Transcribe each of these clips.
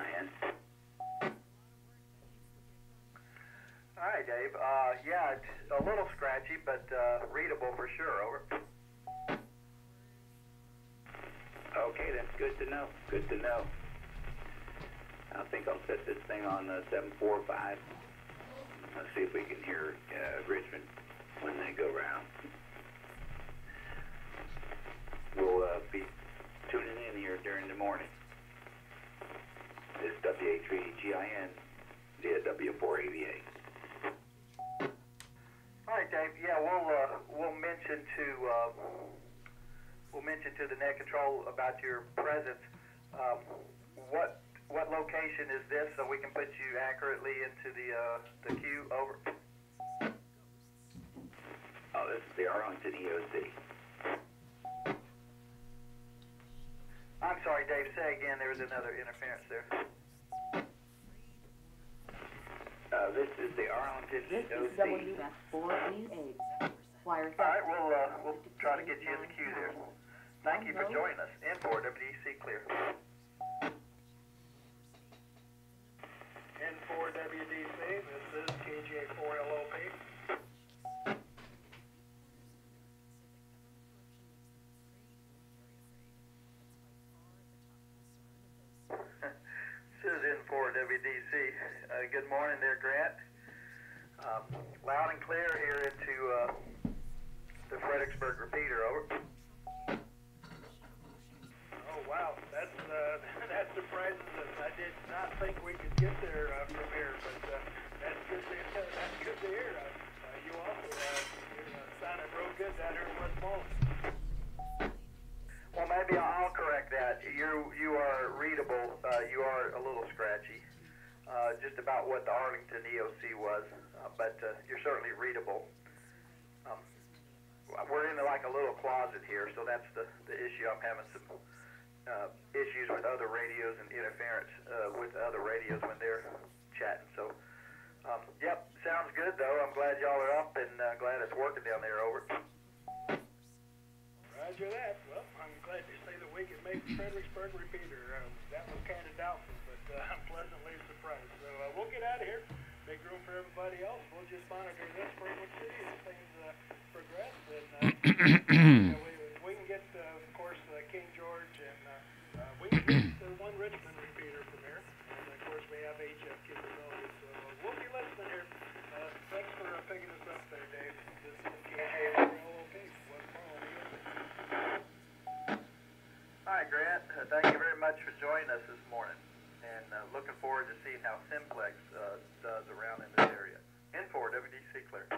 GIN. All right, Dave. Yeah, it's a little scratchy, but readable for sure. Over. Okay, that's good to know. Good to know. I think I'll set this thing on 745. Let's see if we can hear Richmond when they go round. We'll be tuning in here during the morning. This WA3GIN via W4AVA. All right, Dave. Yeah, we'll mention to the net control about your presence. What location is this, so we can put you accurately into the queue? Over. Oh, this is the Arlington EOC. I'm sorry, Dave. Say again. There was another interference there. This is the Arlington This is EOC. WS488. Wire All right, we'll try to get you in the queue there. Thank you for joining us. N4 WDC clear. N4 WDC, this is TJ4LOP. This is N4 WDC. Good morning there, Grant. Loud and clear here into the Fredericksburg repeater. Over. Oh wow, that surprises us. I did not think we could get there from here, but that's good to hear. You also sounded real good down here in West Bowling. Well, maybe I'll correct that. You are readable. You are a little scratchy. Just about what the Arlington EOC was, but you're certainly readable. We're in like a little closet here, so that's the issue. I'm having some issues with other radios and interference with other radios when they're chatting. So, yep, sounds good though. I'm glad y'all are up and glad it's working down there. Over. Roger that. Well, I'm glad to say that we can make the Fredericksburg repeater. That was kind of doubtful, but I'm pleasantly surprised. So we'll get out of here. Make room for everybody else. We'll just monitor this frequency as things progress. And we can get, of course, King George, and we can get the one Richmond repeater from here. And, of course, we have HF capabilities. So we'll be listening here. Thanks for picking us up there, Dave. This is KJ4LOP. All right, Grant. Thank you very much for joining us this morning, and looking forward to seeing how Simplex does around in this area. N4 WDC clear.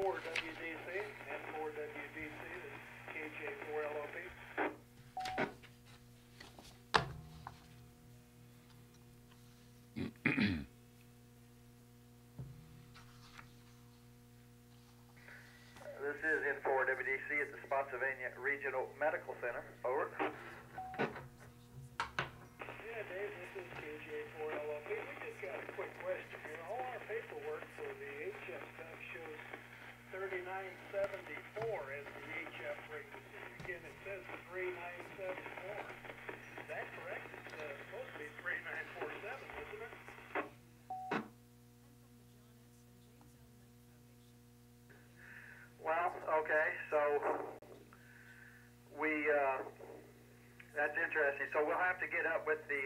N4WDC, N4WDC, this is KJ4LOP. This is N4WDC at the Spotsylvania Regional Medical Center. Over. Yeah, Dave, this is KJ4LOP. We just got a quick question here. All our paperwork for the HF stuff shows 3974 as the HF frequency. Again, it says 3974. Is that correct? It's supposed to be 3947, isn't it? Well, okay, so that's interesting. So we'll have to get up with the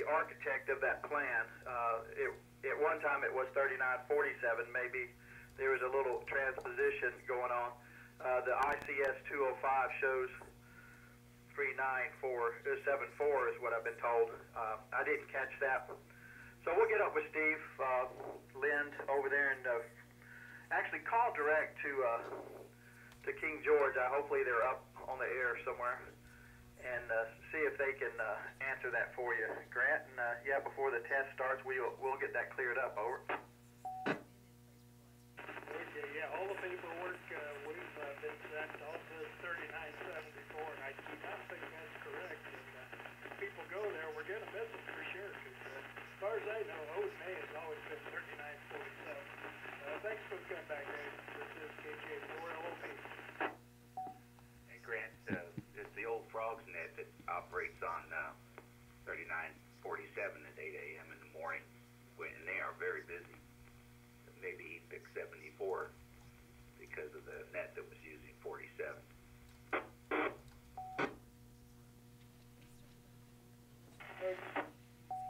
architect of that plan. At one time it was 3947. Maybe there was a little transposition going on. The ICS 205 shows 39474 is what I've been told. I didn't catch that. So we'll get up with Steve Lind over there and actually call direct to King George. Hopefully they're up on the air somewhere, and see if they can answer that for you, Grant. And yeah, before the test starts, we'll get that cleared up. Over. Okay, yeah, all the paperwork we've been sent all says 3974, and I do not think that's correct. And people go there, we're going to miss it for sure, because as far as I know, Old May has always been 3947. Thanks for coming back, Dave. This is KJ4LOP. Hey, Grant, it's the old Frogs Net that operates on 3947 at 8 a.m. in the morning, and they are very busy. Maybe he picked 74 because of the net that was using 47.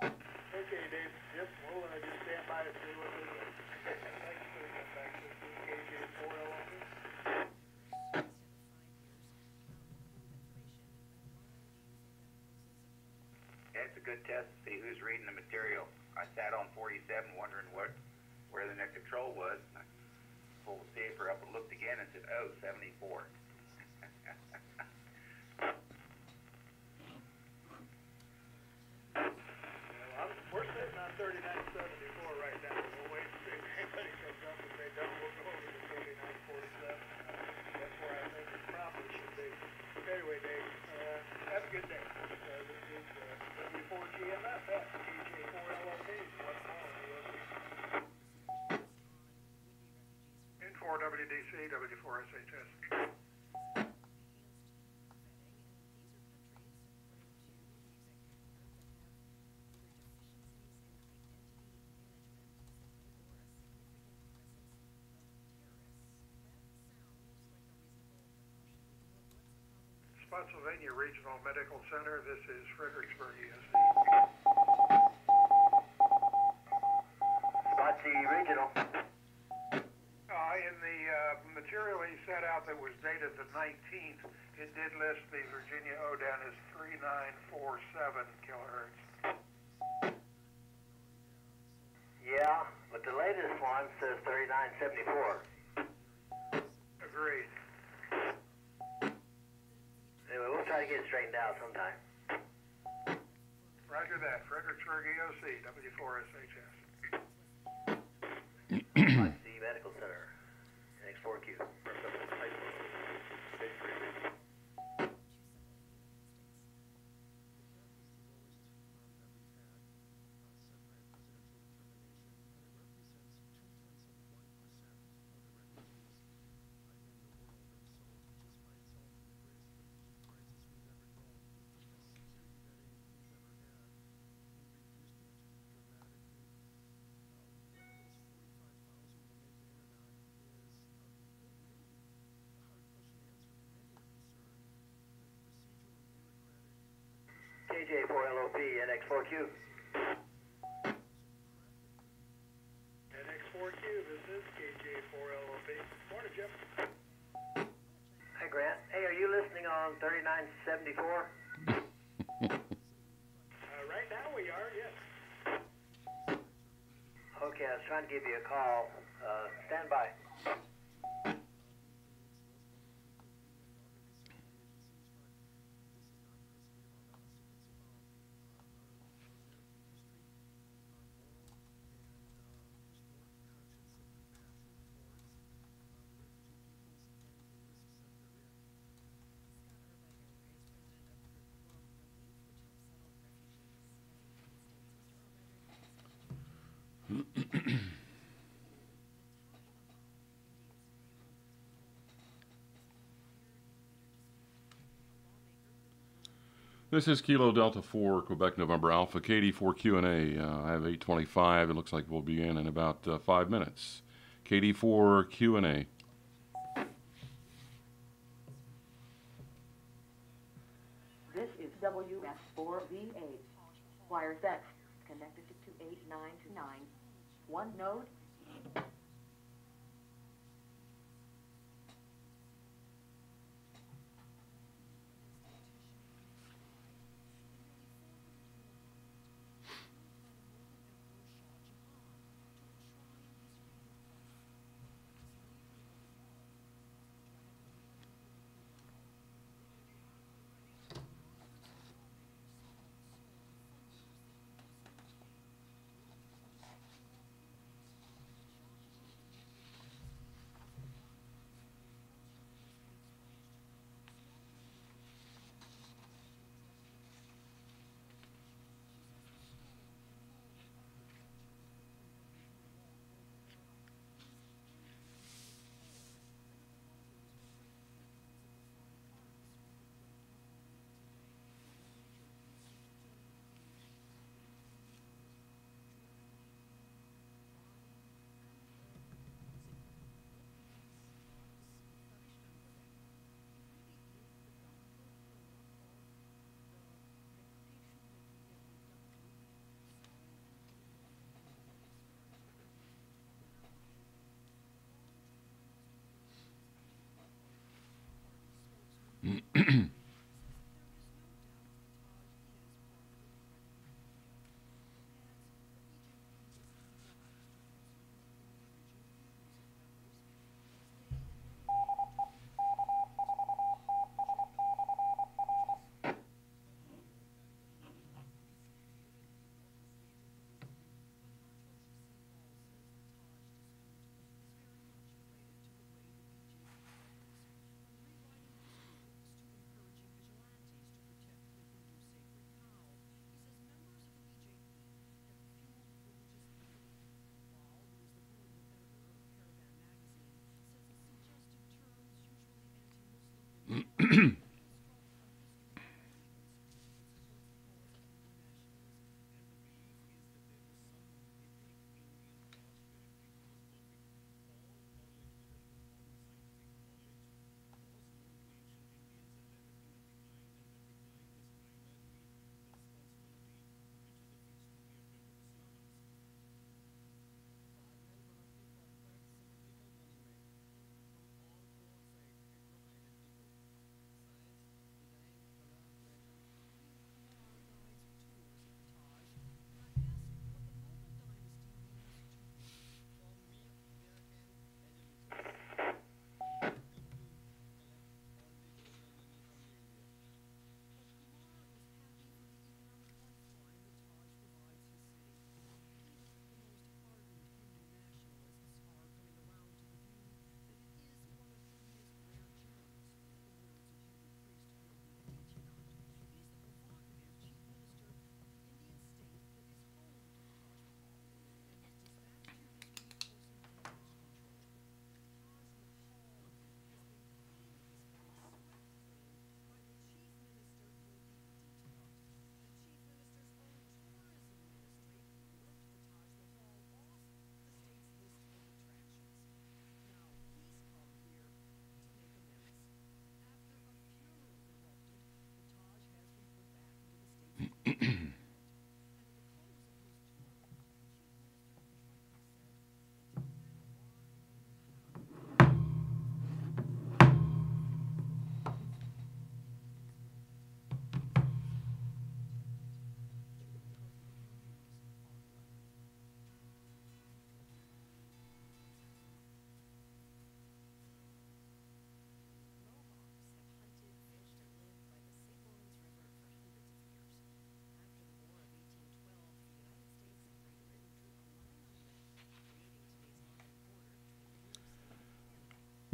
Okay, Dave. Yep, we'll just stand by and see what this is. Thanks for coming back. This is KJ4LOP. It's a good test to see who's reading the material. I sat on 47 wondering where the net control was. I pulled the paper up and looked again and said, oh, 74. We're sitting on 3974 right now. We'll wait and see if anybody comes up and say, no, we'll go over to 3947. That's where I think it probably should be. Anyway, Dave, have a good day. This is W4GMF at KJ4LOP. N4WDC, W4SHS. Spotsylvania Regional Medical Center, this is Fredericksburg, ESC. Spotsy Regional. In the material he set out that was dated the 19th, it did list the Virginia ODAN as 3947 kilohertz. Yeah, but the latest one says 3974. Agreed. Anyway, we'll try to get it straightened out sometime. Roger that. Fredericksburg EOC, W4SHS. Spotsy Medical Center, X4Q. KJ4LOP, NX4Q. NX4Q, this is KJ4LOP. Morning, Jim. Hi, Grant. Hey, are you listening on 3974? Right now we are, yes. Okay, I was trying to give you a call. Stand by. This is Kilo Delta 4, Quebec November Alpha, KD4 Q&A. I have 8:25. It looks like we'll be in about 5 minutes. KD4 Q&A. This is WS4VH. Wire set. Connected to 28929. One node.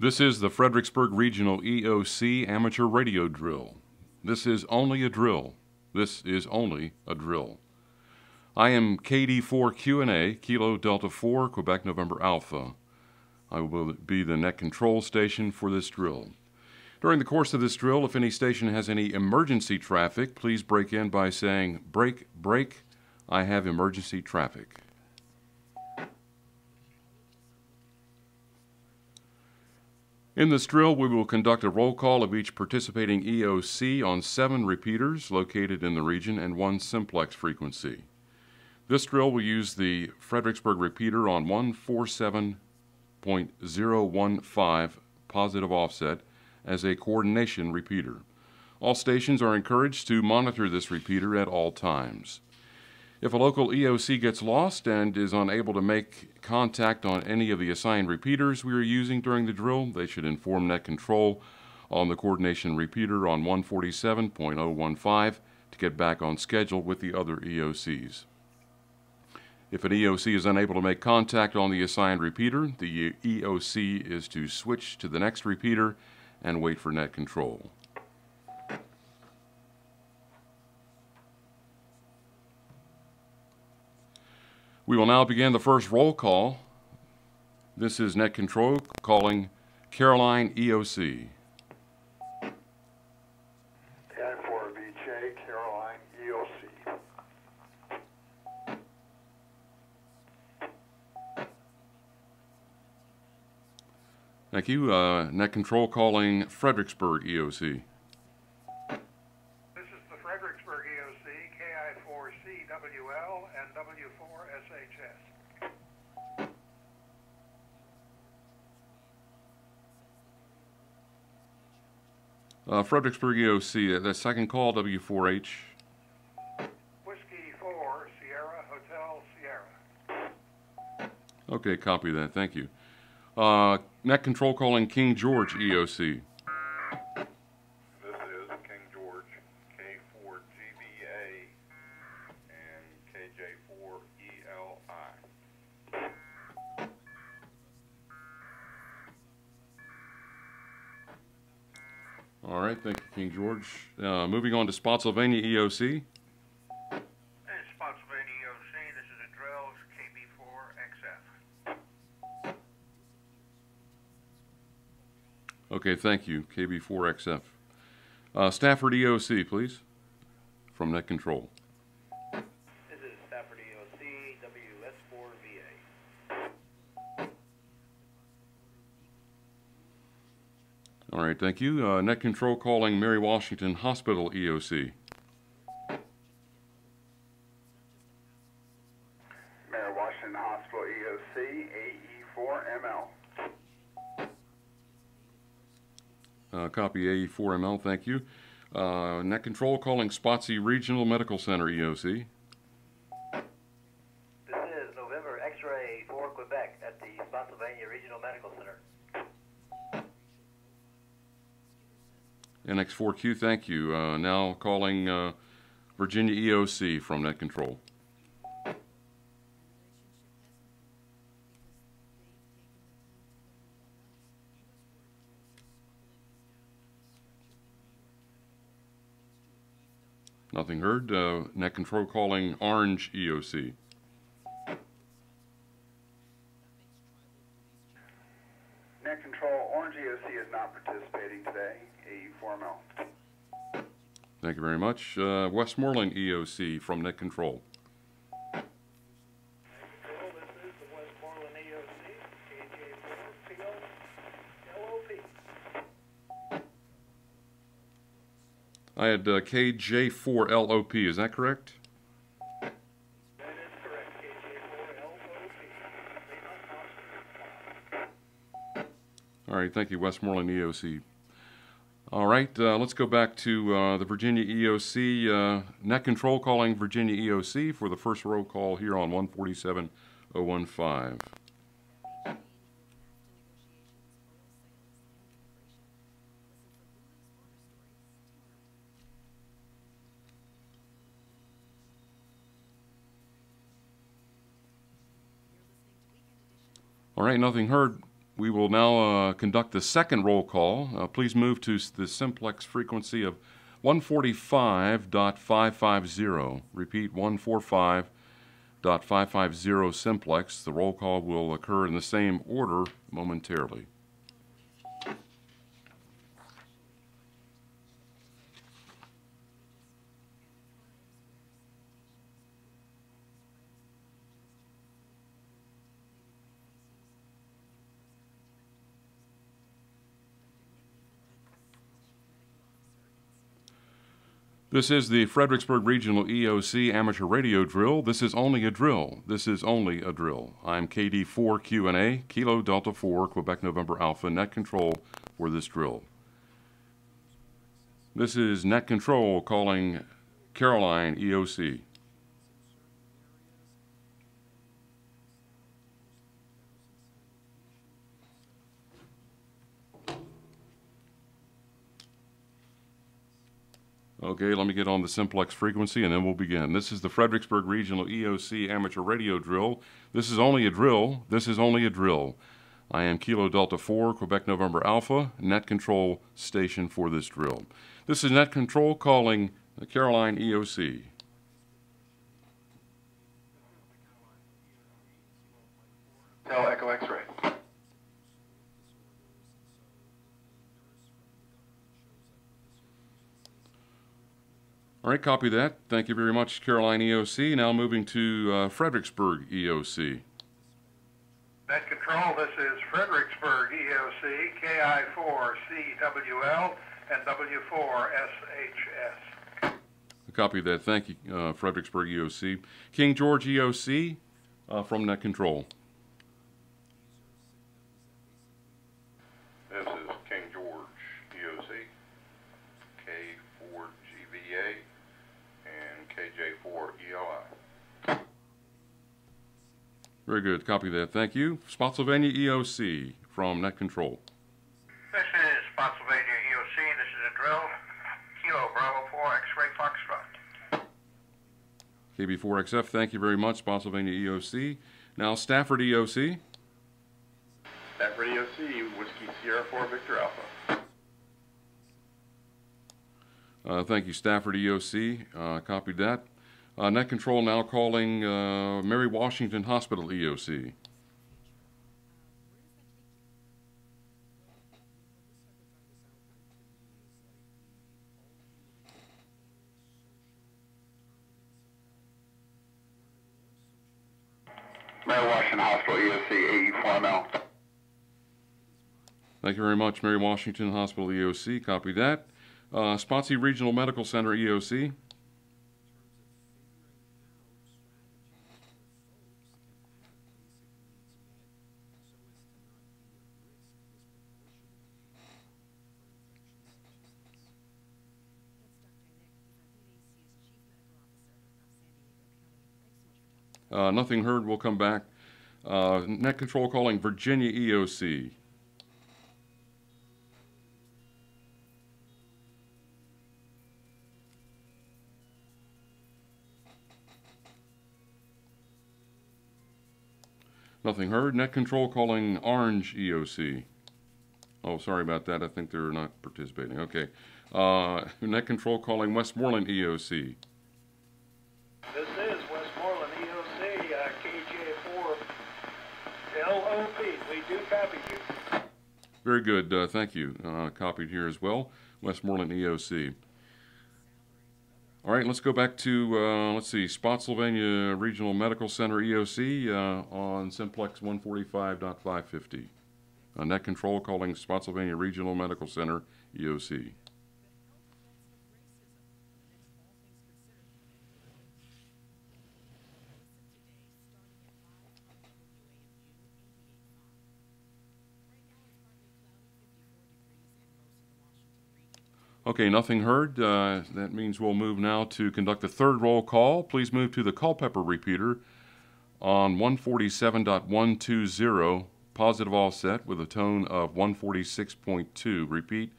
This is the Fredericksburg Regional EOC Amateur Radio Drill. This is only a drill. This is only a drill. I am KD4 Q&A, Kilo Delta 4, Quebec November Alpha. I will be the net control station for this drill. During the course of this drill, if any station has any emergency traffic, please break in by saying, "Break, break, I have emergency traffic." In this drill, we will conduct a roll call of each participating EOC on 7 repeaters located in the region and 1 simplex frequency. This drill will use the Fredericksburg repeater on 147.015 positive offset as a coordination repeater. All stations are encouraged to monitor this repeater at all times. If a local EOC gets lost and is unable to make contact on any of the assigned repeaters we are using during the drill, they should inform Net Control on the coordination repeater on 147.015 to get back on schedule with the other EOCs. If an EOC is unable to make contact on the assigned repeater, the EOC is to switch to the next repeater and wait for Net Control. We will now begin the first roll call. This is Net Control calling Caroline EOC. 10-4VJ, Caroline EOC. Thank you. Net Control calling Fredericksburg EOC. This is the Fredericksburg EOC, KI4CWL and W4SHS. Fredericksburg EOC, the second call, W4H. Whiskey 4, Sierra Hotel Sierra. Okay, copy that. Thank you. Net Control calling King George EOC. This is King George, K4GBA and KJ4ELI. All right, thank you, King George. Moving on to Spotsylvania EOC. Hey, Spotsylvania EOC, this is a drill, KB4XF. Okay, thank you, KB4XF. Stafford EOC, please, from Net Control. This is Stafford EOC, WS4VA. All right, thank you. Net Control calling Mary Washington Hospital EOC. Mary Washington Hospital EOC, AE4ML. Copy AE4ML, thank you. Net Control calling Spotsy Regional Medical Center EOC. This is November X-Ray 4 Quebec at the Spotsylvania Regional Medical Center. NX4Q, thank you. Now calling Virginia EOC from Net Control. Nothing heard. Net Control calling Orange EOC. Net Control, Orange EOC is not participating today, AE4ML. Thank you very much. Westmoreland EOC from Net Control. Control, this is the Westmoreland EOC, KJ4PLOP. I had KJ4LOP, is that correct? That is correct, KJ4LOP. All right, thank you, Westmoreland EOC. All right, let's go back to the Virginia EOC. Net Control calling Virginia EOC for the first roll call here on 147.015. All right, nothing heard. We will now conduct the second roll call. Please move to the simplex frequency of 145.550. Repeat, 145.550 simplex. The roll call will occur in the same order momentarily. This is the Fredericksburg Regional EOC Amateur Radio Drill. This is only a drill. This is only a drill. I'm KD4QNA, Kilo Delta 4, Quebec November Alpha, net control for this drill. This is net control calling Caroline EOC. Okay, let me get on the simplex frequency and then we'll begin. This is the Fredericksburg Regional EOC Amateur Radio Drill. This is only a drill. This is only a drill. I am Kilo Delta 4, Quebec November Alpha, net control station for this drill. This is net control calling the Caroline EOC. Tell Echo X-ray. All right, copy that. Thank you very much, Caroline EOC. Now moving to Fredericksburg EOC. Net control, this is Fredericksburg EOC, KI4CWL and W4SHS. Copy that. Thank you, Fredericksburg EOC. King George EOC from net control. This is King George EOC, K4GVA, and KJ4ELI. Very good. Copy that. Thank you. Spotsylvania EOC from net control. This is Spotsylvania EOC. This is a drill. Kilo Bravo 4 X-ray Foxtrot. KB4XF, thank you very much, Spotsylvania EOC. Now Stafford EOC. Stafford EOC, Whiskey Sierra 4 Victor Alpha. Thank you, Stafford EOC. Copied that. Net control now calling Mary Washington Hospital EOC. Mary Washington Hospital EOC, AE4ML. Thank you very much, Mary Washington Hospital EOC. Copy that. Spotsy Regional Medical Center EOC. Nothing heard. We'll come back. Net control calling Virginia EOC. Nothing heard. Net control calling Orange EOC. Oh, sorry about that. I think they're not participating. Okay. Net control calling Westmoreland EOC. This is Westmoreland EOC, KJ4LOP. We do copy you. Very good. Thank you. Copied here as well. Westmoreland EOC. All right, let's go back to, let's see, Spotsylvania Regional Medical Center EOC on Simplex 145.550. Net control calling Spotsylvania Regional Medical Center EOC. Okay, nothing heard. That means we'll move now to conduct the third roll call. Please move to the Culpeper repeater on 147.120, positive offset with a tone of 146.2. Repeat,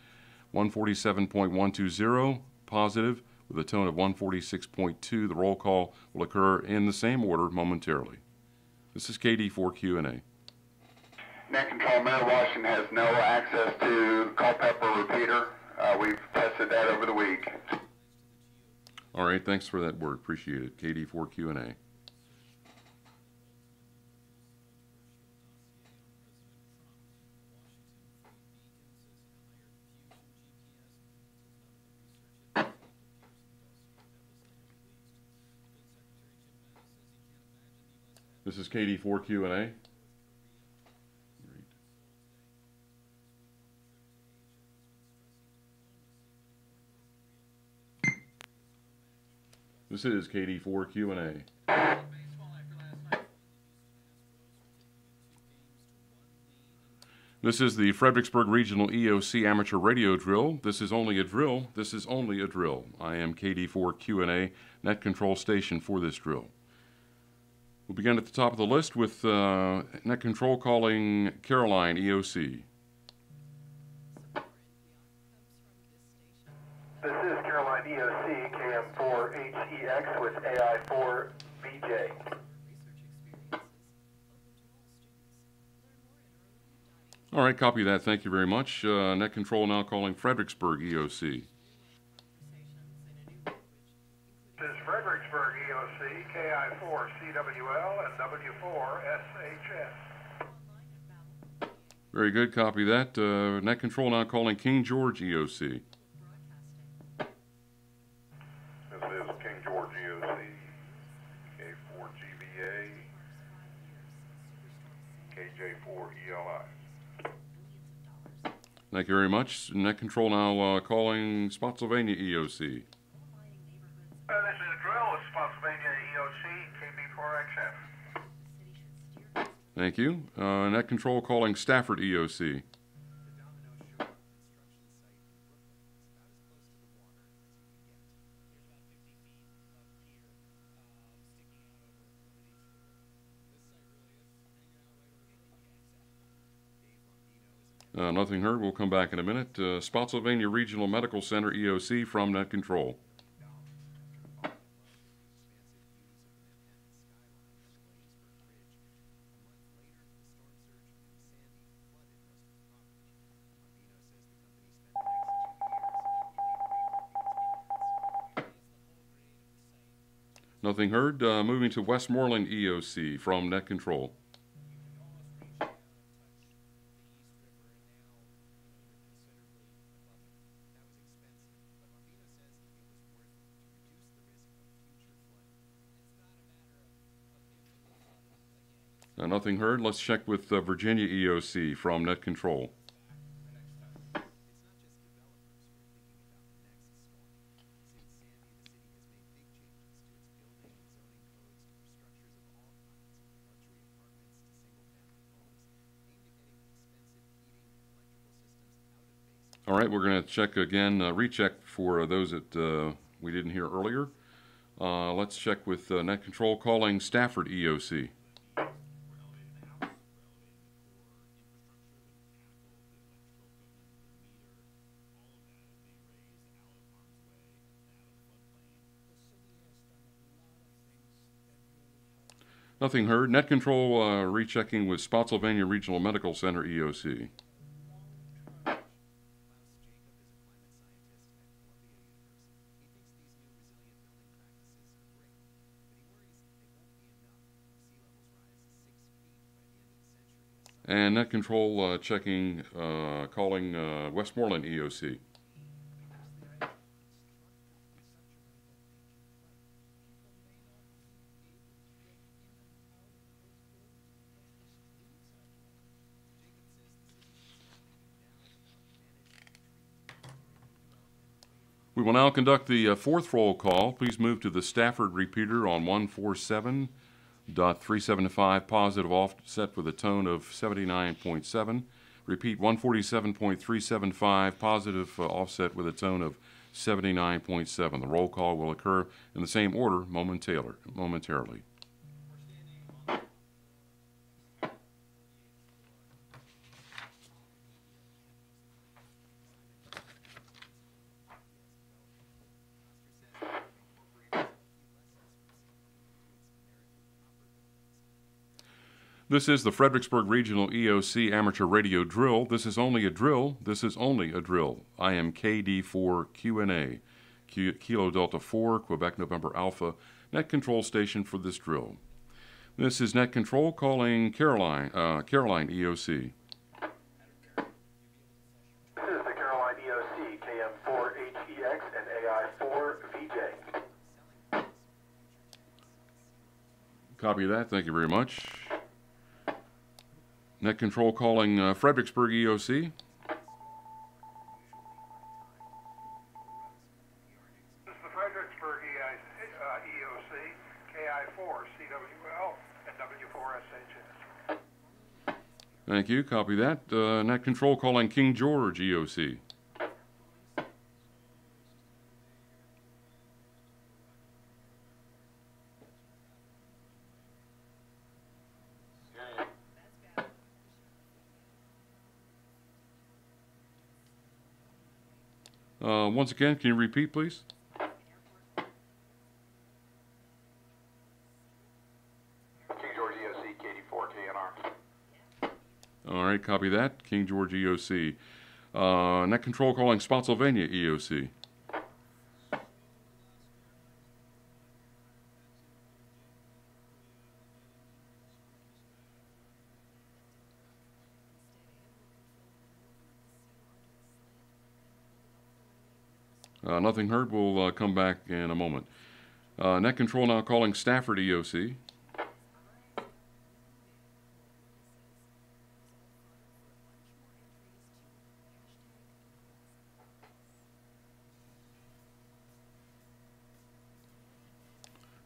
147.120, positive with a tone of 146.2. The roll call will occur in the same order momentarily. This is KD4QNA. Net control, Mary Washington has no access to Culpeper repeater. We've tested that over the week. All right, thanks for that word. Appreciate it. KD4QNA. This is KD4QNA. This is KD4 Q&A. This is the Fredericksburg Regional EOC Amateur Radio Drill. This is only a drill. This is only a drill. I am KD4 Q&A, net control station for this drill. We'll begin at the top of the list with net control calling Caroline EOC. This is Caroline EOC, KM4HEX with AI4VJ. All right, copy that. Thank you very much. Net control now calling Fredericksburg EOC. This is Fredericksburg EOC, KI4CWL and W4SHS. Very good, copy that. Net control now calling King George EOC. This is King George EOC, K4GVA, KJ4ELI. Thank you very much. Net control now calling Spotsylvania EOC. This is Drill with Spotsylvania EOC, KB4XF. Thank you. Net control calling Stafford EOC. Nothing heard. We'll come back in a minute. Spotsylvania Regional Medical Center EOC from net control. Nothing heard. Moving to Westmoreland EOC from net control. Nothing heard. Let's check with Virginia EOC from net control. All right, we're going to check again, recheck for those that we didn't hear earlier. Let's check with net control calling Stafford EOC. Nothing heard. Net control rechecking with Spotsylvania Regional Medical Center EOC. And net control checking, calling Westmoreland EOC. We will now conduct the fourth roll call. Please move to the Stafford repeater on 147.375, positive offset with a tone of 79.7. Repeat 147.375, positive offset with a tone of 79.7. The roll call will occur in the same order momentarily. This is the Fredericksburg Regional EOC Amateur Radio Drill. This is only a drill. This is only a drill. I am KD4 Q&A, Kilo Delta 4, Quebec November Alpha, net control station for this drill. This is net control calling Caroline EOC. This is the Caroline EOC, KM4HEX and AI4VJ. Copy that. Thank you very much. Net control calling Fredericksburg EOC. This is the Fredericksburg Thank you. Copy that. Net Control calling King George EOC. Once again, can you repeat, please? King George EOC, KD4, KNR. All right, copy that. King George EOC. Net Control calling Spotsylvania EOC. Nothing heard. We'll come back in a moment. Net Control now calling Stafford EOC.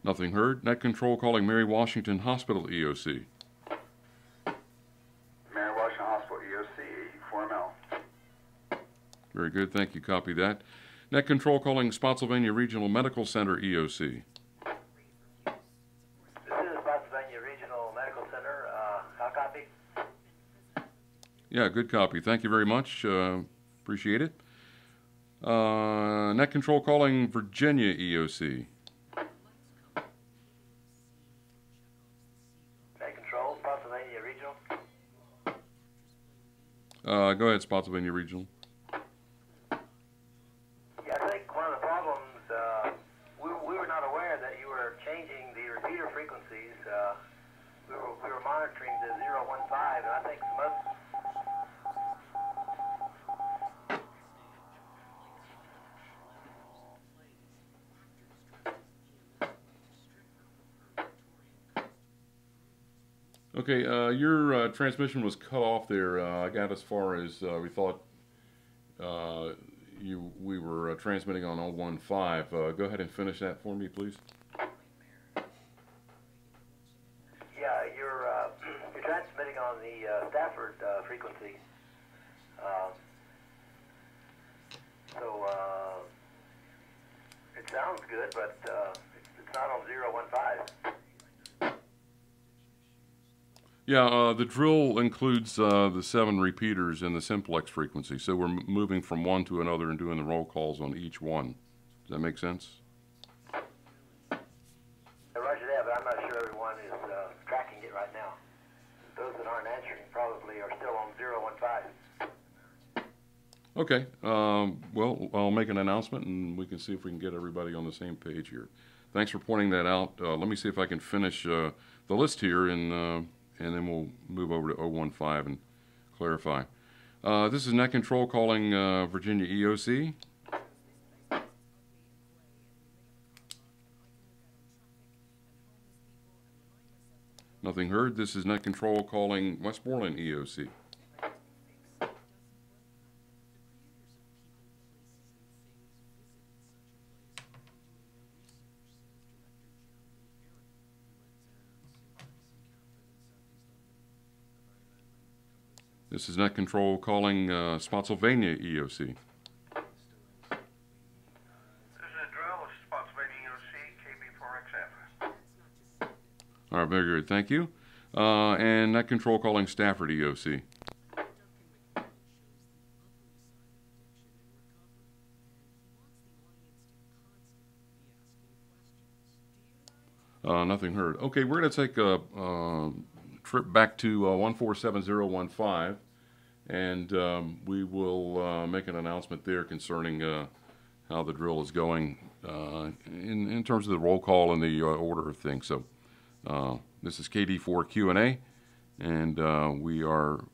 Nothing heard. Net Control calling Mary Washington Hospital EOC. Mary Washington Hospital EOC, 84ML. Very good. Thank you. Copy that. Net Control calling Spotsylvania Regional Medical Center EOC. This is Spotsylvania Regional Medical Center. How copy? Yeah, good copy. Thank you very much. Appreciate it. Net Control calling Virginia EOC. Net Control, Spotsylvania Regional. Go ahead, Spotsylvania Regional. Yeah, I think one of the problems, we were not aware that you were changing the repeater frequencies. We were monitoring the 015, and I think some other... Okay, your transmission was cut off there. I got as far as we thought we were transmitting on 015. Go ahead and finish that for me, please. Yeah, you're transmitting on the Stafford frequency. So it sounds good, but it's not on 015. Yeah, the drill includes the 7 repeaters and the simplex frequency, so we're moving from one to another and doing the roll calls on each one. Does that make sense? Roger that, but I'm not sure everyone is tracking it right now. Those that aren't answering probably are still on 015. Okay, well, I'll make an announcement and we can see if we can get everybody on the same page here. Thanks for pointing that out. Let me see if I can finish the list here and then we'll move over to 015 and clarify. This is Net Control calling Virginia EOC. Nothing heard. This is Net Control calling Westmoreland EOC. This is Net Control calling Spotsylvania EOC. This is a drill, Spotsylvania EOC, KB4XF. All right, very good. Thank you. And Net Control calling Stafford EOC. Nothing heard. Okay, we're going to take a trip back to 147015, and we will make an announcement there concerning how the drill is going in terms of the roll call and the order of things. So this is KD4 Q&A, and we are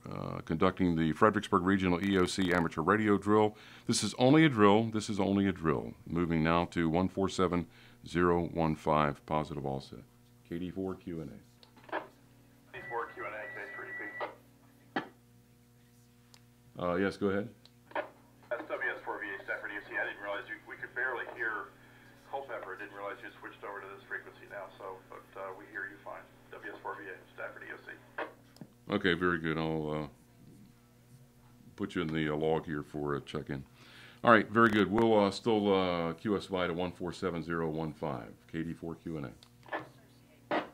conducting the Fredericksburg Regional EOC Amateur Radio Drill. This is only a drill. This is only a drill. Moving now to 147015, positive all set. KD4 Q&A. KD4 Q&A, case for repeat. Yes, go ahead. That's WS4VA Stafford EOC. I didn't realize we could barely hear Culpeper. I didn't realize you switched over to this frequency now, but we hear you fine. WS4VA Stafford EOC. Okay, very good. I'll put you in the log here for a check-in. All right, very good. We'll still QSY to 147015, KD4QNA. Net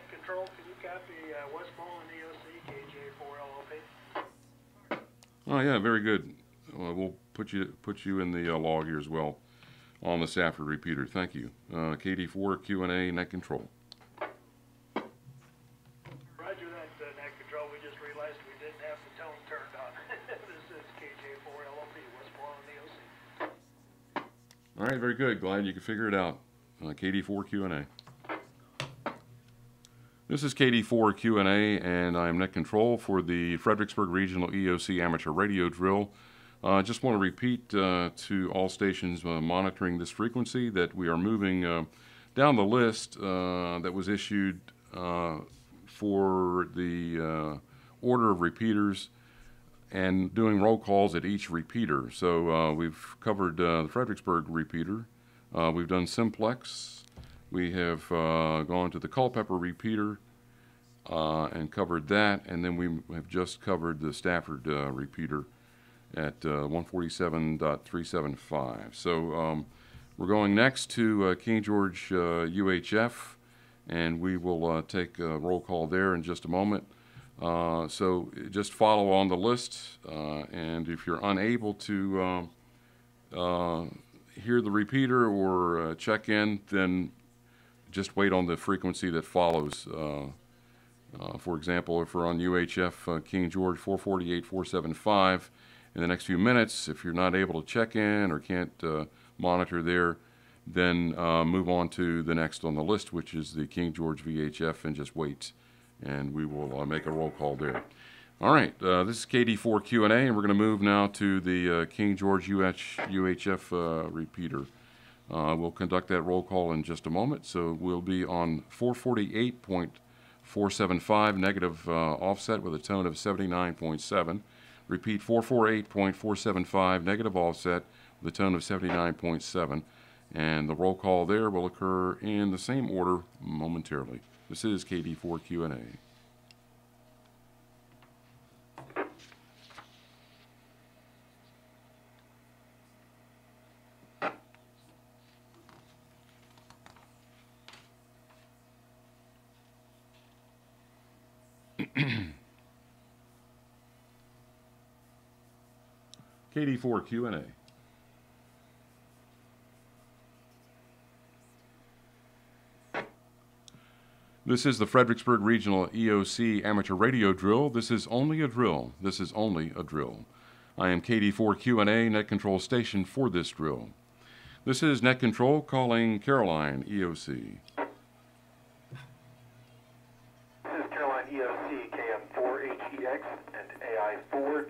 control, can you copy Westmoreland EOC KJ4LLP? Oh yeah, very good. We'll put you in the log here as well on the Stafford repeater. Thank you. KD4QNA net control. Roger that, net control. We just realized we didn't have the tone turned on. This is KJ4LLP, Westmoreland EOC. All right, very good. Glad you could figure it out. KD4QNA. This is KD4QNA, and I'm net control for the Fredericksburg Regional EOC Amateur Radio Drill. I just want to repeat to all stations monitoring this frequency that we are moving down the list that was issued for the order of repeaters and doing roll calls at each repeater. So we've covered the Fredericksburg repeater. We've done Simplex. We have gone to the Culpeper repeater and covered that, and then we have just covered the Stafford repeater at 147.375. So we're going next to King George UHF, and we will take a roll call there in just a moment. So just follow on the list, and if you're unable to hear the repeater or check in, then just wait on the frequency that follows. For example, if we're on UHF King George 448.475, in the next few minutes, if you're not able to check in or can't monitor there, then move on to the next on the list, which is the King George VHF, and just wait, and we will make a roll call there. All right, this is KD4QNA, and we're going to move now to the King George UHF repeater. We'll conduct that roll call in just a moment, so we'll be on 448.475 negative offset with a tone of 79.7. Repeat 448.475 negative offset with a tone of 79.7. And the roll call there will occur in the same order momentarily. This is KD4QNA. KD4QNA. This is the Fredericksburg Regional EOC Amateur Radio Drill. This is only a drill. This is only a drill. I am KD4QNA, net control station for this drill. This is net control calling Caroline EOC. This is Caroline EOC, KM4HEX and AI4.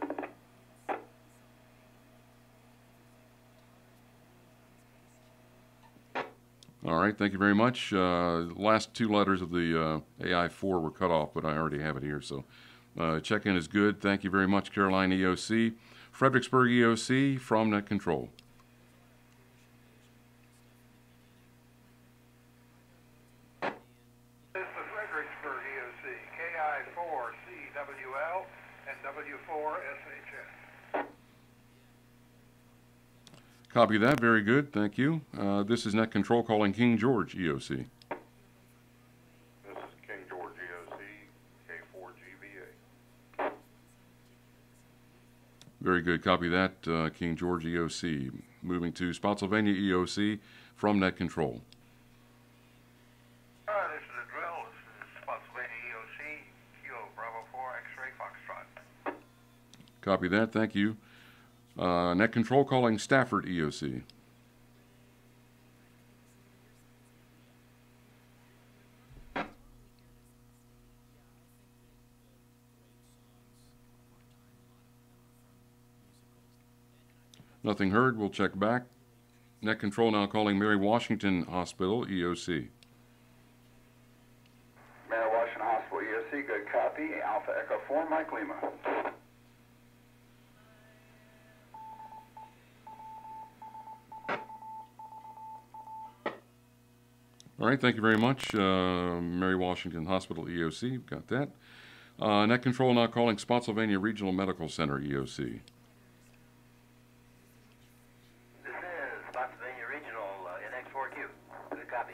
All right, thank you very much. Last two letters of the AI4 were cut off, but I already have it here, so check-in is good. Thank you very much, Caroline EOC. Fredericksburg EOC from Net Control. This is the Fredericksburg EOC, KI4CWL and W4SHS. Copy that. Very good. Thank you. This is Net Control calling King George EOC. This is King George EOC, K4GVA. Very good. Copy that. King George EOC. Moving to Spotsylvania EOC from Net Control. This is a drill. This is Spotsylvania EOC, Kilo Bravo 4 X-Ray Foxtrot. Copy that. Thank you. Net Control calling Stafford EOC. Nothing heard. We'll check back. Net Control now calling Mary Washington Hospital EOC. Mary Washington Hospital EOC, good copy. Alpha Echo 4, Mike Lima. All right, thank you very much, Mary Washington Hospital EOC. Got that. Net Control now calling Spotsylvania Regional Medical Center, EOC. This is Spotsylvania Regional NX4Q. Good copy.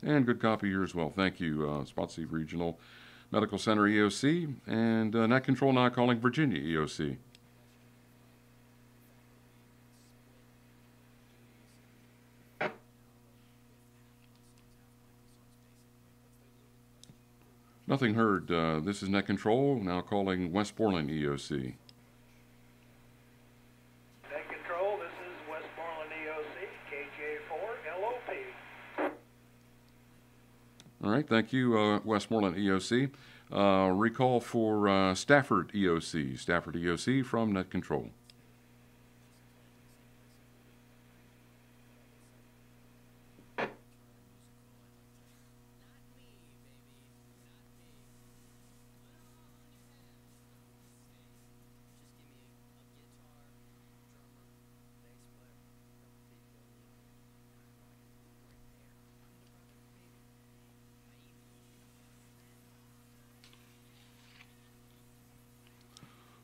And good copy here as well. Thank you, Spotsy Regional Medical Center, EOC. And Net Control now calling Virginia, EOC. Nothing heard. This is Net Control, now calling Westmoreland, EOC. Net Control, this is Westmoreland EOC, KJ4 LOP. All right, thank you, Westmoreland EOC. Recall for Stafford EOC from Net Control.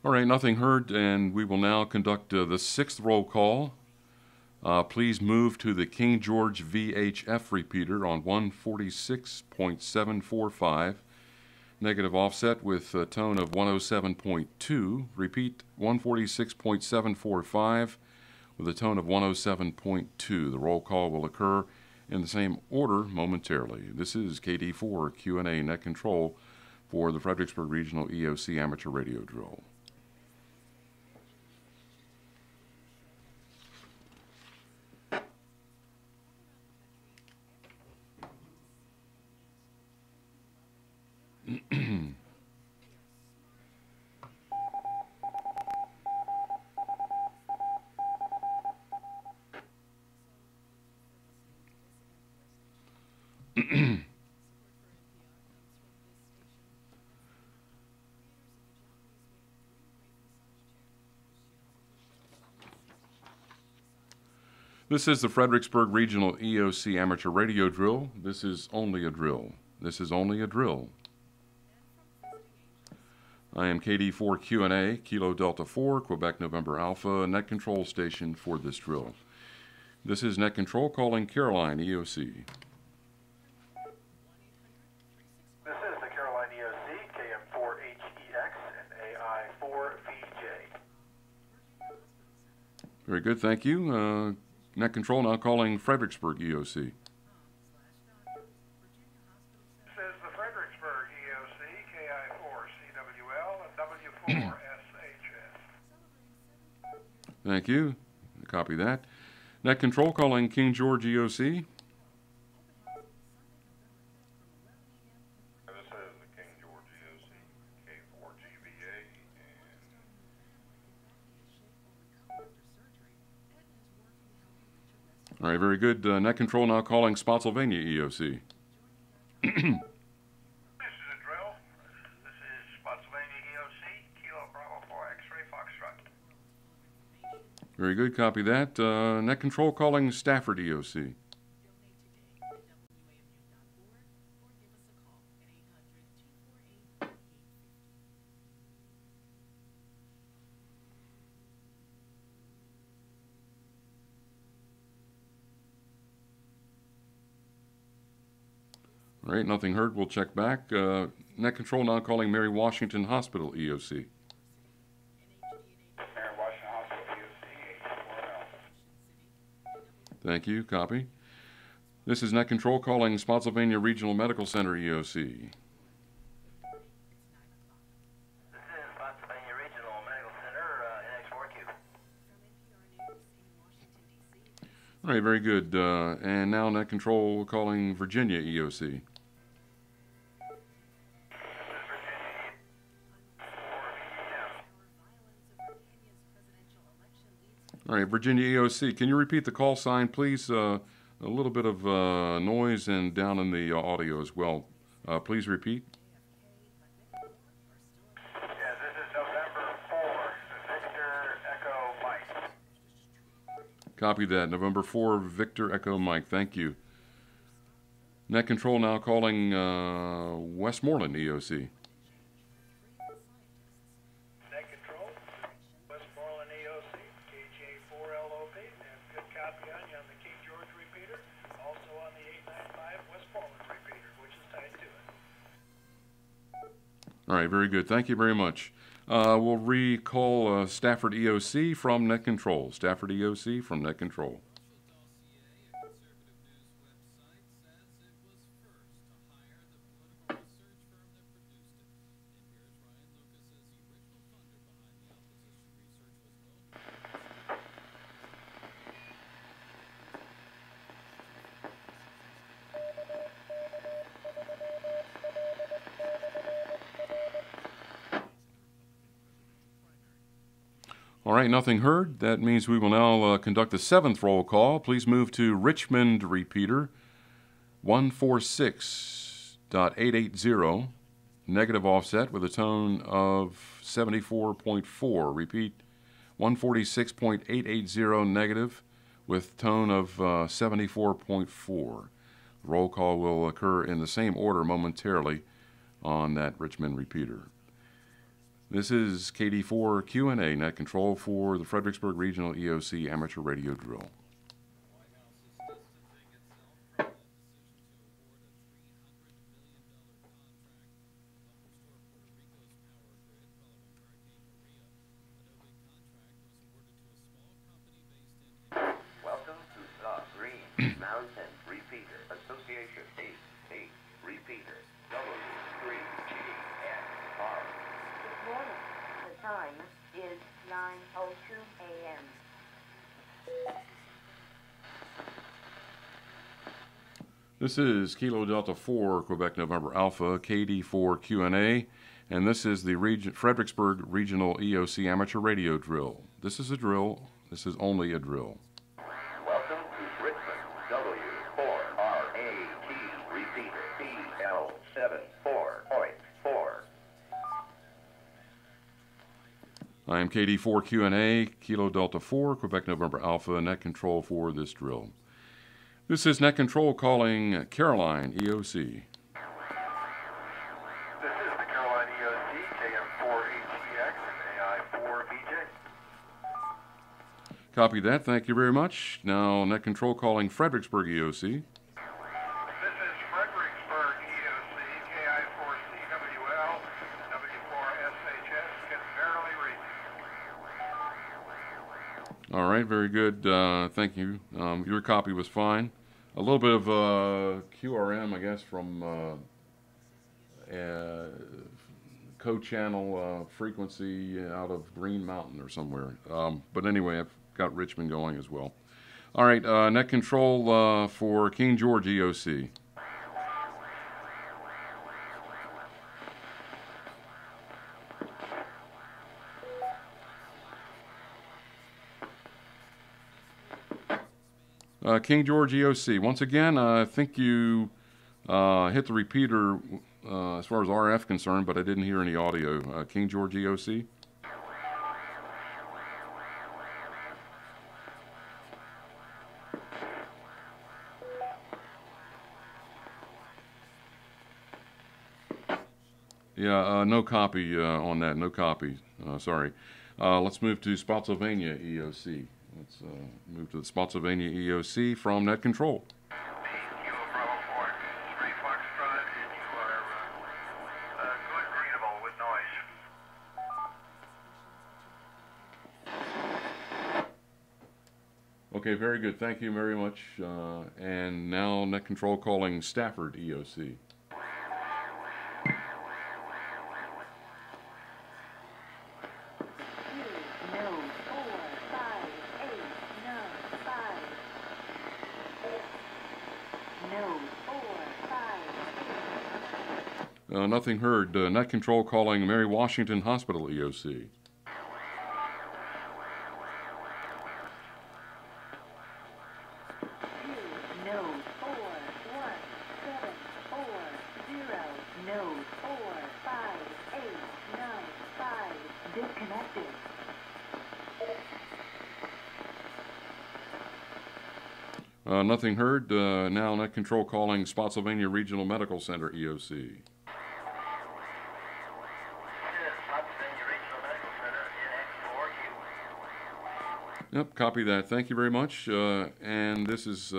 All right, nothing heard, and we will now conduct the sixth roll call. Please move to the King George VHF repeater on 146.745. Negative offset with a tone of 107.2. Repeat 146.745 with a tone of 107.2. The roll call will occur in the same order momentarily. This is KD4 Q&A Net Control for the Fredericksburg Regional EOC Amateur Radio Drill. This is the Fredericksburg Regional EOC Amateur Radio Drill. This is only a drill. This is only a drill. I am KD4 Q&A, Kilo Delta 4, Quebec November Alpha, Net Control Station for this drill. This is Net Control calling Caroline EOC. This is the Caroline EOC, KM4HEX and AI4VJ. Very good, thank you. Net Control now calling Fredericksburg EOC. This is the Fredericksburg EOC, KI4CWL and W4SHS. Thank you. Copy that. Net Control calling King George EOC. This is the King George EOC, K4GVA, All right, very good. Net Control now calling Spotsylvania EOC. This is a drill. This is Spotsylvania EOC, Kilo Bravo 4 X-Ray Foxtrot. Very good, copy that. Net Control calling Stafford EOC. All right, nothing heard. We'll check back. Net Control now calling Mary Washington Hospital EOC. Mary Washington Hospital, EOC, H4L. Thank you, copy. This is Net Control calling Spotsylvania Regional Medical Center EOC. This is Spotsylvania Regional Medical Center, NX4Q. All right, very good. And now Net Control calling Virginia EOC. All right, Virginia EOC, can you repeat the call sign, please? A little bit of noise and down in the audio as well. Please repeat. Yeah, this is November 4, Victor Echo Mike. Copy that. November 4, Victor Echo Mike. Thank you. Net Control now calling Westmoreland EOC. Net Control, Westmoreland EOC, KJ4LOP. And good copy on you on the King George repeater. Also on the 895 Westmoreland repeater, which is tied to it. All right, very good. Thank you very much. We'll recall Stafford EOC from Net Control. Stafford EOC from Net Control. All right, nothing heard. That means we will now conduct the 7th roll call. Please move to Richmond repeater 146.880, negative offset with a tone of 74.4. Repeat, 146.880 negative with tone of 74.4. Roll call will occur in the same order momentarily on that Richmond repeater. This is KD4 Q&A, Net Control for the Fredericksburg Regional EOC Amateur Radio Drill. Welcome to the Green Mountain Repeater Association 88 Repeater W3GSR. Good morning. The time is 9:02 a.m. This is Kilo Delta 4, Quebec November Alpha, KD4 Q&A, and this is the Fredericksburg Regional EOC Amateur Radio Drill. This is a drill. This is only a drill. Welcome to Richmond W4RAT Repeater PL74.4. I am KD4 Q&A, Kilo Delta 4, Quebec November Alpha, Net Control for this drill. This is Net Control calling Caroline EOC. This is the Caroline EOC, KM4HTX and AI4VJ. Copy that. Thank you very much. Now, Net Control calling Fredericksburg EOC. This is Fredericksburg EOC, KI4CWL, W4SHS, can barely read. All right, very good. Thank you. Your copy was fine. A little bit of QRM, I guess, from co-channel frequency out of Green Mountain or somewhere. But anyway, I've got Richmond going as well. All right, Net Control for King George EOC. King George EOC. Once again, I think you hit the repeater as far as RF concerned, but I didn't hear any audio. King George EOC. Yeah, no copy on that. No copy. Sorry. Let's move to Spotsylvania EOC. Let's move to the Spotsylvania EOC from Net Control. Kilo Bravo 4, 3 Foxtrot, and you are good readable with noise. Okay, very good. Thank you very much. And now Net Control calling Stafford EOC. Nothing heard. Net Control calling Mary Washington Hospital EOC. Nothing heard. Now Net Control calling Spotsylvania Regional Medical Center, EOC. Yep, copy that. Thank you very much. And this is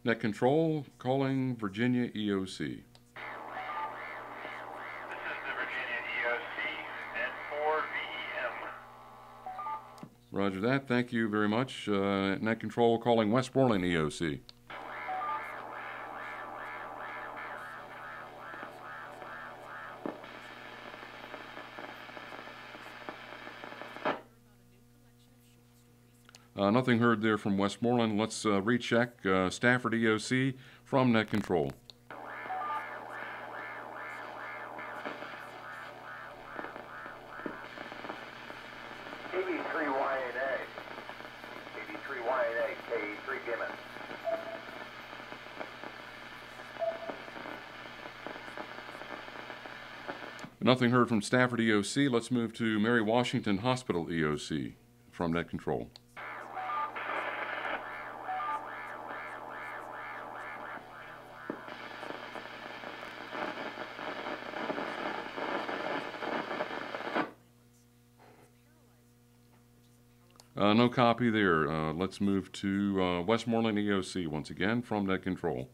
Net Control calling Virginia EOC. This is the Virginia EOC N4VEM. Roger that. Thank you very much. Net Control calling Westmoreland EOC. Nothing heard there from Westmoreland. Let's recheck Stafford EOC from Net Control. KB3YNA. KB3YNA, K3 Gimmon. Nothing heard from Stafford EOC. Let's move to Mary Washington Hospital EOC from Net Control. No copy there. Let's move to Westmoreland EOC once again from Net Control.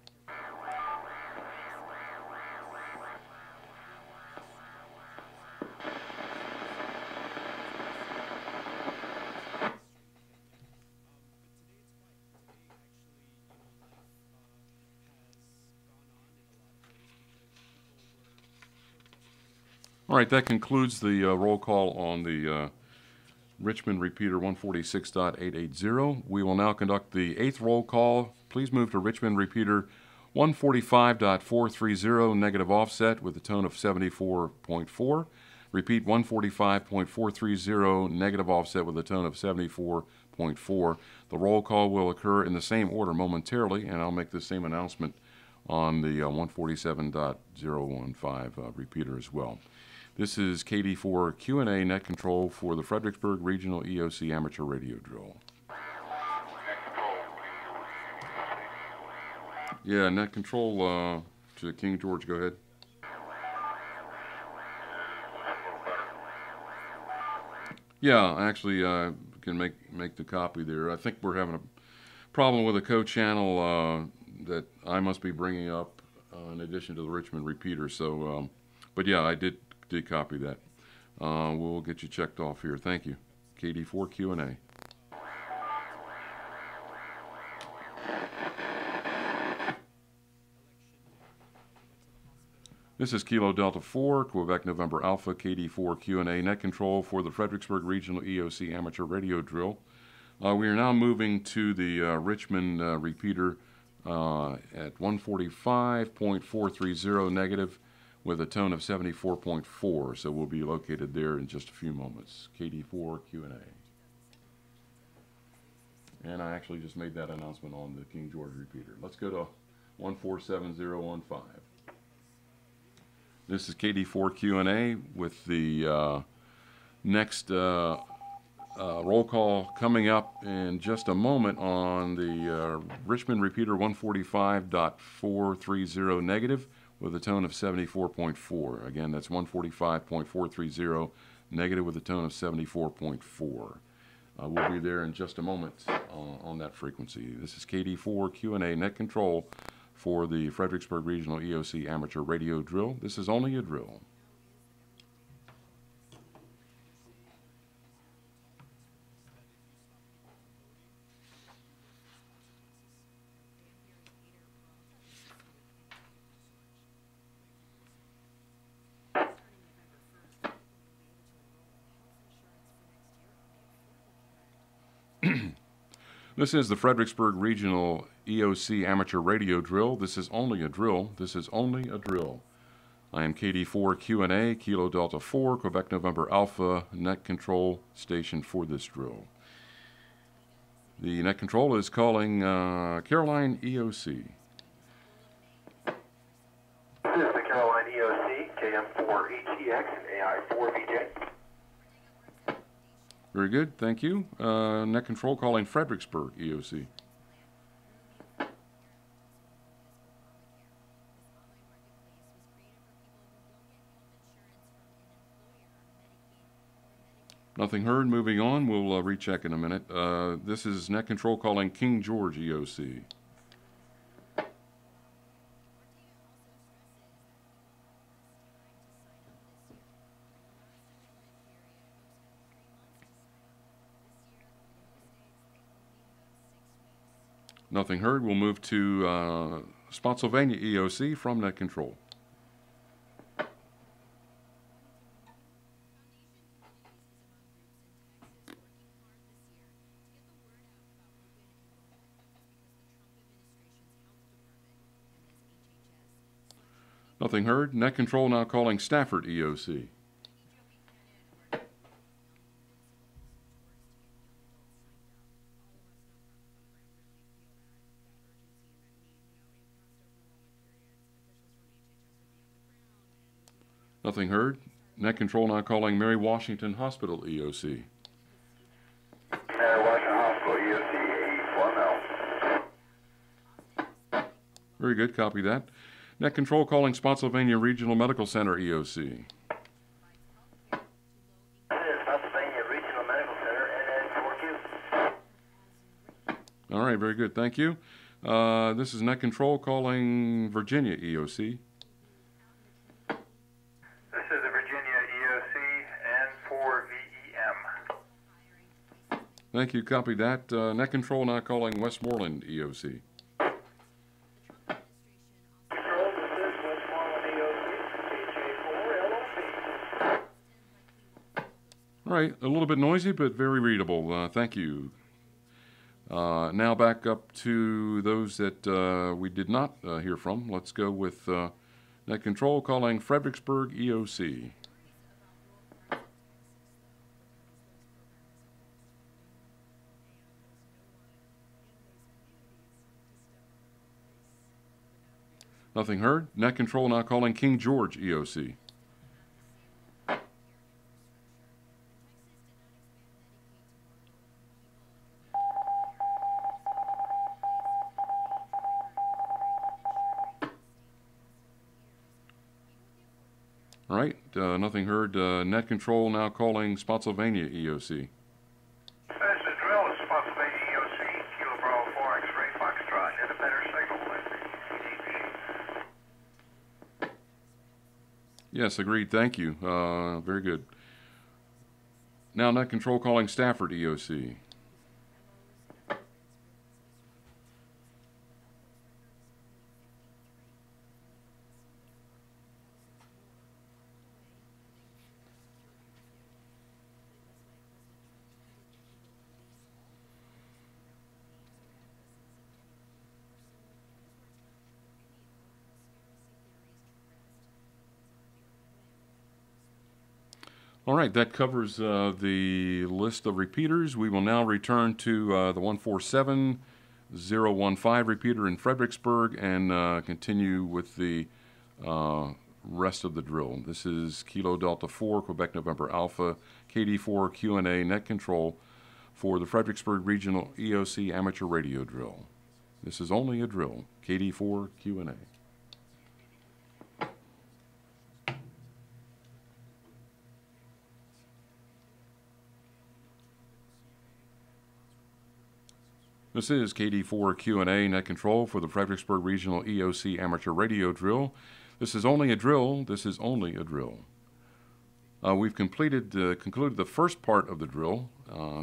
All right, that concludes the roll call on the Richmond repeater 146.880. We will now conduct the 8th roll call. Please move to Richmond repeater 145.430, negative offset with a tone of 74.4. Repeat 145.430, negative offset with a tone of 74.4. The roll call will occur in the same order momentarily, and I'll make the same announcement on the 147.015 repeater as well. This is KD4 Q&A Net Control for the Fredericksburg Regional EOC Amateur Radio Drill. Yeah, Net Control to King George, go ahead. Yeah, actually can make the copy there. I think we're having a problem with a code channel that I must be bringing up in addition to the Richmond repeater. So, but yeah, I did copy that. We'll get you checked off here. Thank you. KD4 Q&A. This is Kilo Delta 4, Quebec November Alpha, KD4 Q&A Net Control for the Fredericksburg Regional EOC Amateur Radio Drill. We are now moving to the Richmond repeater at 145.430 negative with a tone of 74.4, so we'll be located there in just a few moments. KD4 Q&A. And I actually just made that announcement on the King George repeater. Let's go to 147.015. This is KD4 Q&A with the next roll call coming up in just a moment on the Richmond repeater 145.430 negative with a tone of 74.4. Again, that's 145.430 negative with a tone of 74.4. We'll be there in just a moment on that frequency. This is KD4 Q&A Net Control for the Fredericksburg Regional EOC Amateur Radio Drill. This is only a drill. This is the Fredericksburg Regional EOC Amateur Radio Drill. This is only a drill. This is only a drill. I am KD4 Q&A, Kilo Delta 4, Quebec November Alpha, Net Control station for this drill. The Net Control is calling Caroline EOC. This is the Caroline EOC, KM4HEX and AI4VJ. Very good, thank you. Net Control calling Fredericksburg EOC. Nothing heard. Moving on. We'll recheck in a minute. This is Net Control calling King George EOC. Nothing heard. We'll move to Spotsylvania EOC from Net Control. Nothing heard. Net Control now calling Stafford EOC. Nothing heard. Net Control now calling Mary Washington Hospital EOC. Mary Washington Hospital, EOC 84 mil. Very good. Copy that. Net Control calling Spotsylvania Regional Medical Center EOC. This is Pennsylvania Regional Medical Center, NN4Q. All right. Very good. Thank you. This is Net Control calling Virginia EOC. This is the Virginia EOC N4VEM. Thank you. Copy that. Net Control now calling Westmoreland EOC. Control, this is Westmoreland EOC, KJ4 LLC. All right. A little bit noisy, but very readable. Thank you. Now back up to those that we did not hear from. Let's go with Net Control calling Fredericksburg EOC. Nothing heard. Net Control now calling King George EOC. All right, nothing heard. Net Control now calling Spotsylvania EOC. This is drill is Spotsylvania EOC, Kilo Bravo 4 X-ray Foxtrot. Hit a better signal with the CD machine. Yes, agreed. Thank you. Very good. Now Net Control calling Stafford EOC. All right, that covers the list of repeaters. We will now return to the 147015 repeater in Fredericksburg and continue with the rest of the drill. This is Kilo Delta 4, Quebec November Alpha, KD4 Q&A Net Control for the Fredericksburg Regional EOC Amateur Radio Drill. This is only a drill, KD4 Q&A. This is KD4 Q&A Net Control for the Fredericksburg Regional EOC Amateur Radio Drill. This is only a drill. This is only a drill. We've concluded the first part of the drill,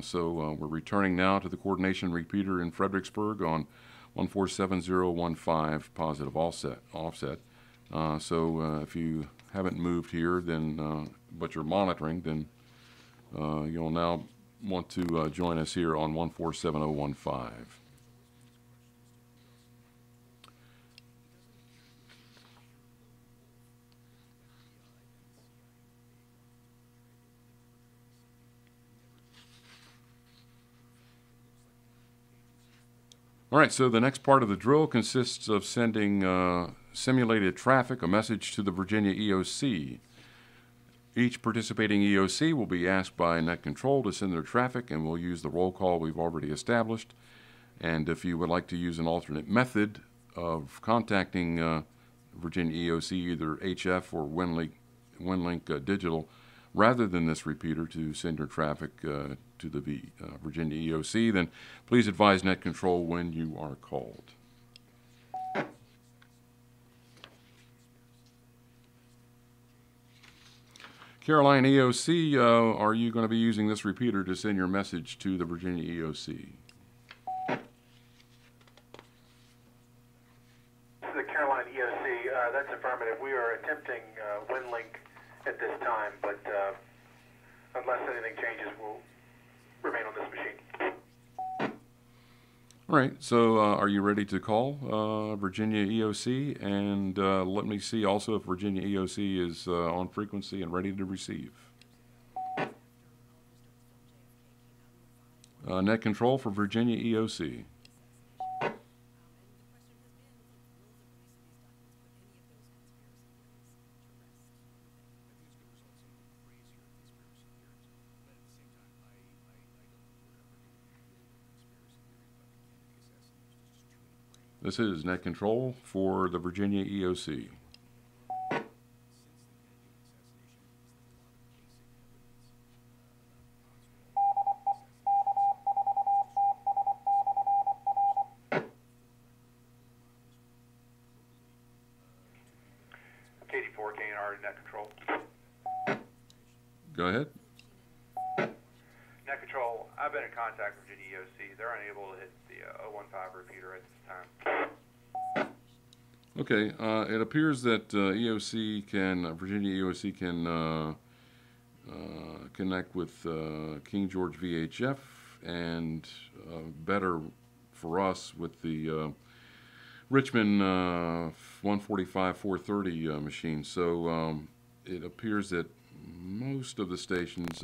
so we're returning now to the coordination repeater in Fredericksburg on 147015 positive offset. So if you haven't moved here, then but you're monitoring, then you'll now want to join us here on 147015. All right, so the next part of the drill consists of sending simulated traffic, a message to the Virginia EOC. Each participating EOC will be asked by Net Control to send their traffic, and we'll use the roll call we've already established. And if you would like to use an alternate method of contacting Virginia EOC, either HF or WinLink Digital, rather than this repeater to send your traffic to the Virginia EOC, then please advise Net Control when you are called. Caroline EOC, are you going to be using this repeater to send your message to the Virginia EOC? The Caroline EOC, that's affirmative. We are attempting WinLink at this time, but unless anything changes, we'll remain on this machine. All right, so are you ready to call Virginia EOC? And let me see also if Virginia EOC is on frequency and ready to receive. Net Control for Virginia EOC. This is Net Control for the Virginia EOC. KD4, KNR, Net Control. Go ahead. Net Control, I've been in contact with Virginia EOC. They're unable to hit the 015 repeater at this time. Okay, it appears that Virginia EOC can connect with King George VHF, and better for us with the Richmond 145-430 machine. So it appears that most of the stations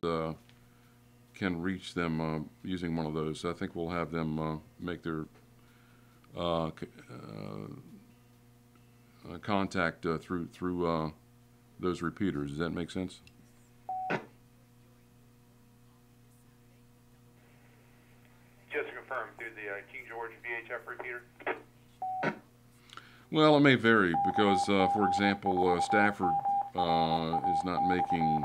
can reach them using one of those. So I think we'll have them make their contact through those repeaters. Does that make sense? Just to confirm, through the King George VHF repeater? Well, it may vary because, for example, Stafford is not making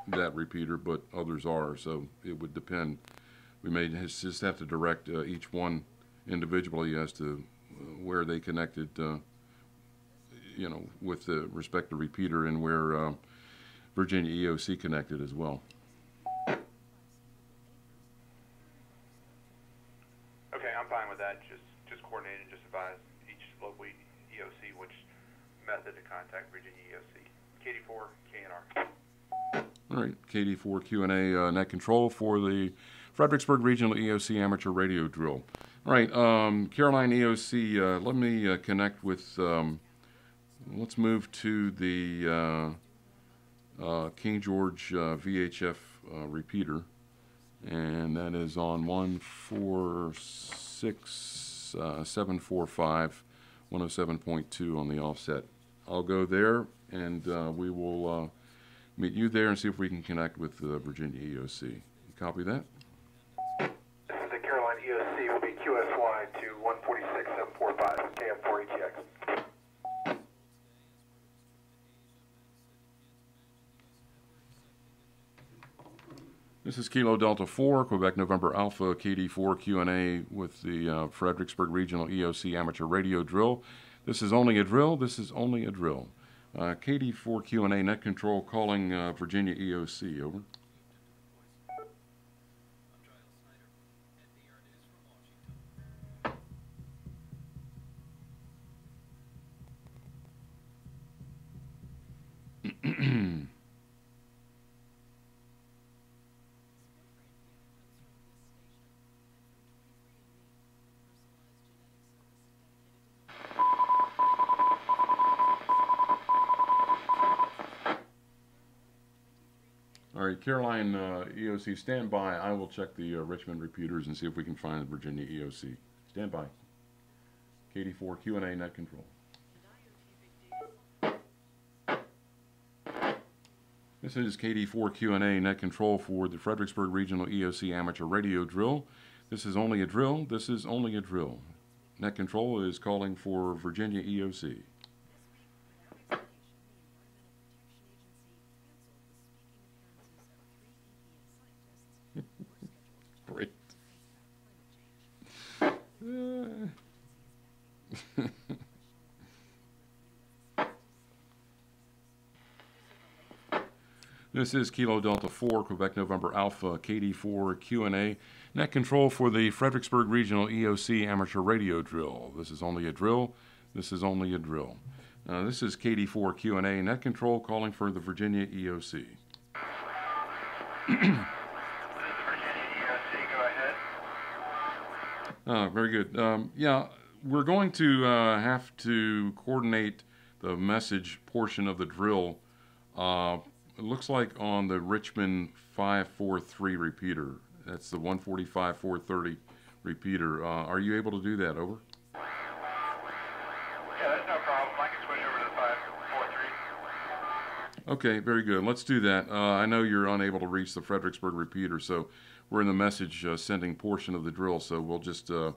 that repeater, but others are, so it would depend. We may just have to direct each one individually as to where they connected, you know, with the respective repeater, and where Virginia EOC connected as well. Okay, I'm fine with that. Just coordinate and just advise each local EOC which method to contact Virginia EOC. KD4, KNR. All right, KD4 Q&A Net Control for the Fredericksburg Regional EOC Amateur Radio Drill. All right, Caroline EOC, let me connect with, let's move to the King George VHF repeater, and that is on 146,745, 107.2 on the offset. I'll go there, and we will meet you there and see if we can connect with Virginia EOC. You copy that? This is the Caroline EOC. Will be QSY to 146,745 KF4ETX. This is Kilo Delta 4, Quebec November Alpha, KD4 Q&A with the Fredericksburg Regional EOC Amateur Radio Drill. This is only a drill. This is only a drill. KD4 Q&A Net Control calling Virginia EOC. Over. All right, Caroline EOC, stand by. I will check the Richmond repeaters and see if we can find Virginia EOC. Stand by. KD4 Q&A Net Control. This is KD4 Q&A Net Control for the Fredericksburg Regional EOC Amateur Radio Drill. This is only a drill. This is only a drill. Net Control is calling for Virginia EOC. This is Kilo Delta 4, Quebec November Alpha, KD4 Q&A. Net control for the Fredericksburg Regional EOC Amateur Radio Drill. This is only a drill. This is only a drill. This is KD4 Q&A. Net control calling for the Virginia EOC. Very good. Yeah, we're going to have to coordinate the message portion of the drill. It looks like on the Richmond 543 repeater. That's the 145-430 repeater. Are you able to do that? Over. Yeah, that's no problem. I can switch over to the 543. Okay, very good. Let's do that. I know you're unable to reach the Fredericksburg repeater, so we're in the message sending portion of the drill, so we'll just have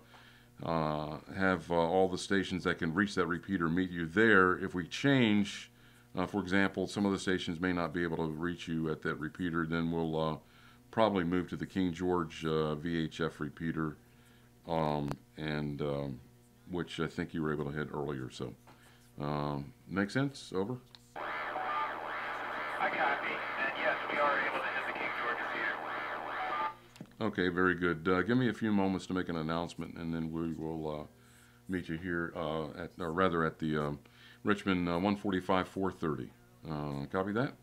all the stations that can reach that repeater meet you there. If we change, for example, some of the stations may not be able to reach you at that repeater, then we'll probably move to the King George VHF repeater, which I think you were able to hit earlier. So, make sense? Over. I copy, and yes, we are able to hit the King George repeater. Okay, very good. Give me a few moments to make an announcement, and then we will meet you here at the Richmond 145-430. Copy that?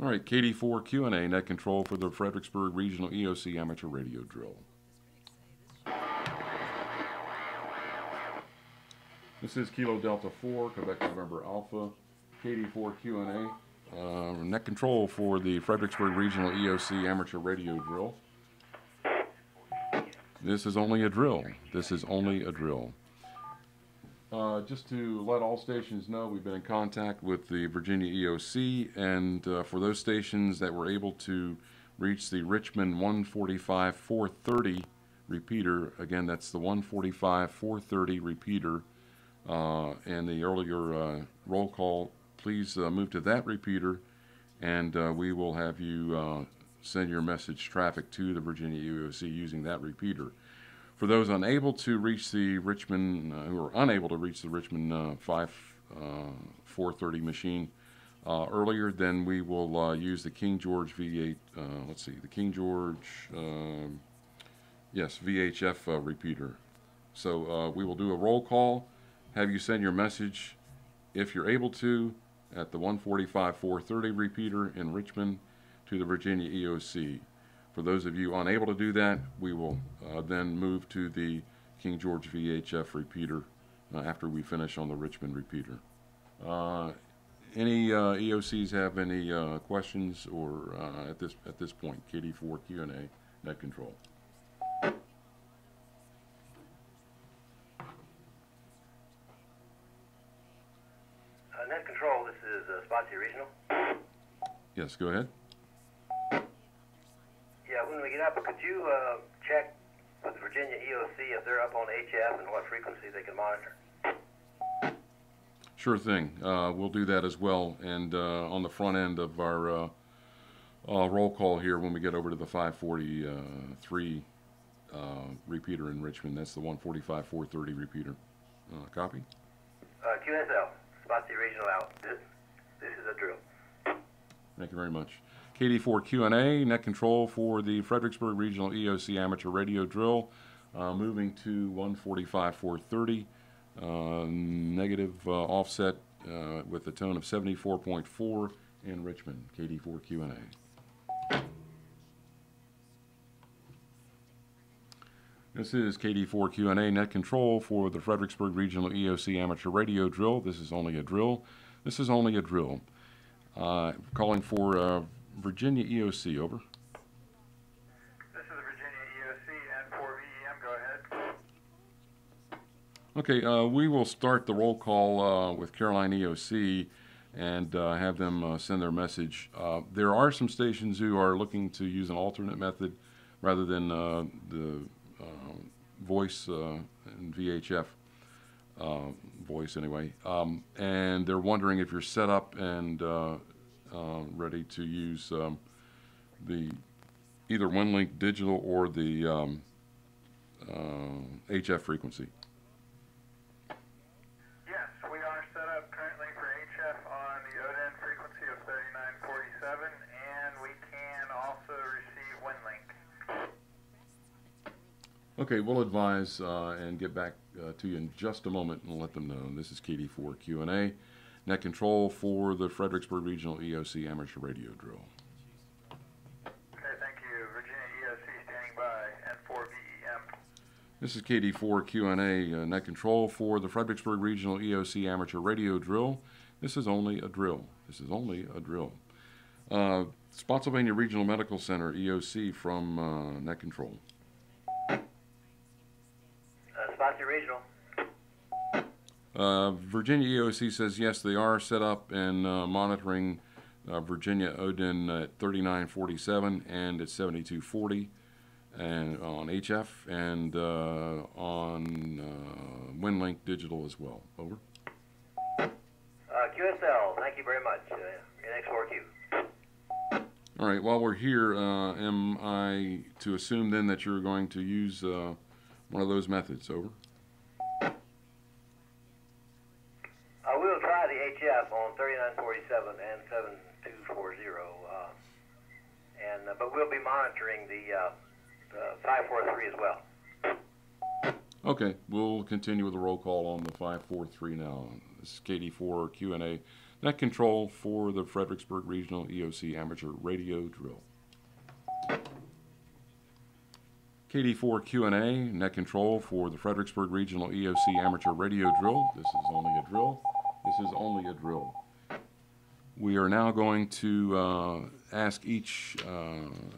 All right, KD4 Q&A, net control for the Fredericksburg Regional EOC Amateur Radio Drill. This is Kilo Delta 4, Quebec November Alpha, KD4 Q&A, net control for the Fredericksburg Regional EOC Amateur Radio Drill. This is only a drill. This is only a drill. Just to let all stations know, we've been in contact with the Virginia EOC, and for those stations that were able to reach the Richmond 145-430 repeater, again, that's the 145-430 repeater, and the earlier roll call, please move to that repeater, and we will have you send your message traffic to the Virginia EOC using that repeater. For those unable to reach the Richmond, who are unable to reach the Richmond 430 machine earlier, then we will use the King George V8, let's see, the King George, yes, VHF repeater. So we will do a roll call, have you send your message, if you're able to, at the 145-430 repeater in Richmond to the Virginia EOC. For those of you unable to do that, we will then move to the King George VHF repeater after we finish on the Richmond repeater. Any EOCs have any questions or at this point? KD4 Q&A, net control. Net control, this is Spotsy Regional. Yes, go ahead. Yeah, when we get up, could you check with Virginia EOC if they're up on HF and what frequency they can monitor? Sure thing. We'll do that as well. And on the front end of our roll call here, when we get over to the 543 repeater in Richmond, that's the 145-430 repeater. Copy? QSL, Spotsy Regional out. This is a drill. Thank you very much. KD4 Q&A, net control for the Fredericksburg Regional EOC Amateur Radio Drill, moving to 145-430, negative offset with a tone of 74.4 in Richmond. KD4 Q&A. This is KD4 Q&A, net control for the Fredericksburg Regional EOC Amateur Radio Drill. This is only a drill. This is only a drill. Calling for Virginia EOC, over. This is the Virginia EOC and for VEM, go ahead. Okay, we will start the roll call with Caroline EOC and have them send their message. There are some stations who are looking to use an alternate method rather than the voice and VHF voice anyway, and they're wondering if you're set up and ready to use the either WinLink digital or the HF frequency. Okay, we'll advise and get back to you in just a moment and let them know. This is KD4 Q&A, net control for the Fredericksburg Regional EOC Amateur Radio Drill. Okay, thank you. Virginia EOC standing by, N4VEM. This is KD4 Q&A, net control for the Fredericksburg Regional EOC Amateur Radio Drill. This is only a drill. This is only a drill. Spotsylvania Regional Medical Center, EOC from net control. Spotsy Regional. Virginia EOC says yes, they are set up and monitoring Virginia Odin at 3947 and at 7240 and on HF and on WinLink Digital as well. Over. QSL, thank you very much. NX4Q. All right, while we're here, am I to assume then that you're going to use one of those methods? Over. We'll try the HF on 3947 and 7240, but we'll be monitoring the 543 as well. Okay, we'll continue with the roll call on the 543 now. This is KD4 Q&A, net control for the Fredericksburg Regional EOC Amateur Radio Drill. KD4 Q&A, net control for the Fredericksburg Regional EOC Amateur Radio Drill. This is only a drill. This is only a drill. We are now going to ask each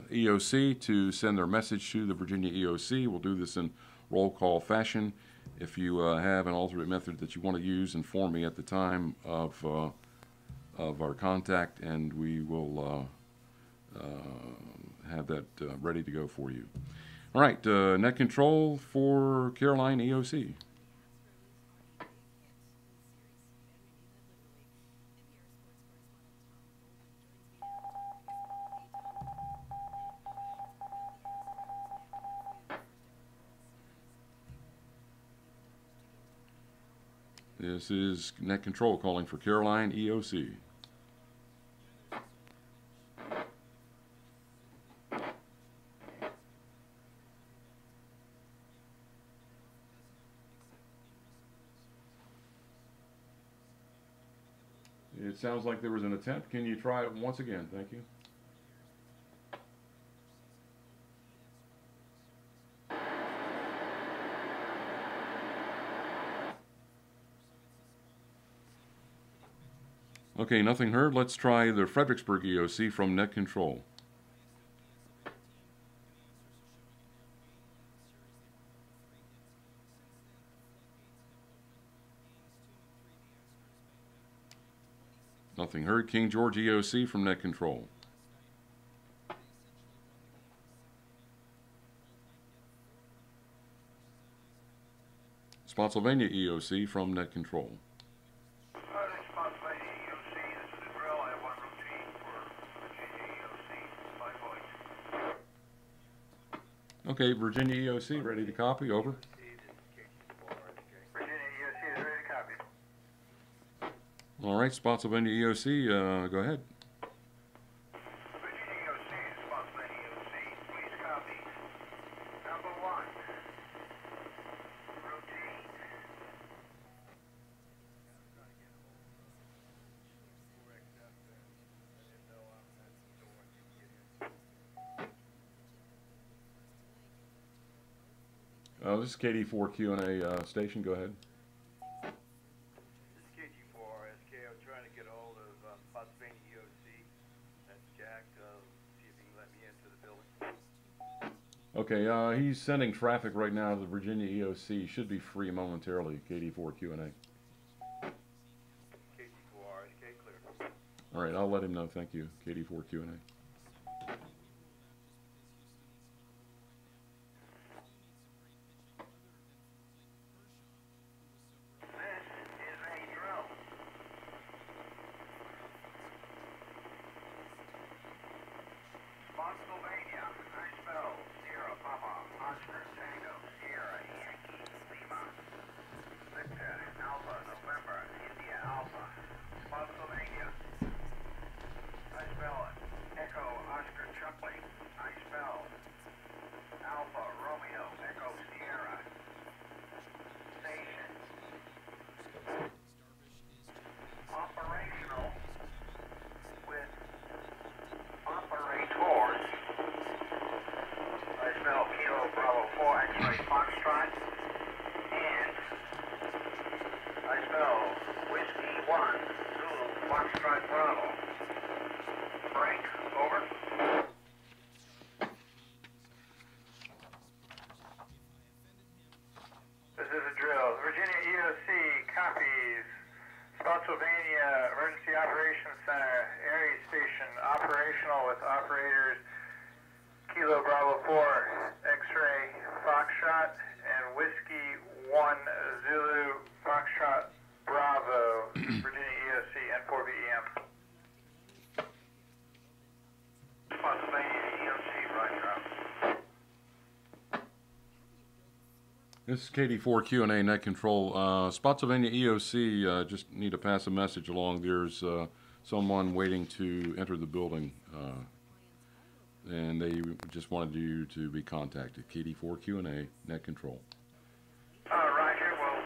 EOC to send their message to the Virginia EOC. We'll do this in roll call fashion. If you have an alternate method that you want to use, inform me at the time of our contact, and we will have that ready to go for you. All right, net control for Caroline EOC. This is net control calling for Caroline EOC. It sounds like there was an attempt. Can you try it once again? Thank you. Okay, nothing heard. Let's try the Fredericksburg EOC from net control. Nothing heard. King George EOC from net control. Spotsylvania EOC from net control. Spotsylvania EOC, this is a drill. I have one routine for Virginia EOC, 5 voice. Okay, Virginia EOC, ready to copy. Over. Virginia EOC is ready to copy. All right, Spotsylvania EOC, go ahead. Virginia EOC, Spotsylvania EOC, please copy. Number 1, routine. This is KD4 Q&A station. Go ahead. This is KG4RSK. I'm trying to get a hold of Spotsylvania EOC. That's Jack. See if he can let me into the building. Okay, he's sending traffic right now to the Virginia EOC. Should be free momentarily. KD4 Q&A. KG4RSK, clear. All right, I'll let him know. Thank you. KD4 Q&A. Spotsylvania, I spell Sierra Papa, Oscar Tango, Sierra Yankee, Lima, Victor, Alpha, November, India Alpha. Spotsylvania, I spell Echo, Oscar Chuckling, I spell Alpha, Romeo, Echo, Sierra. Foxtrot Bravo. Frank, over. This is a drill. Virginia EOC copies. Spotsylvania Emergency Operations Center, Aries Station, operational with operators Kilo Bravo 4, X-Ray Foxtrot, and Whiskey 1 Zulu Foxtrot Bravo, Virginia EOC, N4VEM. Spotsylvania EOC, roger up. This is KD4Q&A Net Control. Spotsylvania EOC, just need to pass a message along. There's someone waiting to enter the building, and they just wanted you to be contacted. KD4Q&A Net Control. Roger, we'll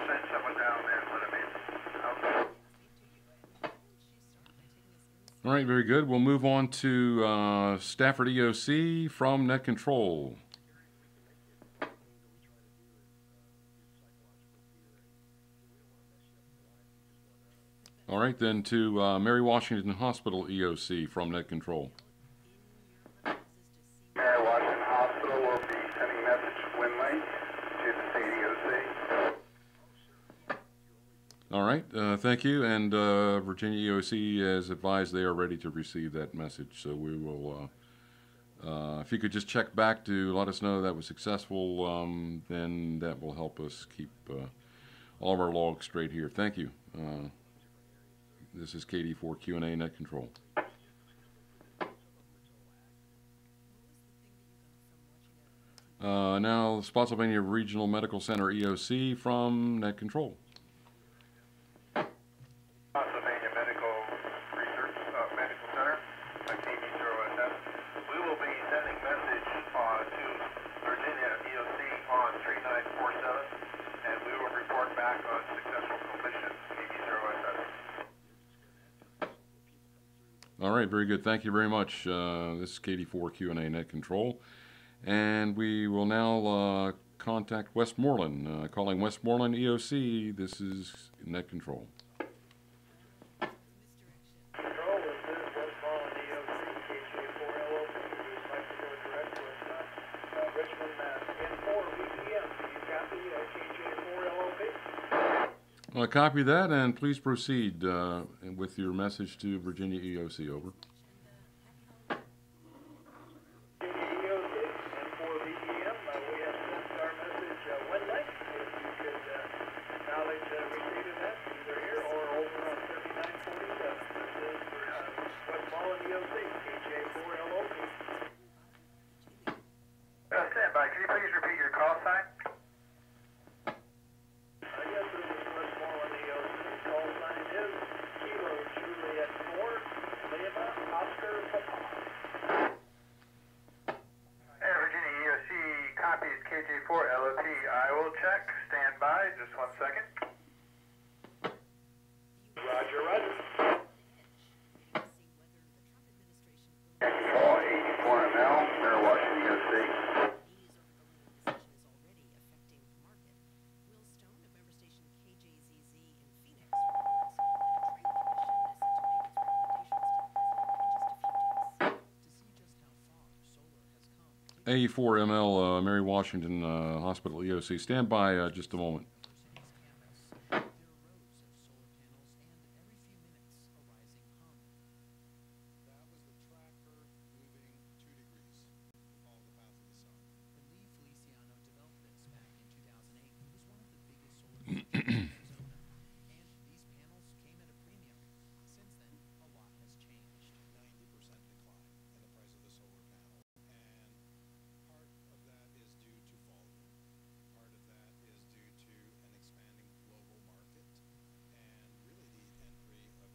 send someone down there and let them in. Okay. All right, very good. We'll move on to Stafford EOC from Net Control. All right, then to Mary Washington Hospital EOC from Net Control. Mary Washington Hospital will be sending message WinLink to the state EOC. All right, thank you. And Virginia EOC has advised they are ready to receive that message. So we will, if you could just check back to let us know that was successful, then that will help us keep all of our logs straight here. Thank you. This is KD4Q&A Net Control. Now, Spotsylvania Regional Medical Center EOC from Net Control. Pennsylvania Medical Research Medical Center, KD0SF. We will be sending message to Virginia EOC on 3947, and we will report back on successful completion, KD0SF. All right, very good. Thank you very much. This is KD4Q&A Net Control. And we will now contact Westmoreland. Calling Westmoreland EOC, this is Net Control. Control, this is Westmoreland EOC, KJ4LOP. We'd like to go direct with Richmond N4VEM. Do you copy KJ4LOP? Copy that, and please proceed with your message to Virginia EOC. Over. Stand by. Can you please repeat your call sign? Yes, this is Westmoreland EOC. Call sign is Kilo Juliet 4, Lima Oscar Papa. And Virginia EOC copies KJ4LOP. I will check. Stand by. Just 1 second. Roger, roger. Control 84ML, Mary Washington EOC. A4ML, Mary Washington Hospital EOC. Stand by just a moment.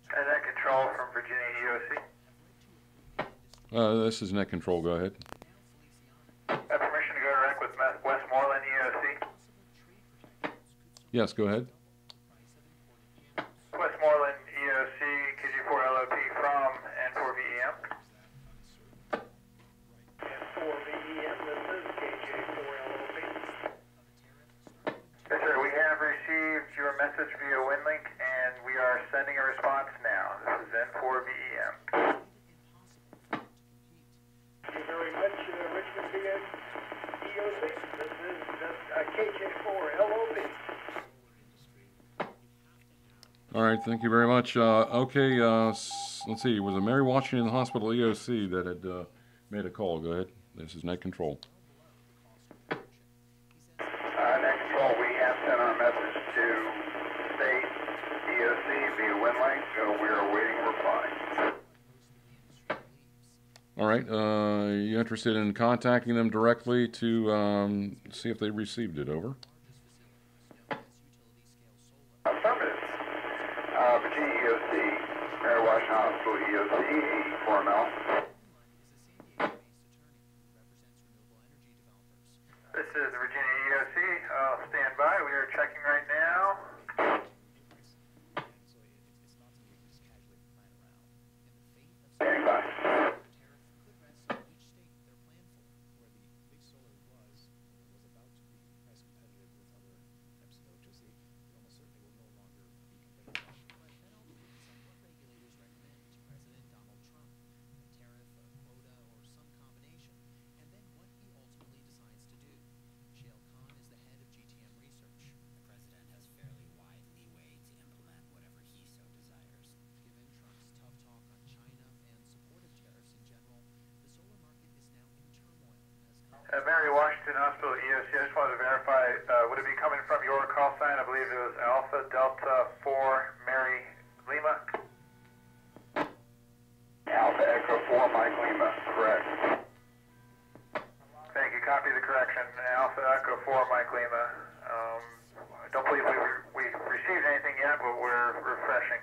And that control from Virginia EOC. This is Net Control. Go ahead. Have permission to go direct with Westmoreland EOC. Yes, go ahead. Westmoreland EOC, KG4LOP from N4VEM. N4VEM, this is KJ4LOP. Yes, sir. We have received your message via WinLink, and we are sending sending a response now. This is N4VEM. Thank you very much, Richmond PN EOC. This is KJ4LOB. All right, thank you very much. Okay, let's see. Was it Mary Washington Hospital EOC that had made a call? Go ahead. This is Net Control. Net Control, we have sent our message to State EOC via WinLink, so we are awaiting reply. All right, you interested in contacting them directly to see if they received it? Over. Affirmative. Virginia EOC, Mary Washington Hospital EOC, 84ML. This is the Virginia EOC. Stand by. We are checking right now. Standing by. Mary Washington Hospital EOC, I just wanted to verify, would it be coming from your call sign? I believe it was Alpha Delta 4 Mary Lima. Alpha Echo 4 Mike Lima, correct. Thank you. Copy the correction. Alpha Echo 4 Mike Lima. I don't believe we've received anything yet, but we're refreshing.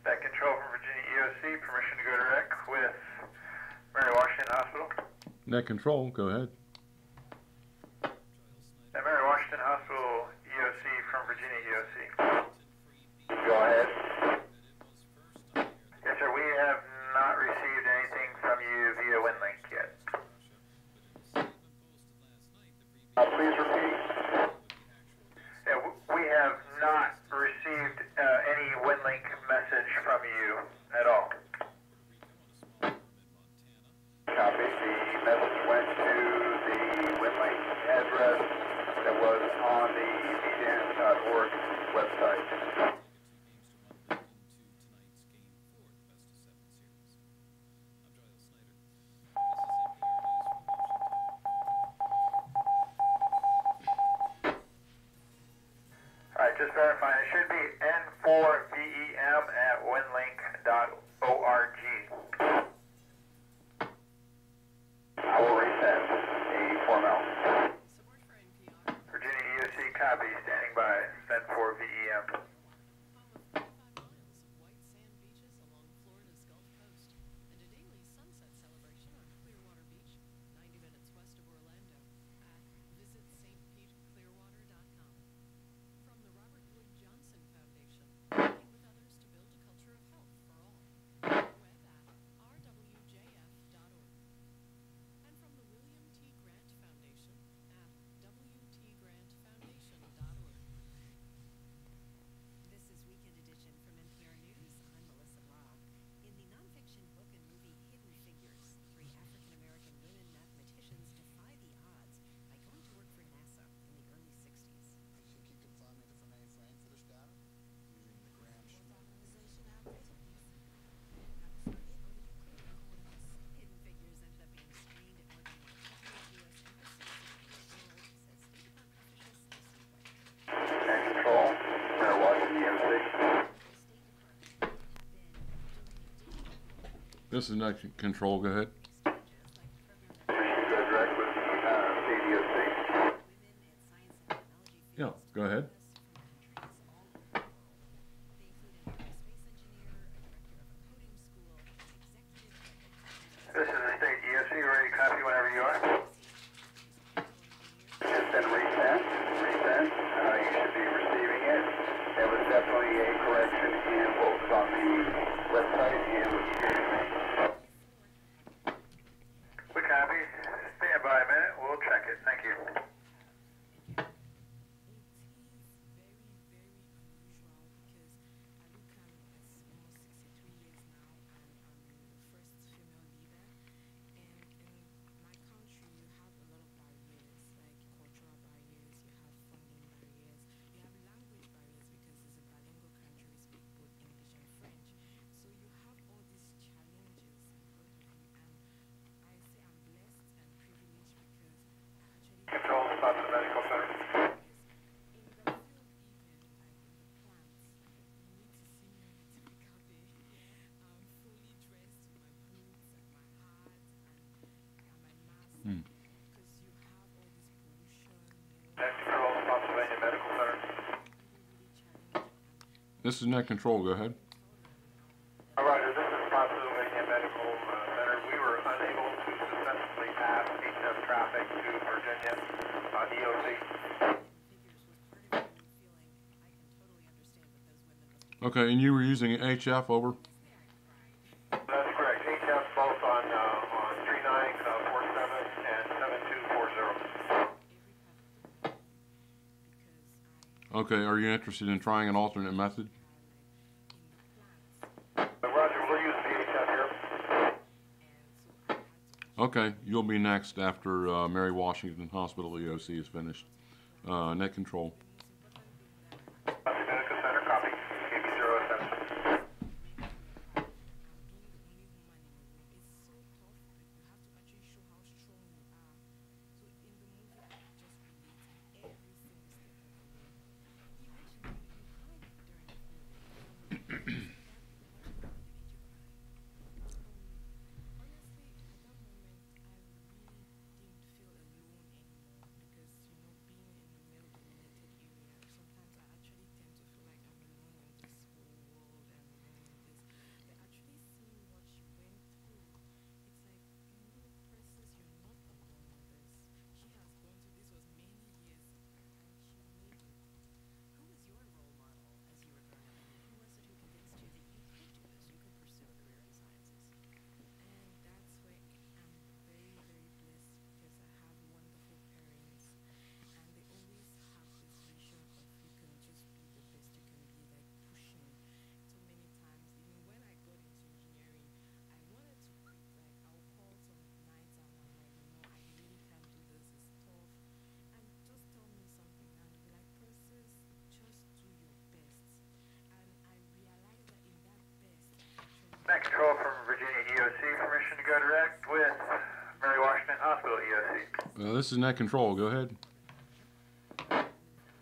That control from Virginia EOC, permission to go direct with Mary Washington Hospital. Net Control, go ahead. Mary Washington Hospital EOC from Virginia EOC. Go ahead. Yes, sir. We have not received anything from you via WinLink yet. Please repeat. Yeah, we have not received any WinLink message from you at all. Copy. The message went to the WinLink address that was on the vdan.org website. Alright, just verifying. It should be N4VEM at winlink.org. I will resend the formal. Virginia EOC copy, standing by. N4VEM. This is Net Control. Go ahead. Permission to go direct with CDOC. Yeah, go ahead. This is the state EOC, ready to copy whenever you are. Just been resent. You should be receiving it. There was definitely a correction in what was on the website and what you gave me. We copy. Stand by a minute. We'll check it. Thank you. Control, stop the medical center. Net Control, Pennsylvania Medical Center. This is Net Control. Go ahead. All right, this is Pennsylvania Medical Center. We were unable to successfully pass HF traffic to Virginia EOC. Okay, and you were using HF over? That's correct. HF both on 3947 and 7240. Okay, are you interested in trying an alternate method? Roger, we'll use VHF here. Okay, you'll be next after Mary Washington Hospital EOC is finished. Net Control. Medical Center, copy. KB07. Net Control from Virginia EOC, permission to go direct with Mary Washington Hospital EOC. This is Net Control. Go ahead.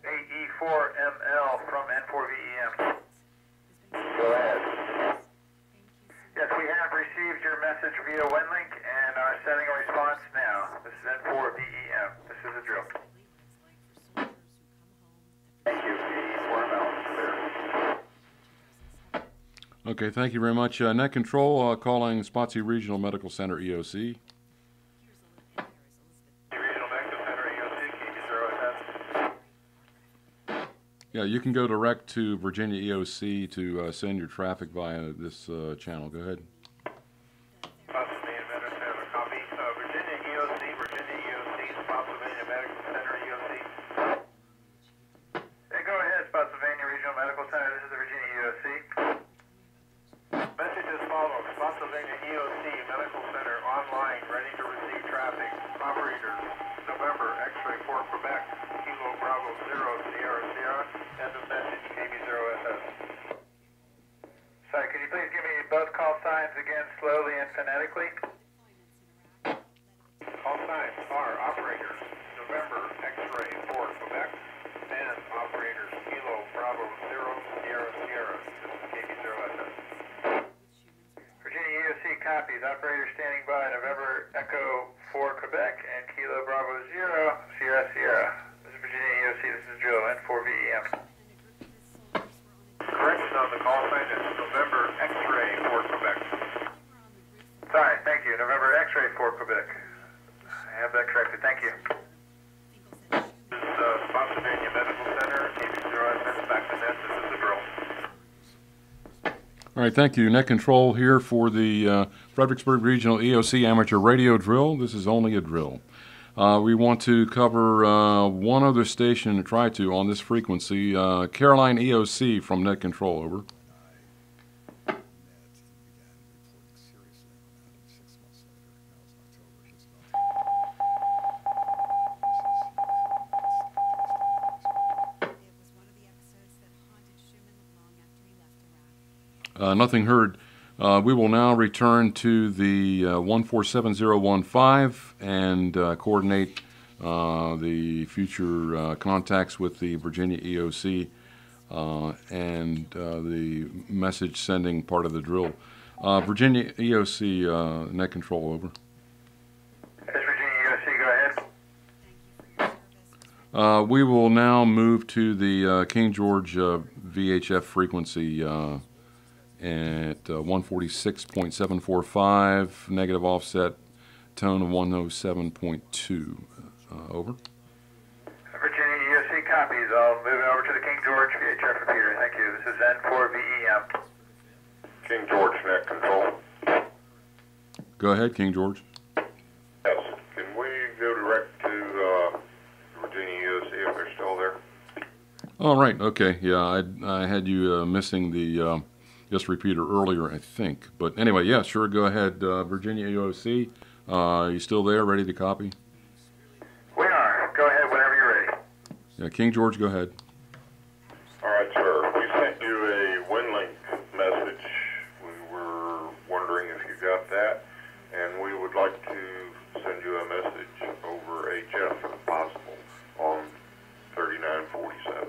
AE4ML from N4VEM. Go ahead. Yes, we have received your message via WinLink and are sending a response now. This is N4VEM. This is a drill. Thank you. AE4ML. Clear. Okay, thank you very much. Net Control calling Spotsy Regional Medical Center EOC. Regional Medical Center, EOC, KB0SS. Yeah, you can go direct to Virginia EOC to send your traffic via this channel. Go ahead. Pennsylvania Medical Center, copy. Virginia EOC, Pennsylvania Medical Center, EOC. Hey, go ahead, Pennsylvania Regional Medical Center. This is the Virginia EOC. Message as follows. Pennsylvania EOC Medical Center online, ready to receive traffic. Operator, November, X-ray 4 Quebec, Kilo Bravo 0, Sierra Sierra. End of message, KB0SS. Sorry, could you please give me both call signs again slowly and phonetically? Call signs are operators, November, X-ray 4 Quebec, and operators, Kilo Bravo 0, Sierra Sierra. This is KB0SS. Virginia EOC, copy. copies. Operator standing by. November Echo 4 Quebec and Kilo Bravo 0 Sierra Sierra. This is Virginia EOC. This is Joe N4VEM. Correction on the call sign is November X-ray for Quebec. Sorry, thank you. November X-ray 4 Quebec. I have that corrected. Thank you. This is Pennsylvania Medical Center, TV0SS back to net. This is the drill. All right, thank you. Net control here for the Fredericksburg Regional EOC Amateur Radio Drill. This is only a drill. We want to cover one other station to try to on this frequency. Caroline EOC from Net Control, over. Nothing heard. We will now return to the 147015 and coordinate the future contacts with the Virginia EOC and the message sending part of the drill. Virginia EOC, net control, over. Yes, Virginia EOC, go ahead. We will now move to the King George VHF frequency at 146.745, negative offset, tone of 107.2. Over. Virginia EOC copies. I'll move it over to the King George VHF repeater. Thank you. This is N4VEM. King George net control. Go ahead, King George. Yes. Can we go direct to Virginia EOC if they're still there? All right. Okay. Yeah, I had you missing the just repeater earlier, I think. But anyway, yeah, sure. Go ahead, Virginia EOC. You still there, ready to copy? We are. Go ahead whenever you're ready. Yeah, King George, go ahead. All right, sir. We sent you a WinLink message. We were wondering if you got that, and we would like to send you a message over HF if possible on 3947.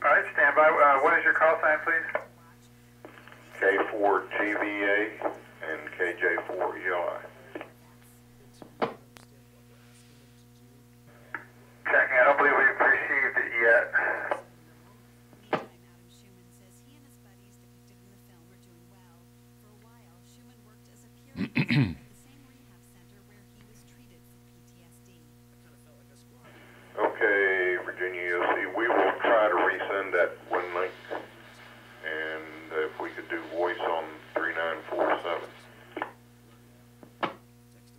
All right, stand by. What is your call sign, please? K4GVA and KJ4ELI. Checking. I don't believe we've received it yet. Madam Schumann says he and his buddies depicted in the film are doing well. For a while, Schumann worked as a peer at the same rehab center where he was treated for PTSD. Okay, Virginia EOC, we will try to resend that WinLink, and if we could do voice on 3947.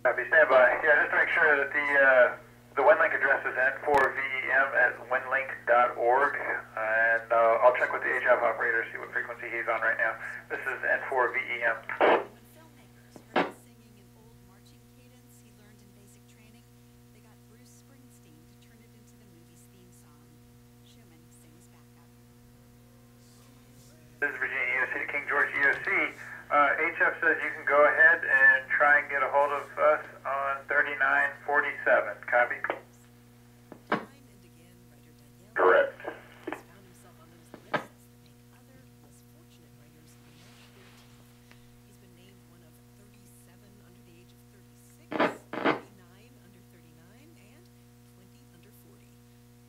Copy. Stand by. Yeah, just to make sure that the WinLink address is n4vem@winlink.org, and I'll check with the HF operator, see what frequency he's on right now. This is N4VEM. When filmmakers heard him singing an old marching cadence he learned in basic training, they got Bruce Springsteen to turn it into the movie's theme song. Schumann sings backup. This is Virginia EOC to King George EOC. HF says you can go ahead and try and get a hold of us on 3947. Copy? Correct. He's found himself on those lists that make other, less fortunate writers gnash their teeth. He's been named one of 37 under the age of 36, 39 under 39, and 20 under 40.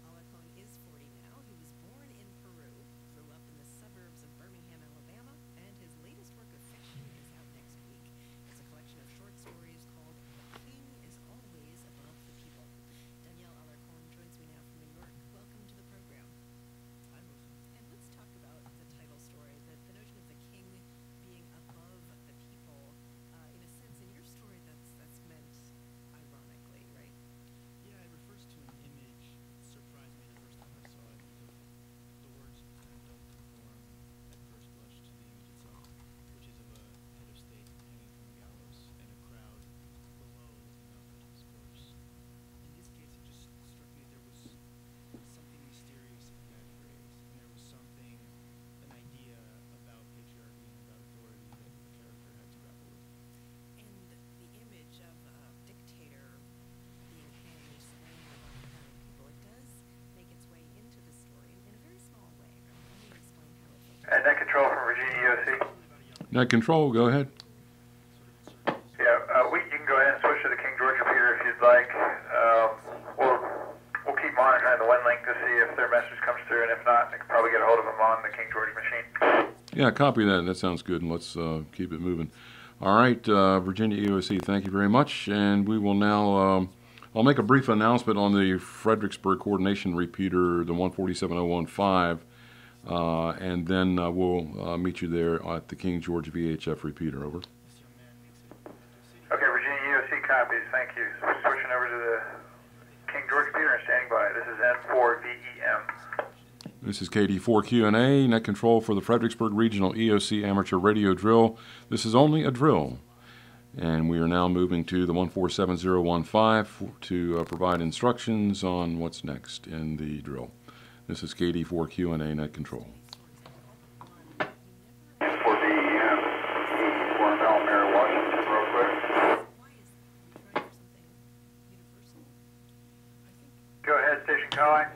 Alarcon is 40 now. He was born in Peru, grew up in the suburbs of Birmingham, Alabama, and his latest work of fiction is out next week. It's a collection of short stories called The King is Always Above the People. Danielle Alarcon joins me now from New York. Welcome to the program. Hi, Rosa. And let's talk about the title story, the notion of the king being above the people. In a sense, in your story, that's meant ironically, right? Yeah, it refers to an image. Surprised me the first time I saw it because the words kind of don't conform at first blush to the image itself, which is of a head of state hanging from a gallows and a crowd below looking up at his corpse. In this case, it just struck me that there was something mysterious in that phrase, and there was something, an idea about patriarchy and about authority that the character had to grapple with. And the image of a dictator being hanged slain above the people, it does make its way into the story in a very small way. Let me explain how it And net control from Virginia EOC. Net control, go ahead. link to see if their message comes through, and if not, they can probably get a hold of them on the King George machine. Yeah, copy that. That sounds good, and let's keep it moving. All right, Virginia EOC, thank you very much, and we will now, I'll make a brief announcement on the Fredericksburg Coordination Repeater, the 147015, and then we'll meet you there at the King George VHF repeater. Over. Okay, Virginia EOC copies. Thank you. So we're switching over to the King George repeater and standing by. This is N4VEM. This is KD4QNA, net control for the Fredericksburg Regional EOC Amateur Radio Drill. This is only a drill. And we are now moving to the 147015 to provide instructions on what's next in the drill. This is KD4QNA, net control. N4VEM, 84 Belmar, Washington, real quick. Go ahead, station calling.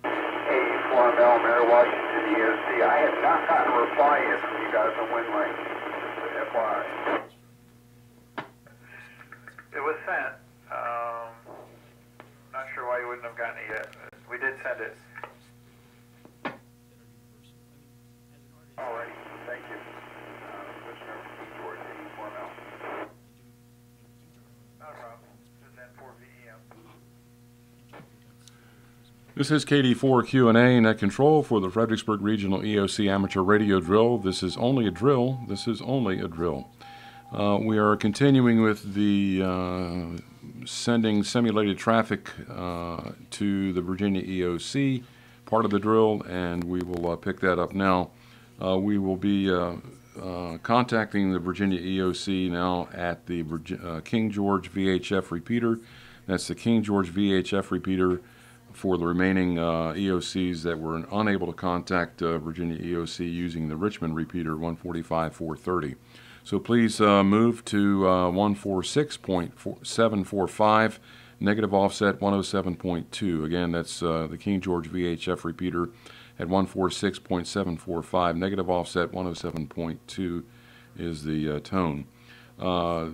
84 Belmar, Washington, EOC. I have not gotten a reply yet from you guys on WinLink. FYI. It was sent. Not sure why you wouldn't have gotten it yet. We did send it. Alrighty, thank you. Switching over to King George, 84 Mel. Not a problem. This is N4VEM. This is KD4QNA, net control for the Fredericksburg Regional EOC Amateur Radio Drill. This is only a drill. This is only a drill. We are continuing with the sending simulated traffic to the Virginia EOC part of the drill, and we will pick that up now. We will be contacting the Virginia EOC now at the King George VHF repeater. That's the King George VHF repeater for the remaining EOCs that were unable to contact Virginia EOC using the Richmond repeater 145-430. So please move to 146.745, negative offset 107.2. Again, that's the King George VHF repeater at 146.745, negative offset 107.2 is the tone.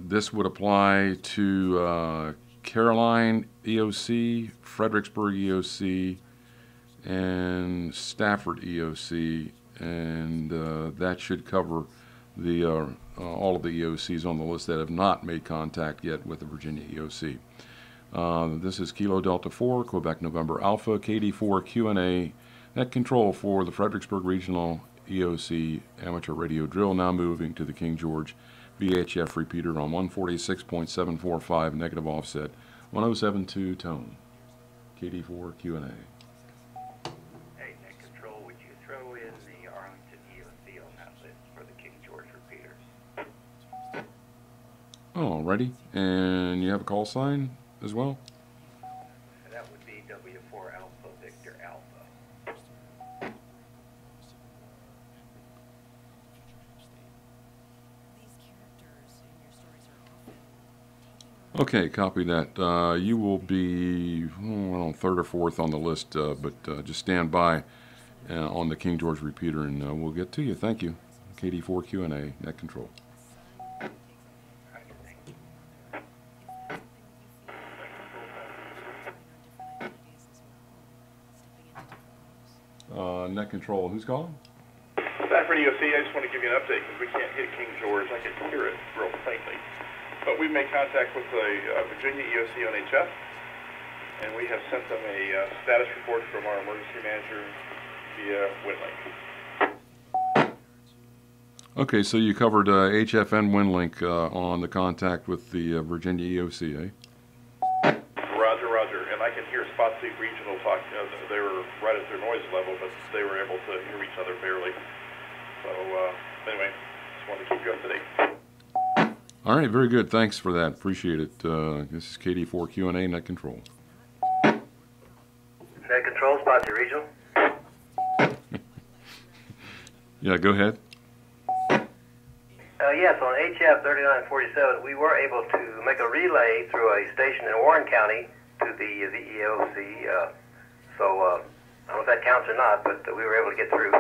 This would apply to Caroline EOC, Fredericksburg EOC, and Stafford EOC, and that should cover the all of the EOCs on the list that have not made contact yet with the Virginia EOC. This is Kilo Delta 4, Quebec November Alpha, KD4QNA, net control for the Fredericksburg Regional EOC Amateur Radio Drill, now moving to the King George VHF repeater on 146.745, negative offset 107.2 tone. KD4QNA. Hey, net control, would you throw in the Arlington EOC on that list for the King George repeaters? Alrighty, and you have a call sign as well? That would be W4 Alpha Victor Alpha. Okay, copy that. You will be third or fourth on the list, but just stand by on the King George repeater, and we'll get to you. Thank you. KD4QNA, net control. Net control. Who's calling? Stafford EOC, I just want to give you an update because we can't hit King George. I can hear it real faintly. But we've made contact with the Virginia EOC on HF, and we have sent them a status report from our emergency manager via WinLink. Okay, so you covered HF and WinLink on the contact with the Virginia EOC, eh? Roger, roger. And I can hear Spot Seek Regional talk. They were right at their noise level, but they were able to hear each other barely. So anyway, just wanted to keep you up to date. All right, very good. Thanks for that. Appreciate it. This is KD4QNA, net control. Net control, Spot Seek Regional. Yeah, go ahead. Yes, on HF 3947, we were able to make a relay through a station in Warren County to the EOC. So I don't know if that counts or not, but we were able to get through.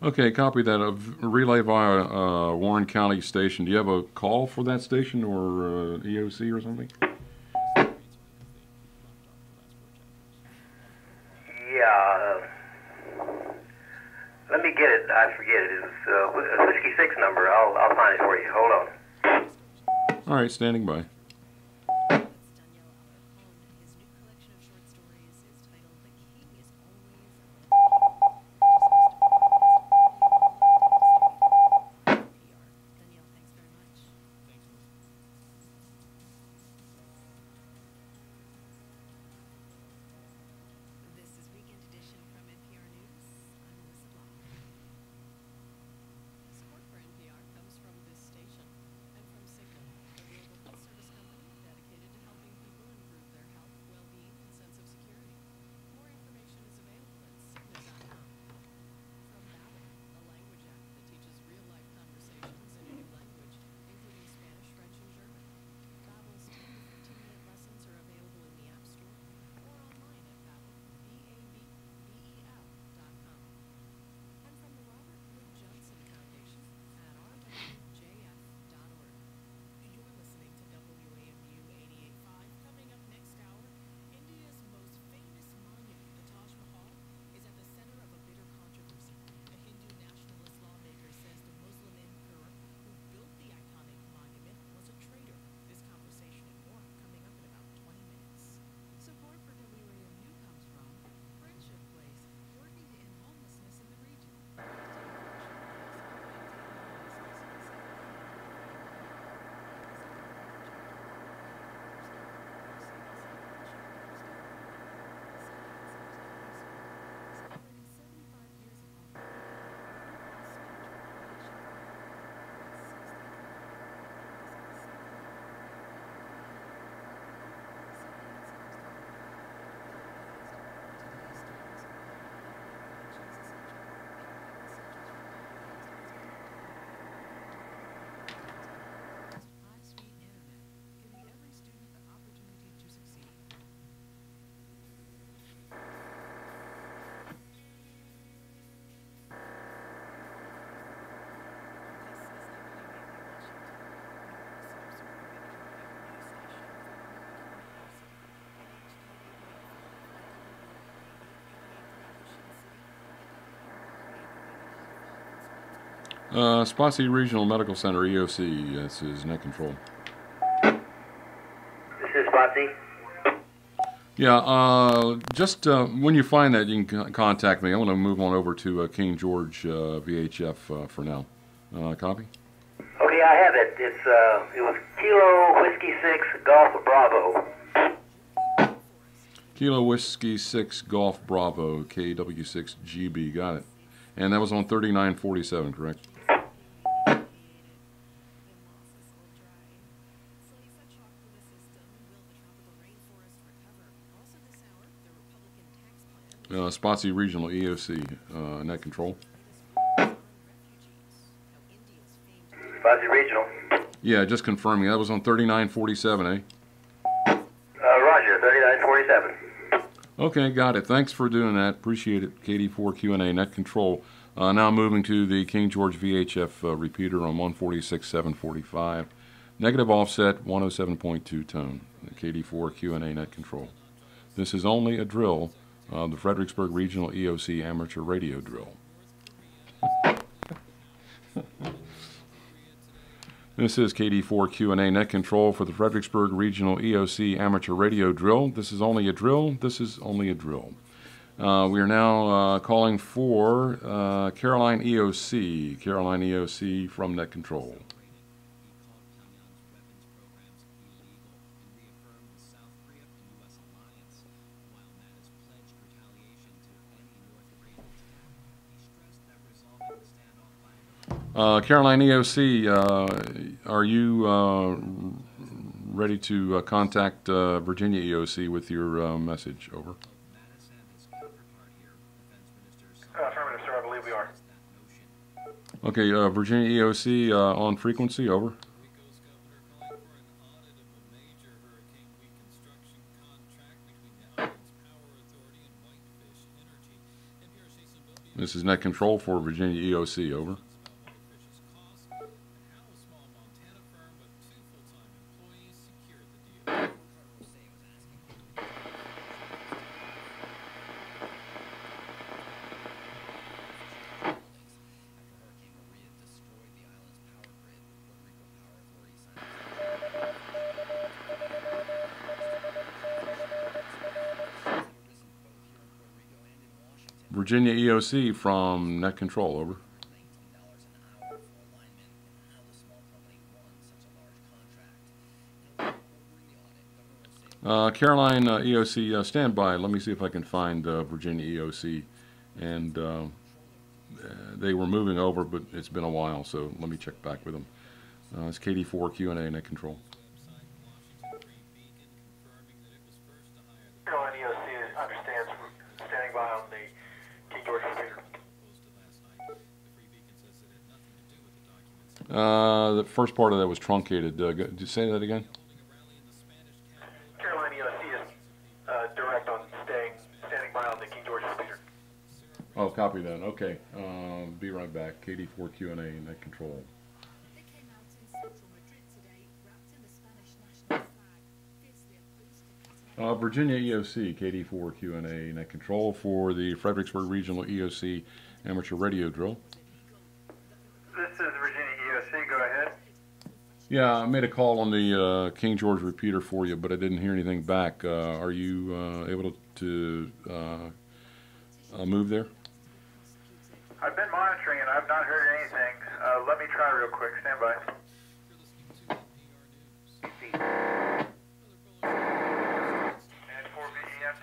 Okay, copy that. A relay via Warren County station. Do you have a call for that station or EOC or something? I forget it. It was a Whiskey 6 number. I'll find it for you. Hold on. All right, standing by. Spotsy Regional Medical Center, EOC. This is net control. This is Spotsy. Yeah, just when you find that, you can contact me. I want to move on over to King George VHF for now. Copy? Okay, I have it. It was Kilo Whiskey 6 Golf Bravo. Kilo Whiskey 6 Golf Bravo, KW6GB. Got it. And that was on 3947, correct? Spotsy Regional EOC, net control. Spotsy Regional. Yeah, just confirming. That was on 3947, eh? Roger, 3947. Okay, got it. Thanks for doing that. Appreciate it. KD4QNA, net control. Now moving to the King George VHF repeater on 146.745. Negative offset, 107.2 tone. KD4QNA, net control. This is only a drill. The Fredericksburg Regional EOC Amateur Radio Drill. This is KD4QNA net control for the Fredericksburg Regional EOC Amateur Radio Drill. This is only a drill. This is only a drill. We are now calling for Caroline EOC. Caroline EOC from net control. Caroline EOC, are you ready to contact Virginia EOC with your message? Over. Affirmative, sir. I believe we are. Okay, Virginia EOC on frequency. Over. This is net control for Virginia EOC. Over. Virginia EOC from Net Control, over. Caroline EOC, stand by. Let me see if I can find Virginia EOC. And they were moving over, but it's been a while, so let me check back with them. It's KD4 Q&A, Net Control. Caroline EOC understands standing by on the King George computer. The first part of that was truncated. Did you say that again? Caroline EOC is direct on standing by on the King George computer. Oh, copy that. Okay. Be right back. KD4 Q&A, Net Control. Virginia EOC, KD4 Q&A, Net Control for the Fredericksburg Regional EOC Amateur Radio Drill. This is Virginia EOC. Go ahead. Yeah, I made a call on the King George repeater for you, but I didn't hear anything back. Are you able to move there? I've been monitoring and I've not heard anything. Let me try real quick. Stand by. And for VEM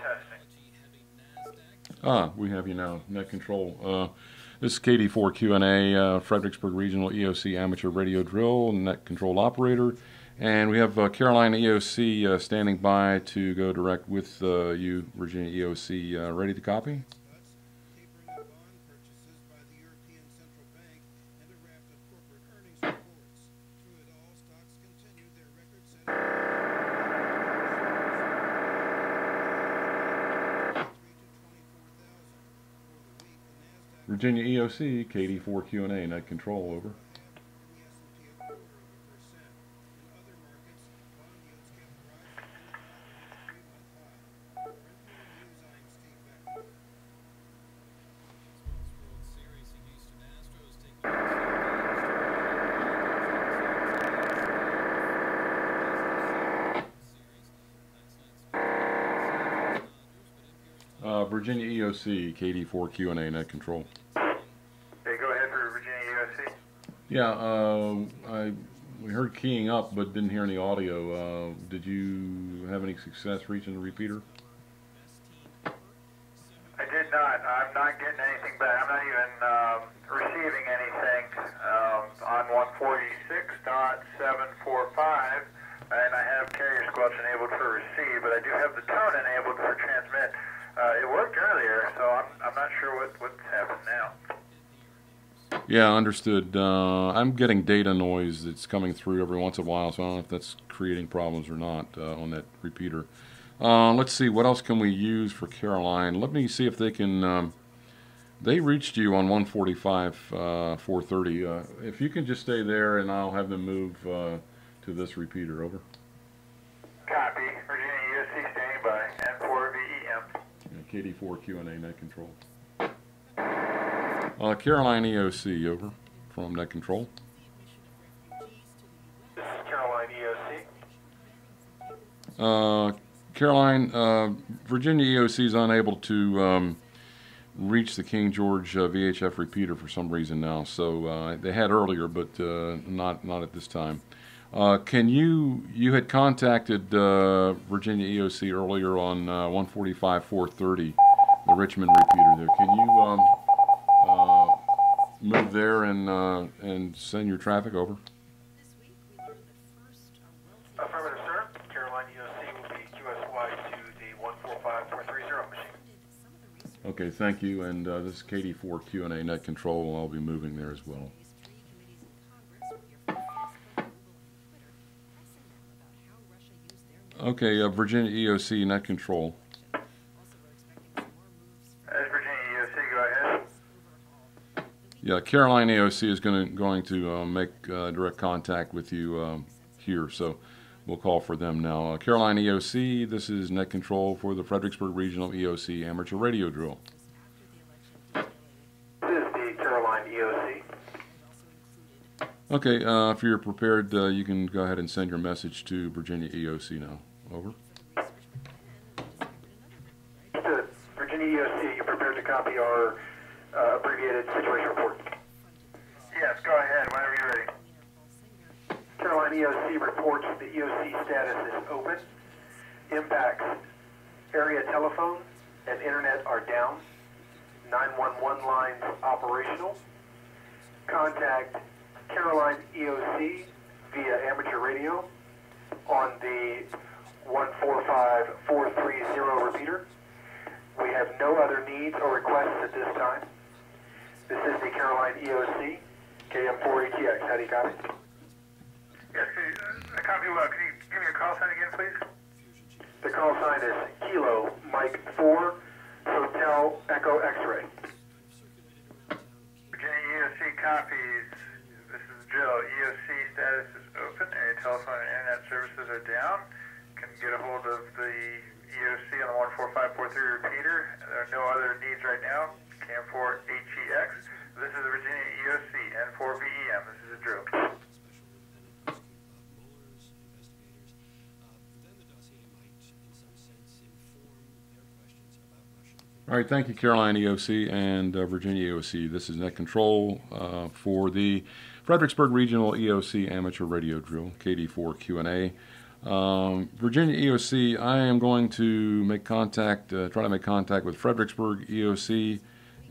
testing. We have you now. Net Control. This is KD4 Q&A, Fredericksburg Regional EOC Amateur Radio Drill, Net Control Operator. And we have Caroline EOC standing by to go direct with you, Virginia EOC. Ready to copy? Virginia EOC, KD4 Q&A, Net Control, over. Virginia EOC, KD4 Q&A, Net Control. Okay, go ahead for Virginia EOC. Yeah, we heard keying up, but didn't hear any audio. Did you have any success reaching the repeater? I did not. I'm not getting anything back. I'm not even receiving anything on 146.745, and I have carrier squelch enabled for receive, but I do have the tone enabled for transmit. It worked earlier, so I'm not sure what's happened now. Yeah, understood. I'm getting data noise that's coming through every once in a while, so I don't know if that's creating problems or not on that repeater. Let's see, what else can we use for Caroline? Let me see if they can... they reached you on 145.430. If you can just stay there, and I'll have them move to this repeater. Over. Copy. Virginia EOC standing by. And for VEM. KD4 Q&A, Net Control. Caroline EOC, over, from Net Control. This is Caroline EOC. Caroline, Virginia EOC is unable to reach the King George VHF repeater for some reason now. So they had earlier, but not at this time. Can you had contacted Virginia EOC earlier on 145.430, the Richmond repeater there. Can you move there and send your traffic over? Affirmative, sir. Caroline EOC will be QSY to the 145.430 machine. Okay, thank you. And this is KD4 Q&A, Net Control. I'll be moving there as well. Okay, Virginia EOC, Net Control. Virginia EOC, go ahead. Yeah, Caroline EOC is going to make direct contact with you here, so we'll call for them now. Caroline EOC, this is Net Control for the Fredericksburg Regional EOC Amateur Radio Drill. This is the Caroline EOC. Okay, if you're prepared, you can go ahead and send your message to Virginia EOC now. Over. Virginia Virginia EOC, you prepared to copy our abbreviated situation report? Yes, go ahead, whenever you're ready. Carolina EOC reports the EOC status is open. Impacts area telephone and internet are down. 911 lines operational. Contact Caroline EOC via amateur radio on the 145430 repeater. We have no other needs or requests at this time. This is the Caroline EOC, KM4ATX. How do you copy? Yes, I copy well. Can you give me a call sign again, please? The call sign is Kilo Mike 4 Hotel Echo X-ray. Virginia EOC copies. This is Jill. EOC status is open. Area telephone and internet services are down. Can get a hold of the EOC on the 14543 repeater. There are no other needs right now. KM4HEX. This is the Virginia EOC N4VEM. This is a drill. All right, thank you, Caroline EOC and Virginia EOC. This is Net Control for the Fredericksburg Regional EOC Amateur Radio Drill, KD4 Q&A. Virginia EOC, I am going to make contact, try to make contact with Fredericksburg EOC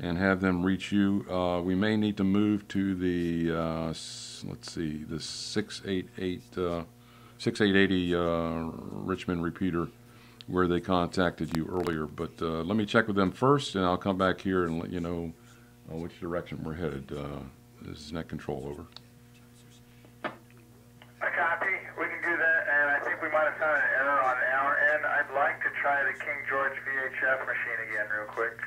and have them reach you. We may need to move to the, let's see, the 6880 Richmond repeater, where they contacted you earlier, but let me check with them first, and I'll come back here and let you know which direction we're headed. This is Net Control, over. I copy. We can do that, and I think we might have found an error on our end. I'd like to try the King George VHF machine again real quick.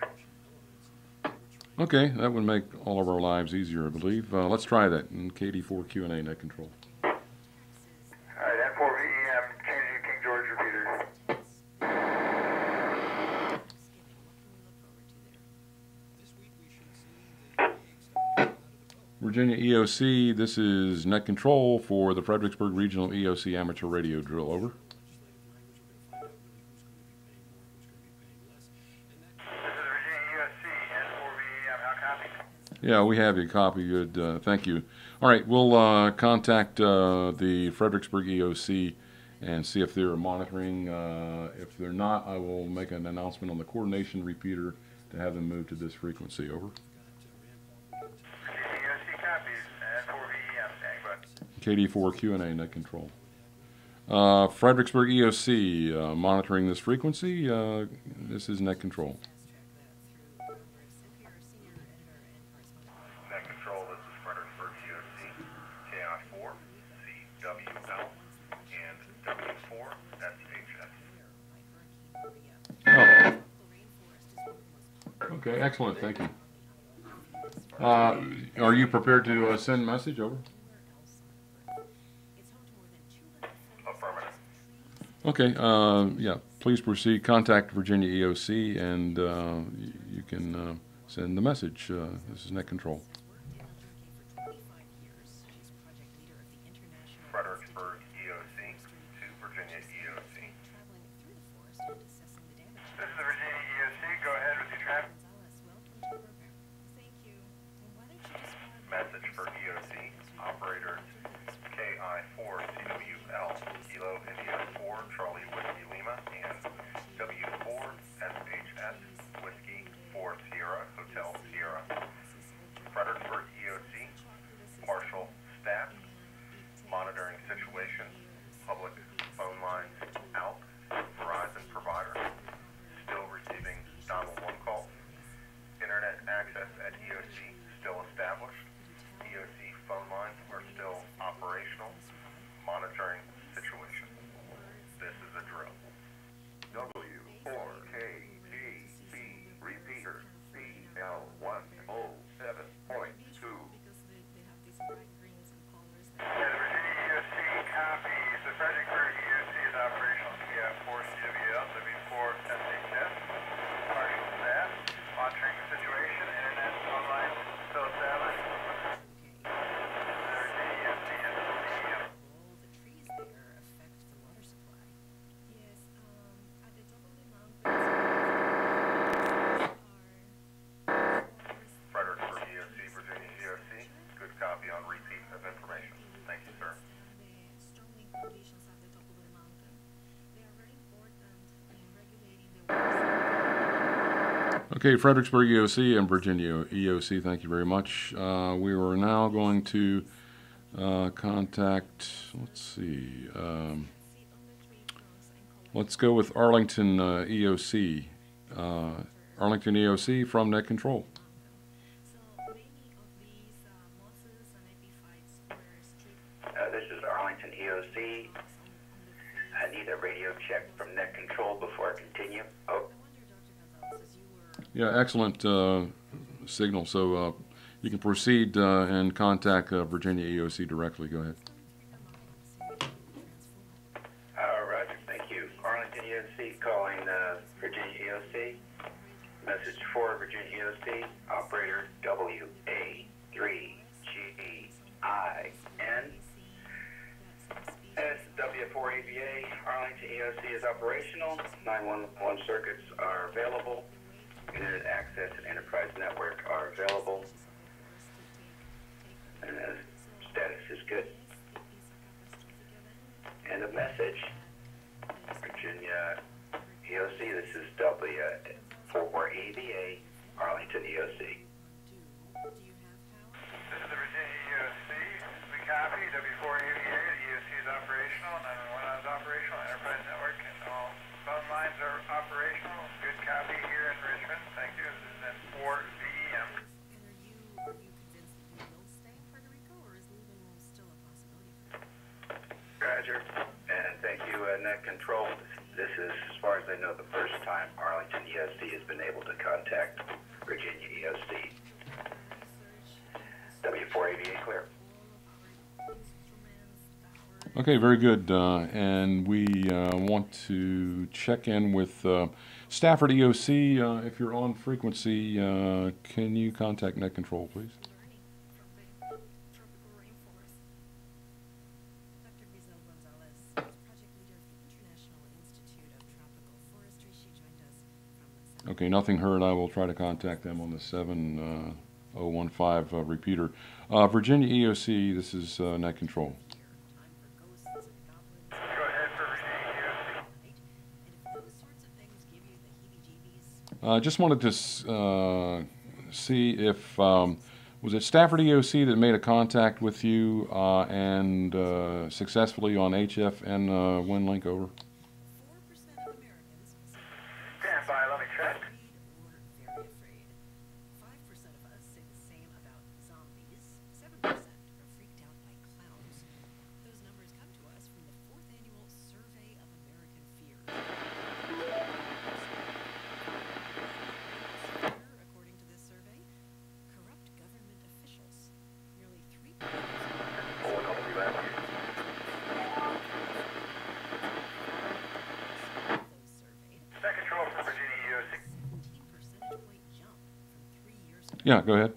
Okay, that would make all of our lives easier, I believe. Let's try that in KD4 Q&A Net Control. All right, N4VEM, changing to King George repeater. Virginia EOC, this is Net Control for the Fredericksburg Regional EOC Amateur Radio Drill, over. Yeah, we have you. Copy. Good. Thank you. All right, we'll contact the Fredericksburg EOC and see if they're monitoring. If they're not, I will make an announcement on the coordination repeater to have them move to this frequency, over. KD4 Q&A Net Control. Fredericksburg EOC monitoring this frequency. This is Net Control. Net Control, this is Fredericksburg EOC, KI4, CWL, and W4, SHS. Oh. Okay, excellent. Thank you. Are you prepared to send message, over? Okay, yeah, please proceed. Contact Virginia EOC and you can send the message. This is Net Control. Fredericksburg EOC to Virginia EOC. This is the Virginia EOC. Go ahead with your traffic. Message for EOC operators KI4CWL, Kilo India 4, Charlie Whiskey Lima, and W4 SHS, Whiskey 4 Sierra, Hotel Sierra. Fredericksburg Okay, Fredericksburg EOC and Virginia EOC, thank you very much. We are now going to contact, let's see, let's go with Arlington EOC. Arlington EOC from Net Control. This is Arlington EOC. I need a radio check from Net Control before I continue. Oh. Yeah, excellent signal. So you can proceed and contact Virginia EOC directly. Go ahead. Roger, thank you. Arlington EOC calling Virginia EOC. Message for Virginia EOC, operator WA3GEIN. SW4ABA, Arlington EOC is operational. 911 circuits are available. Internet access and enterprise network are available. And the status is good. And a message, Virginia EOC, this is W4ABA, Arlington EOC. This is the Virginia EOC. We copy. W4ABA, the EOC is operational. 911 is operational. Enterprise network and all phone lines are operational. Good copy here in Richmond. Thank you. This is N4 VEM. And are you convinced that you will stay in Puerto Rico, or is leaving still a possibility for you? Roger. And thank you, Net Control. This is, as far as I know, the first time Arlington EOC has been able to contact Virginia EOC. W4ABA clear. Okay, very good. And we want to check in with Stafford EOC. If you're on frequency, can you contact Net Control, please? Okay, nothing heard. I will try to contact them on the 7015 repeater. Virginia EOC, this is Net Control. I just wanted to see if, was it Stafford EOC that made a contact with you and successfully on HF and WinLink, over? Stand by, let me check. Yeah, go ahead.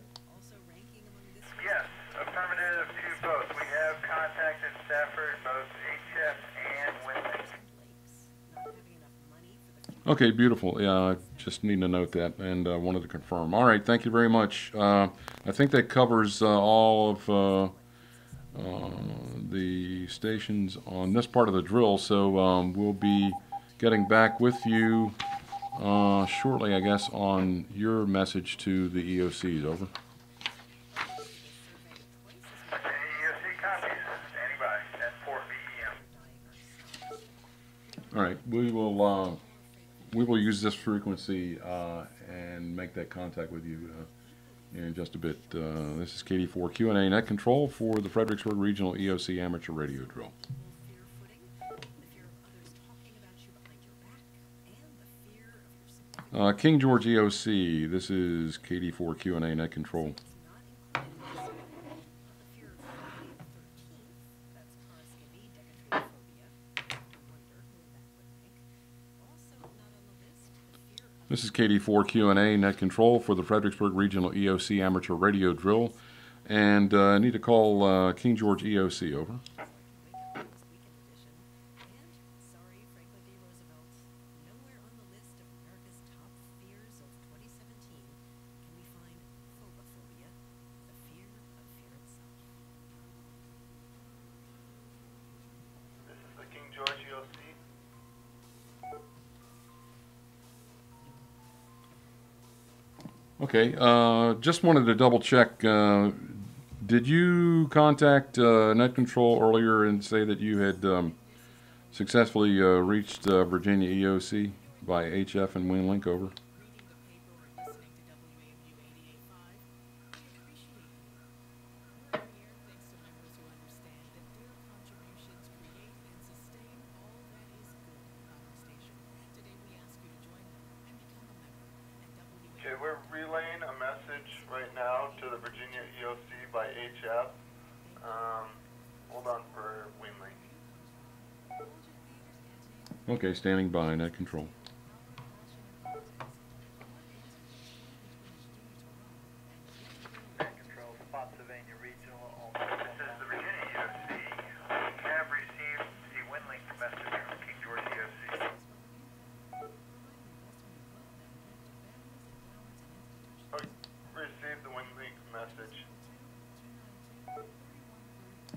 Yes, affirmative to both. We have contacted Stafford, both HF and WinLink. Okay, beautiful. Yeah, I just need to note that and wanted to confirm. All right, thank you very much. I think that covers all of the stations on this part of the drill, so we'll be getting back with you shortly, I guess, on your message to the EOCs. Over. EOC copies. Standing by. N4 VEM. All right, we will use this frequency and make that contact with you in just a bit. This is KD4 Q&A Net Control for the Fredericksburg Regional EOC Amateur Radio Drill. King George EOC, this is KD4 Q&A Net Control. This is KD4 Q&A Net Control for the Fredericksburg Regional EOC Amateur Radio Drill. And I need to call King George EOC, over. Okay, just wanted to double check. Did you contact Net Control earlier and say that you had successfully reached Virginia EOC by HF and WinLink over? Okay, we're relaying a message right now to the Virginia EOC by HF. Hold on for WinLink. Okay, standing by, Net Control. Net Control, Spotsylvania Regional. This is the Virginia EOC. We have received a WinLink message from King George EOC. Received the WinLink message.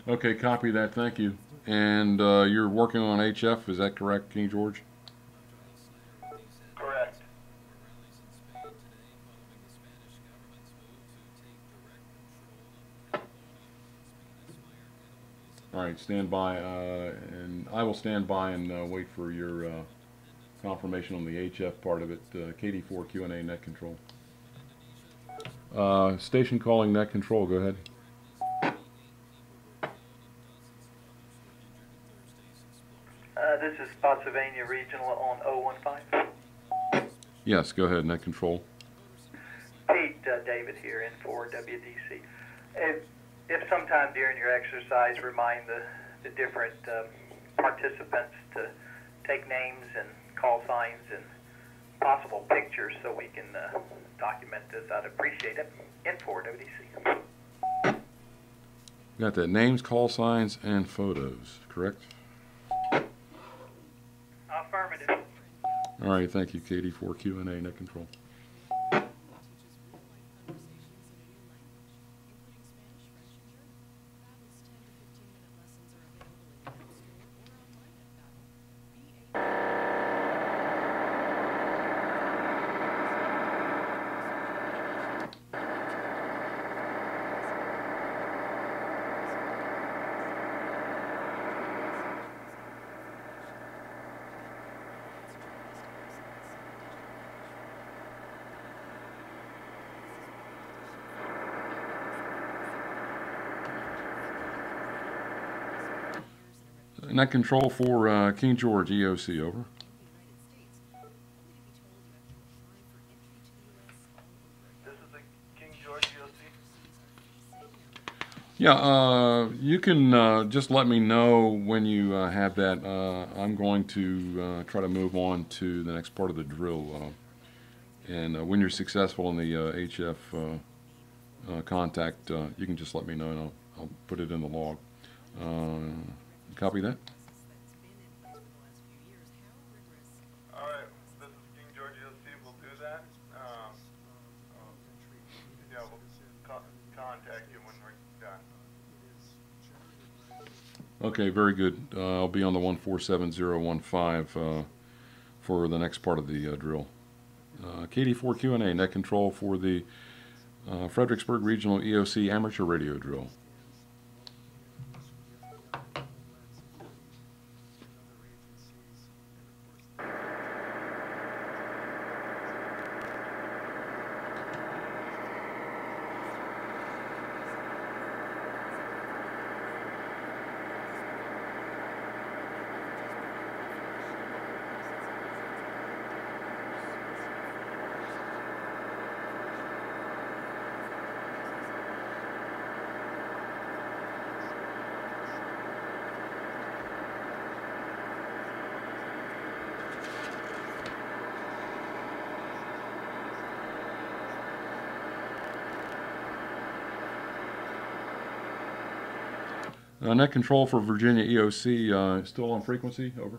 Okay, copy that, thank you. And you're working on HF, is that correct, King George? Correct. All right, stand by, and I will stand by and wait for your confirmation on the HF part of it. KD4 Q&A Net Control. Station calling Net Control, go ahead. This is Spotsylvania Regional on 015. Yes, go ahead, Net Control. Pete David here in for WDC. If sometime during your exercise, remind the different participants to take names and call signs and possible pictures so we can document this, I'd appreciate it. In for WDC. Got that, names, call signs, and photos, correct? Affirmative. All right, thank you, KD4 Q&A Net Control. Net Control for King George EOC, over. This is the King George EOC. Yeah, you can just let me know when you have that. I'm going to try to move on to the next part of the drill. And when you're successful in the HF contact, you can just let me know and I'll put it in the log. Copy that? All right, this is King George EOC. We'll do that. Yeah, we'll contact you when we're done. Okay, very good. I'll be on the 147015 for the next part of the drill. KD4 Q&A, Net Control for the Fredericksburg Regional EOC Amateur Radio Drill. Net Control for Virginia EOC, still on frequency, over.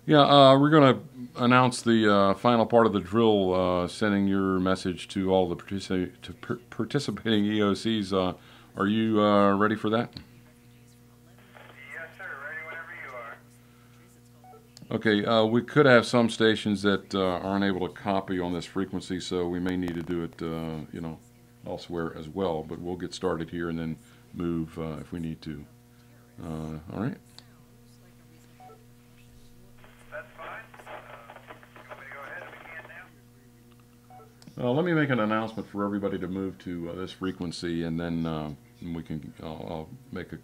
Yeah, we're going to announce the final part of the drill, sending your message to all the participating EOCs. Are you ready for that? Yes, sir. Ready whenever you are. Okay, we could have some stations that aren't able to copy on this frequency, so we may need to do it, you know, elsewhere as well. But we'll get started here and then move if we need to. All right. That's fine. You want me to go ahead and begin now? Let me make an announcement for everybody to move to this frequency, and then we can. I'll make a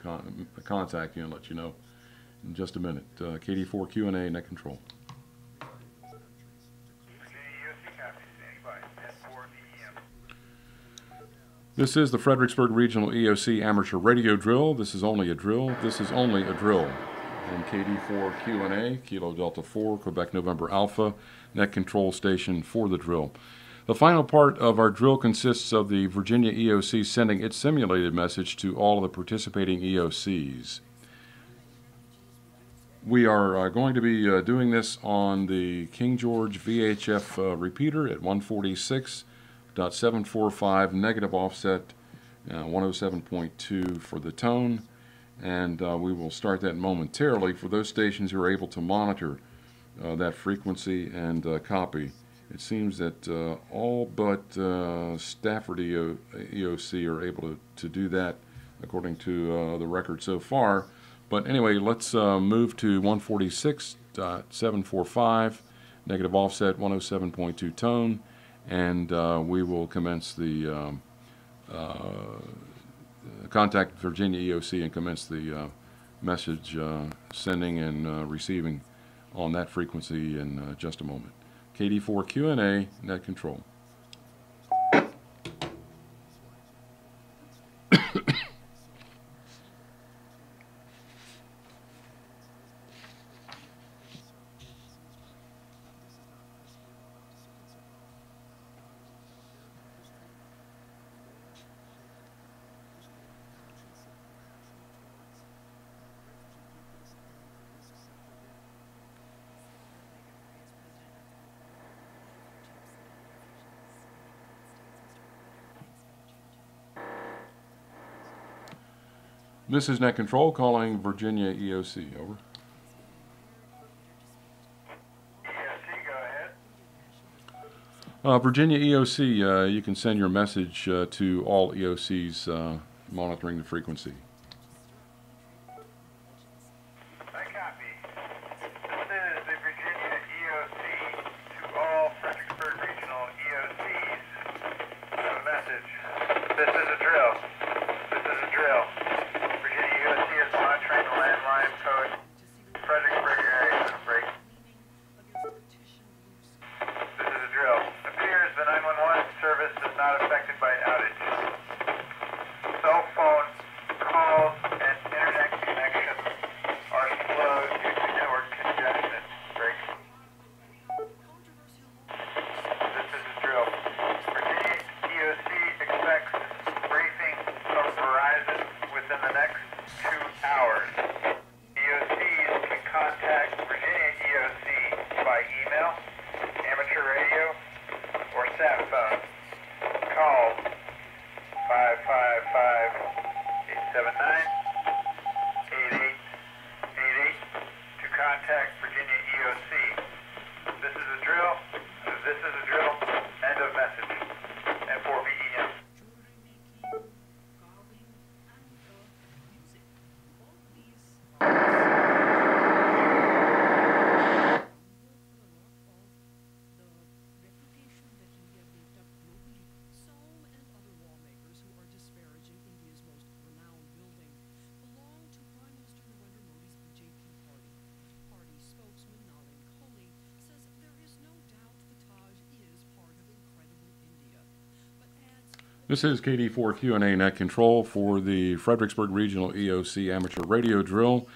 contact you and let you know in just a minute. KD4 Q&A net control. This is the Fredericksburg Regional EOC Amateur Radio Drill. This is only a drill. This is only a drill. And KD4 Q&A, Kilo Delta 4, Quebec November Alpha, net control station for the drill. The final part of our drill consists of the Virginia EOC sending its simulated message to all of the participating EOCs. We are going to be doing this on the King George VHF repeater at 146.745 negative offset, 107.2 for the tone, and we will start that momentarily for those stations who are able to monitor that frequency and copy. It seems that all but Stafford EOC are able to do that according to the record so far. But anyway, let's move to 146.745, negative offset, 107.2 tone, and we will commence the contact Virginia EOC and commence the message sending and receiving on that frequency in just a moment. KD4 Q&A, net control. This is net control calling Virginia EOC. Over. EOC, go ahead. Virginia EOC, you can send your message to all EOCs monitoring the frequency. I copy. This is the Virginia EOC to all Fredericksburg Regional EOCs. A message. This is a drill. This is a drill. Virginia EOC is monitoring the landline code. Fredericksburg area is a break. This is a drill. Appears the 911 service is not affected by outage. Cell phone calls and internet connection are slow due to network congestion. Break. This is a drill. Virginia EOC expects briefing from Verizon within the next 2 hours. EOCs can contact Virginia EOC by email, amateur radio, or sat phone. Call 555-879-8888 to contact Virginia EOC. This is a drill. This is a drill. End of message. N4VEM. This is KD4 Q&A net control for the Fredericksburg Regional EOC Amateur Radio Drill.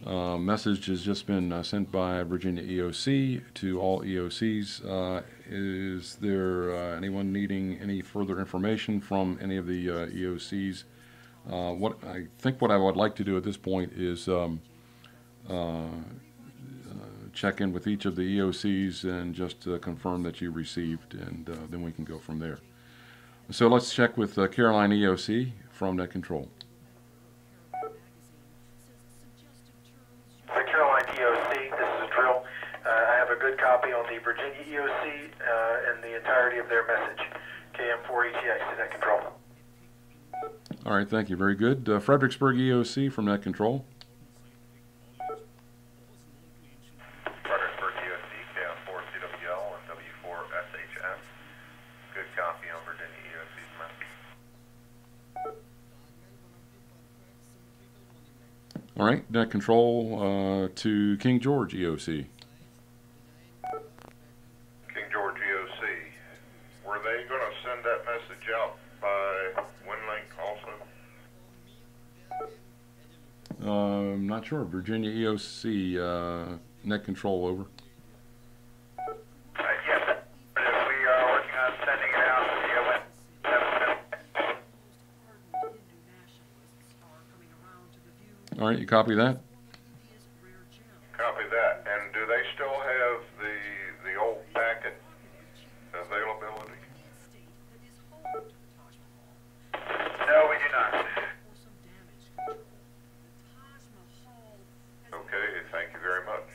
Message has just been sent by Virginia EOC to all EOCs. Is there anyone needing any further information from any of the EOCs? What I would like to do at this point is check in with each of the EOCs and just confirm that you received, and then we can go from there. So let's check with Caroline EOC from Net Control. The Caroline EOC, this is a drill. good copy on the Virginia EOC and the entirety of their message. KM4ETX to net control. All right, thank you. Very good. Fredericksburg EOC from net control. Fredericksburg EOC, KM4CWL and W4SHS. Good copy on Virginia EOC's message. All right, net control to King George EOC. King George EOC, were they going to send that message out by WinLink also? I'm not sure. Virginia EOC, net control over. Yes, we are working on sending it out to the All right, you copy that? Copy that. And do they still have the old packet availability? No, we do not. Okay, thank you very much.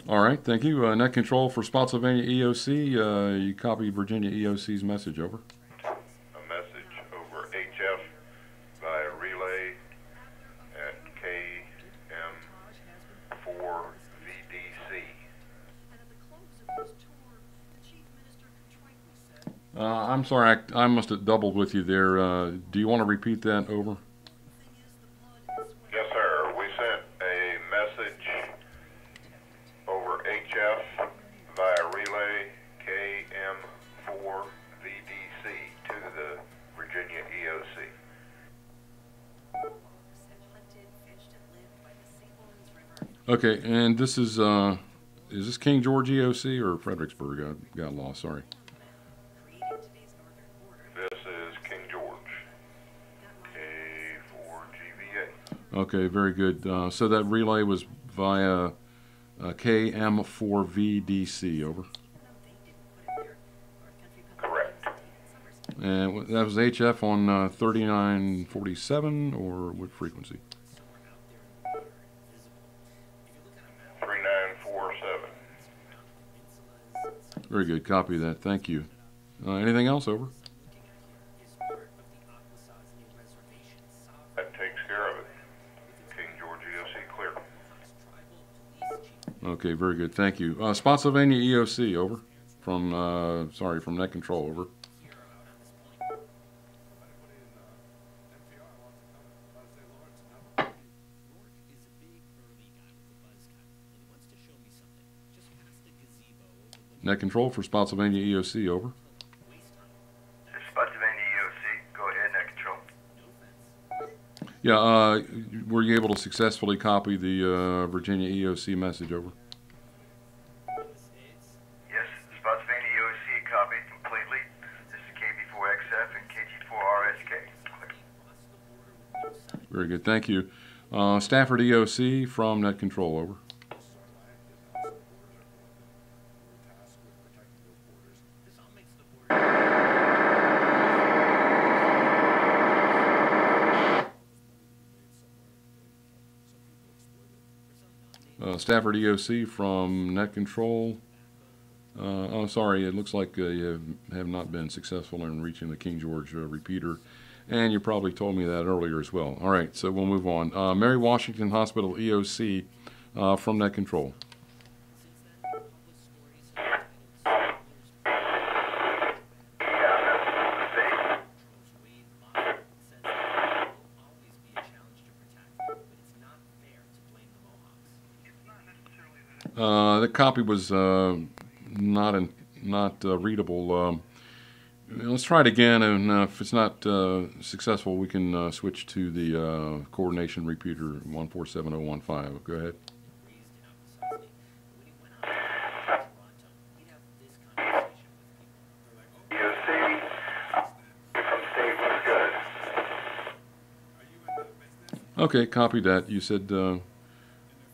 All right, thank you. Net control for Spotsylvania EOC. You copy Virginia EOC's message over. A message over HF via relay at KM4VDC. I'm sorry, I must have doubled with you there. Do you want to repeat that over? Yes, sir. We sent a message over HF via relay KM4VDC to the Virginia EOC. Okay, and this is this King George EOC or Fredericksburg? I got lost, sorry. This is King George, K4GVA. Okay, very good. So that relay was via KM4VDC, over. Correct. And that was HF on 3947, or what frequency? 3947. Very good, copy that, thank you. Anything else, over? That takes care of it. King George EOC clear. Okay, very good, thank you. Spotsylvania EOC, over. From, from net control, over. Net control for Spotsylvania EOC, over. Spotsylvania EOC, go ahead, net control. Yeah, were you able to successfully copy the Virginia EOC message, over? Yes, Spotsylvania EOC copied completely. This is KB4XF and KG4RSK. Very good, thank you. Stafford EOC from net control, over. Stafford EOC from net control. Oh, sorry, it looks like you have not been successful in reaching the King George repeater, and you probably told me that earlier as well. All right, so we'll move on. Mary Washington Hospital EOC from net control. The copy was not readable. Let's try it again, and if it's not successful, we can switch to the coordination repeater 147015. Go ahead. Okay, copy that. You said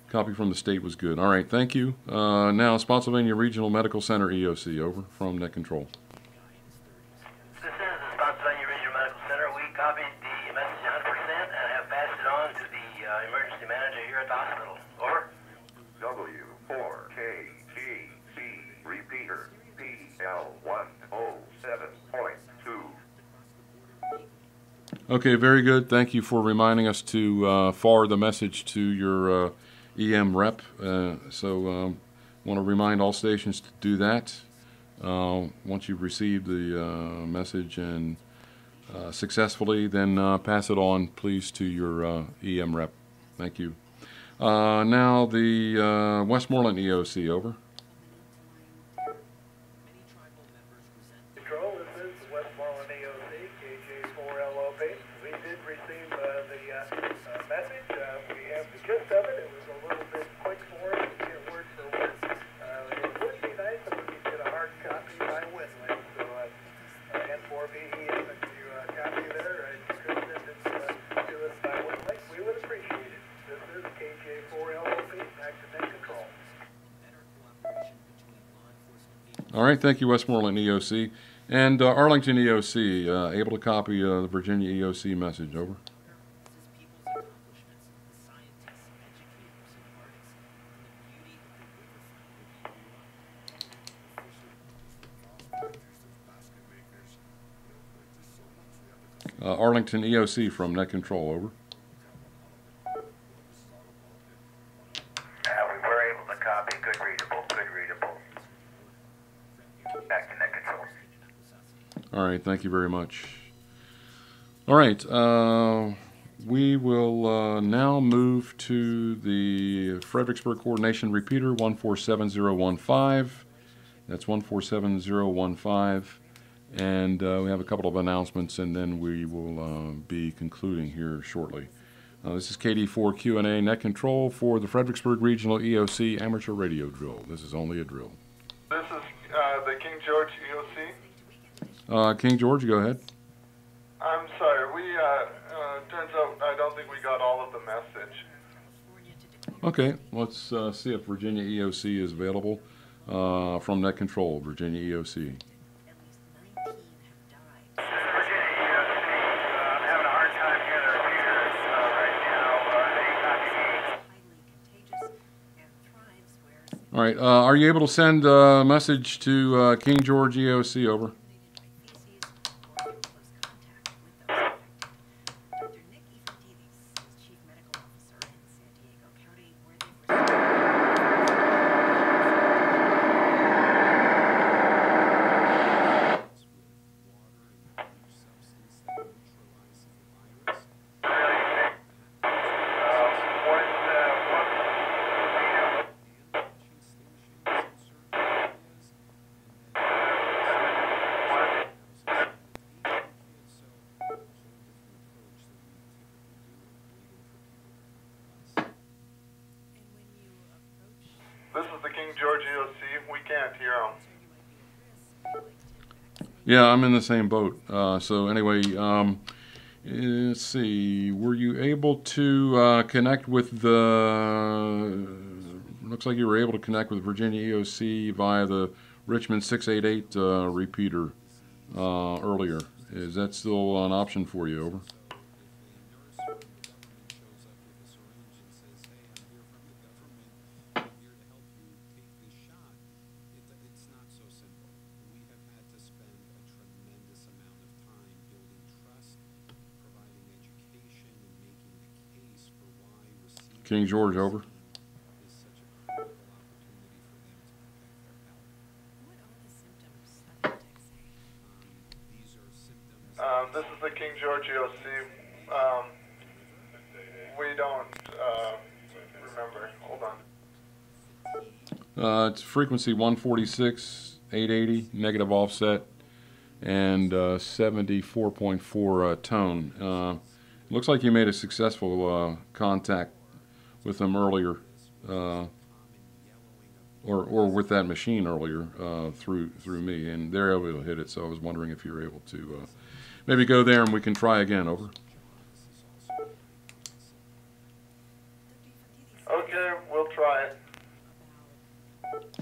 copy from the state was good. All right, thank you. Now, Spotsylvania Regional Medical Center EOC, over, from net control. This is the Spotsylvania Regional Medical Center. We copied the message 100% and have passed it on to the emergency manager here here at the hospital. Over. W4KGC, repeater, PL107.2. Okay, very good. Thank you for reminding us to forward the message to your EM rep. So want to remind all stations to do that. Once you've received the message and successfully, then pass it on, please, to your EM rep. Thank you. Now the Westmoreland EOC, over. Control, this is the Westmoreland EOC, KJ4LOP. We did receive the message. We have the gist of it. It was a little bit quick for us to get word for word. It would be nice if we could get a hard copy by Winlink. So, N4B, if you copy there, if you could send it to us by Winlink, we would appreciate it. This is KJ4LOP, back to net control. All right, thank you, Westmoreland EOC. And Arlington EOC, able to copy the Virginia EOC message, over. Arlington EOC from net control, over. We were able to copy. Good readable. Back to net control. All right, thank you very much. All right, we will now move to the Fredericksburg Coordination Repeater, 147015. That's 147015. And we have a couple of announcements, and then we will be concluding here shortly. This is KD4 Q&A net control for the Fredericksburg Regional EOC Amateur Radio Drill. This is only a drill. This is the King George EOC. King George, go ahead. I'm sorry, turns out I don't think we got all of the message. Okay, let's see if Virginia EOC is available from net control, Virginia EOC. All right, are you able to send a message to King George EOC, over? This is the King George EOC. We can't hear him. Yeah, I'm in the same boat. So anyway, let's see. Were you able to connect with the... Looks like you were able to connect with Virginia EOC via the Richmond 688 repeater earlier. Is that still an option for you, over? King George, over. This is the King George EOC. We don't remember. Hold on. It's frequency 146, 880, negative offset, and 74.4 tone. Looks like you made a successful contact with them earlier, or with that machine earlier through me, and they're able to hit it. So I was wondering if you were able to maybe go there and we can try again, over. Okay, we'll try it.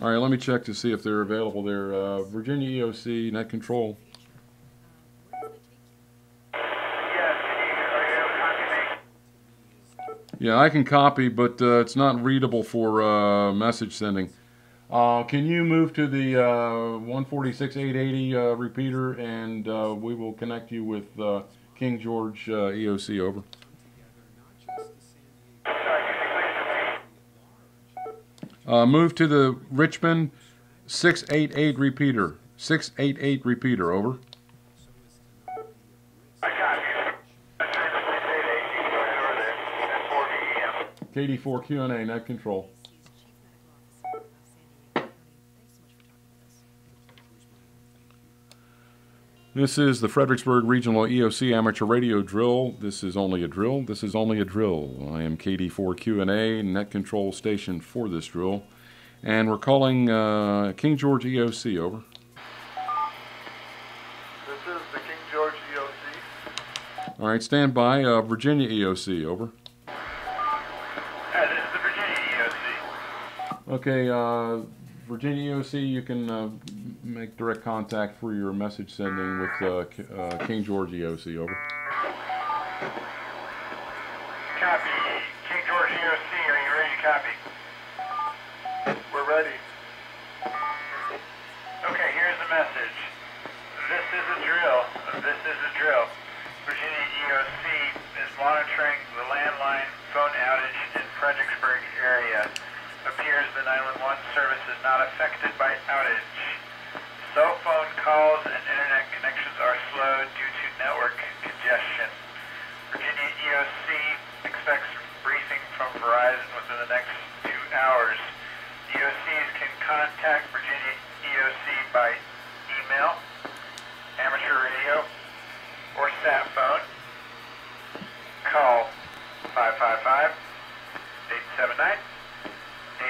All right, let me check to see if they're available there. Virginia EOC, net control. Yeah, I can copy, but it's not readable for message sending. Can you move to the 146.880 repeater, and we will connect you with King George EOC, over. Move to the Richmond 688 repeater. 688 repeater, over. KD4 Q&A, net control. This is the Fredericksburg Regional EOC Amateur Radio Drill. This is only a drill. This is only a drill. I am KD4 Q&A, net control station for this drill. And we're calling King George EOC, over. This is the King George EOC. All right, stand by. Virginia EOC, over. This is the Virginia EOC. Okay, Virginia EOC, you can make direct contact for your message sending with King George EOC, over. Copy. King George EOC, are you ready to copy? We're ready. Okay, here's the message. This is a drill. This is a drill. Virginia EOC is monitoring the landline phone outage in Fredericksburg area. Appears the 911 service is not affected by outage. Cell phone calls and internet connections are slow due to network congestion. Virginia EOC expects briefing from Verizon within the next 2 hours. EOCs can contact Virginia EOC by email, amateur radio, or sat phone. Call 555-879-8888 to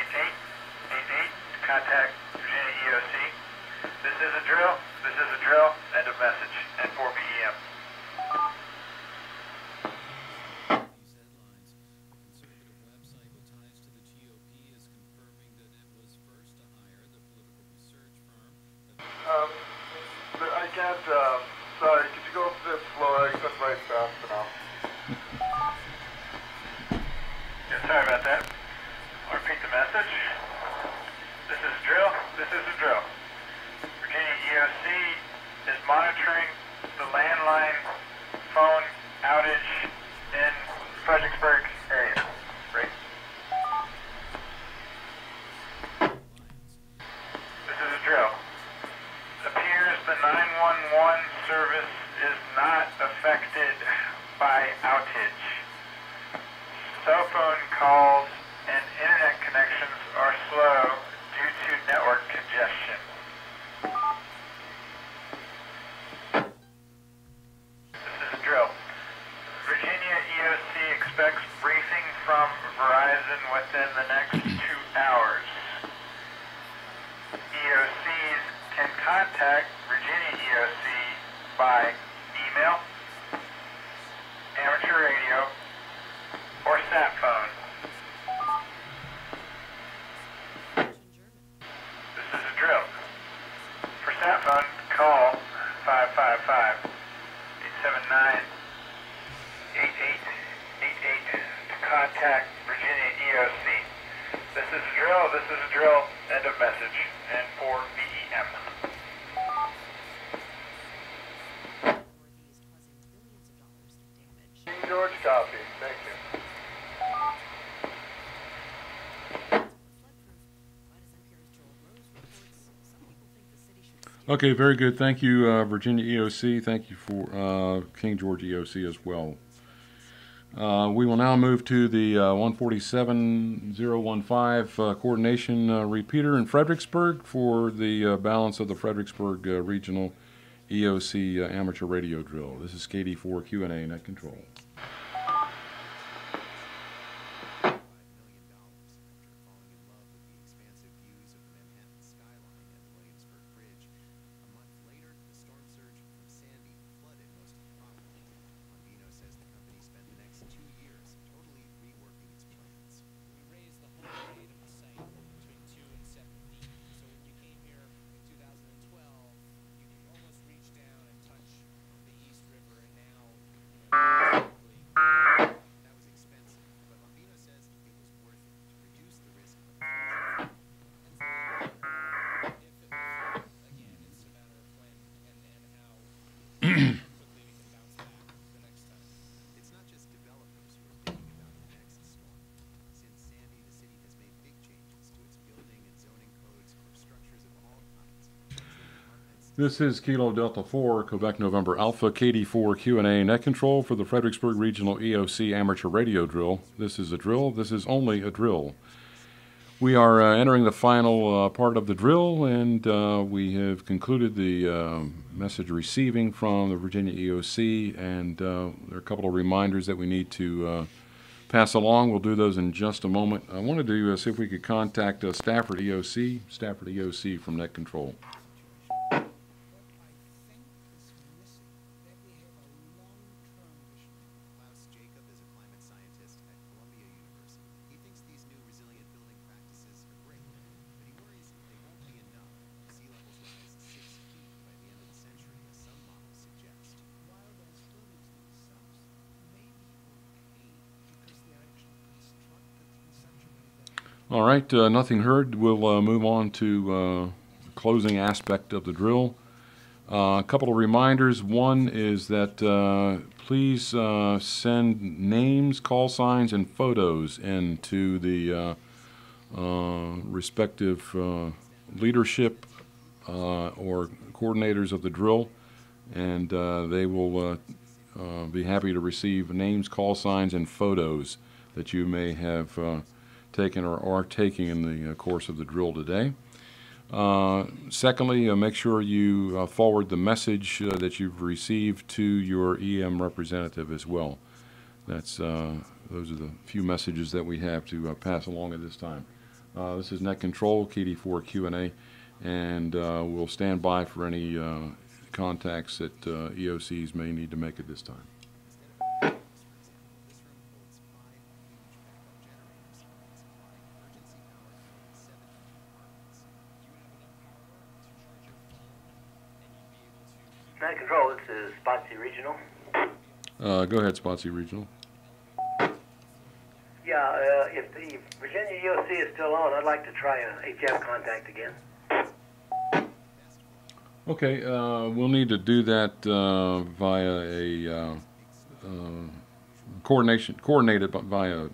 contact Virginia EOC. This is a drill. This is a drill. End of message. At 4 p.m. I can't, sorry, could you go a bit slower? I couldn't write fast enough. Yeah, sorry about that. I'll repeat the message. This is a drill. This is a drill. Virginia EOC is monitoring the landline phone outage in Fredericksburg area. Great. This is a drill. Appears the 911 service is not affected by outage. Cell phone calls and internet connections are slow due to network congestion. This is a drill. Virginia EOC expects briefing from Verizon within the next 2 hours. EOCs can contact Virginia EOC by email, amateur radio, or sat phone. This is a drill. For sat phone, call 555-879-8888 to contact Virginia EOC. This is a drill. This is a drill. End of message. And 4 p.m. King George copy. Thank you. Okay, very good. Thank you, Virginia EOC. Thank you for King George EOC as well. We will now move to the 147.015 coordination repeater in Fredericksburg for the balance of the Fredericksburg Regional EOC amateur radio drill. This is KD4 Q&A, net control. This is Kilo Delta 4, Quebec November Alpha, KD4 Q&A net control for the Fredericksburg Regional EOC Amateur Radio Drill. This is a drill. This is only a drill. We are entering the final part of the drill, and we have concluded the message receiving from the Virginia EOC, and there are a couple of reminders that we need to pass along. We'll do those in just a moment. I wanted to see if we could contact Stafford EOC from Net Control. All right, nothing heard. We'll move on to closing aspect of the drill. A couple of reminders. One is that please send names, call signs, and photos into the respective leadership or coordinators of the drill, and they will be happy to receive names, call signs, and photos that you may have taken or are taking in the course of the drill today. Secondly, make sure you forward the message that you've received to your EM representative as well. Those are the few messages that we have to pass along at this time. This is Net Control, KD4 Q&A, and we'll stand by for any contacts that EOCs may need to make at this time. Net Control, this is Spotsy Regional. Go ahead, Spotsy Regional. Yeah, if the Virginia EOC is still on, I'd like to try a HF contact again. Okay, we'll need to do that via a coordinated via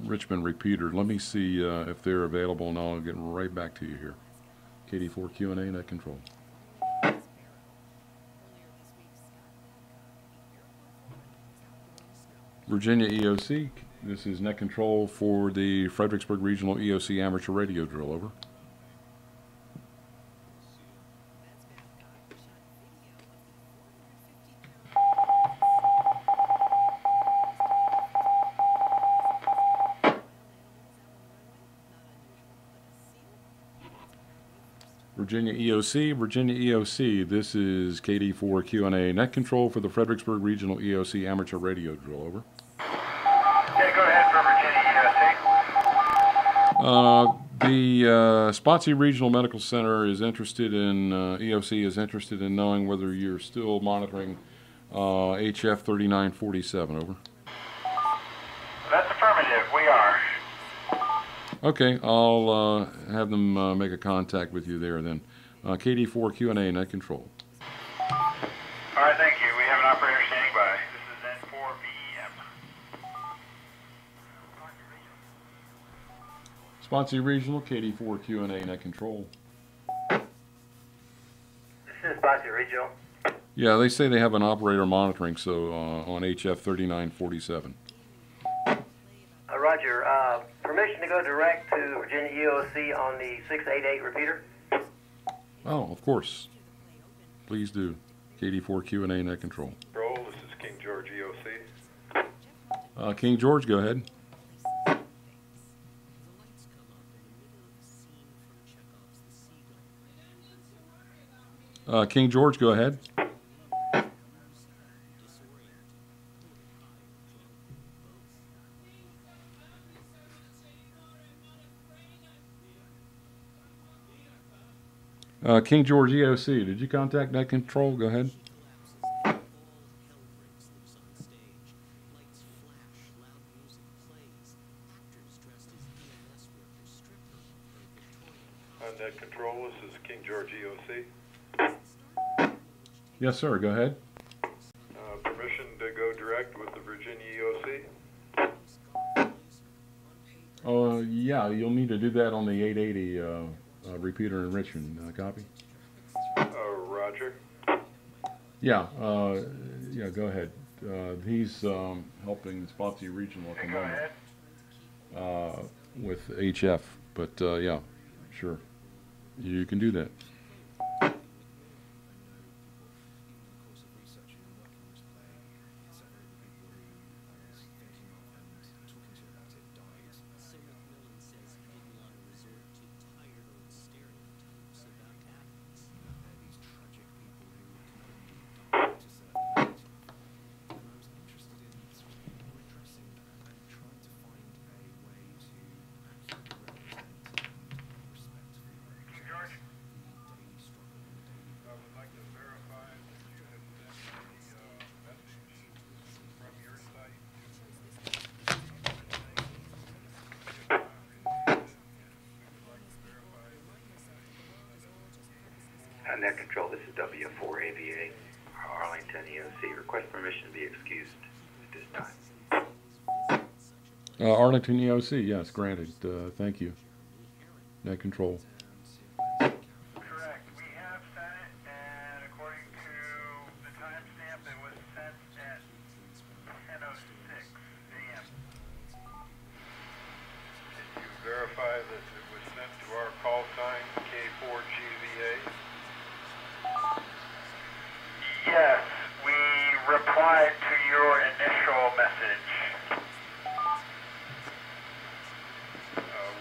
Richmond repeater. Let me see if they're available, and I'll get right back to you here. KD4 Q&A, Net Control. Virginia EOC, this is Net Control for the Fredericksburg Regional EOC Amateur Radio Drill, over. Virginia EOC, this is KD4 Q&A Net Control for the Fredericksburg Regional EOC Amateur Radio Drill, over. Yeah, go ahead for Virginia EOC. The Spotsy Regional Medical Center is interested in, EOC is interested in knowing whether you're still monitoring HF 3947, over. That's affirmative, we are. Okay, I'll have them make a contact with you there then. KD4 Q&A Net Control. All right, thank you. We have an operator standing by. This is N4VEM. Spotsy Regional, KD4 Q&A Net Control. This is Spotsy Regional. Yeah, they say they have an operator monitoring, so on HF 3947. Roger. Permission to go direct to Virginia EOC on the 688 repeater? Oh, of course. Please do. KD4 Q&A Net Control. Control, this is King George EOC. King George, go ahead. King George, go ahead. King George EOC, did you contact Net Control? Go ahead. Net Control, this is King George EOC. Yes, sir, go ahead. Permission to go direct with the Virginia EOC. Yeah, you'll need to do that on the 880 repeater in Richmond. Copy? Roger. Yeah, yeah, go ahead. He's helping Spotsy Regional at the moment with HF, but yeah, sure, you can do that. Net Control, this is W4AVA, Arlington EOC. Request permission to be excused at this time. Arlington EOC, yes, granted. Thank you. Net Control. Correct. We have sent it, and according to the timestamp, it was sent at 10:06 a.m. Can you verify that it was sent to our call sign, K4GVA? Yes, we replied to your initial message.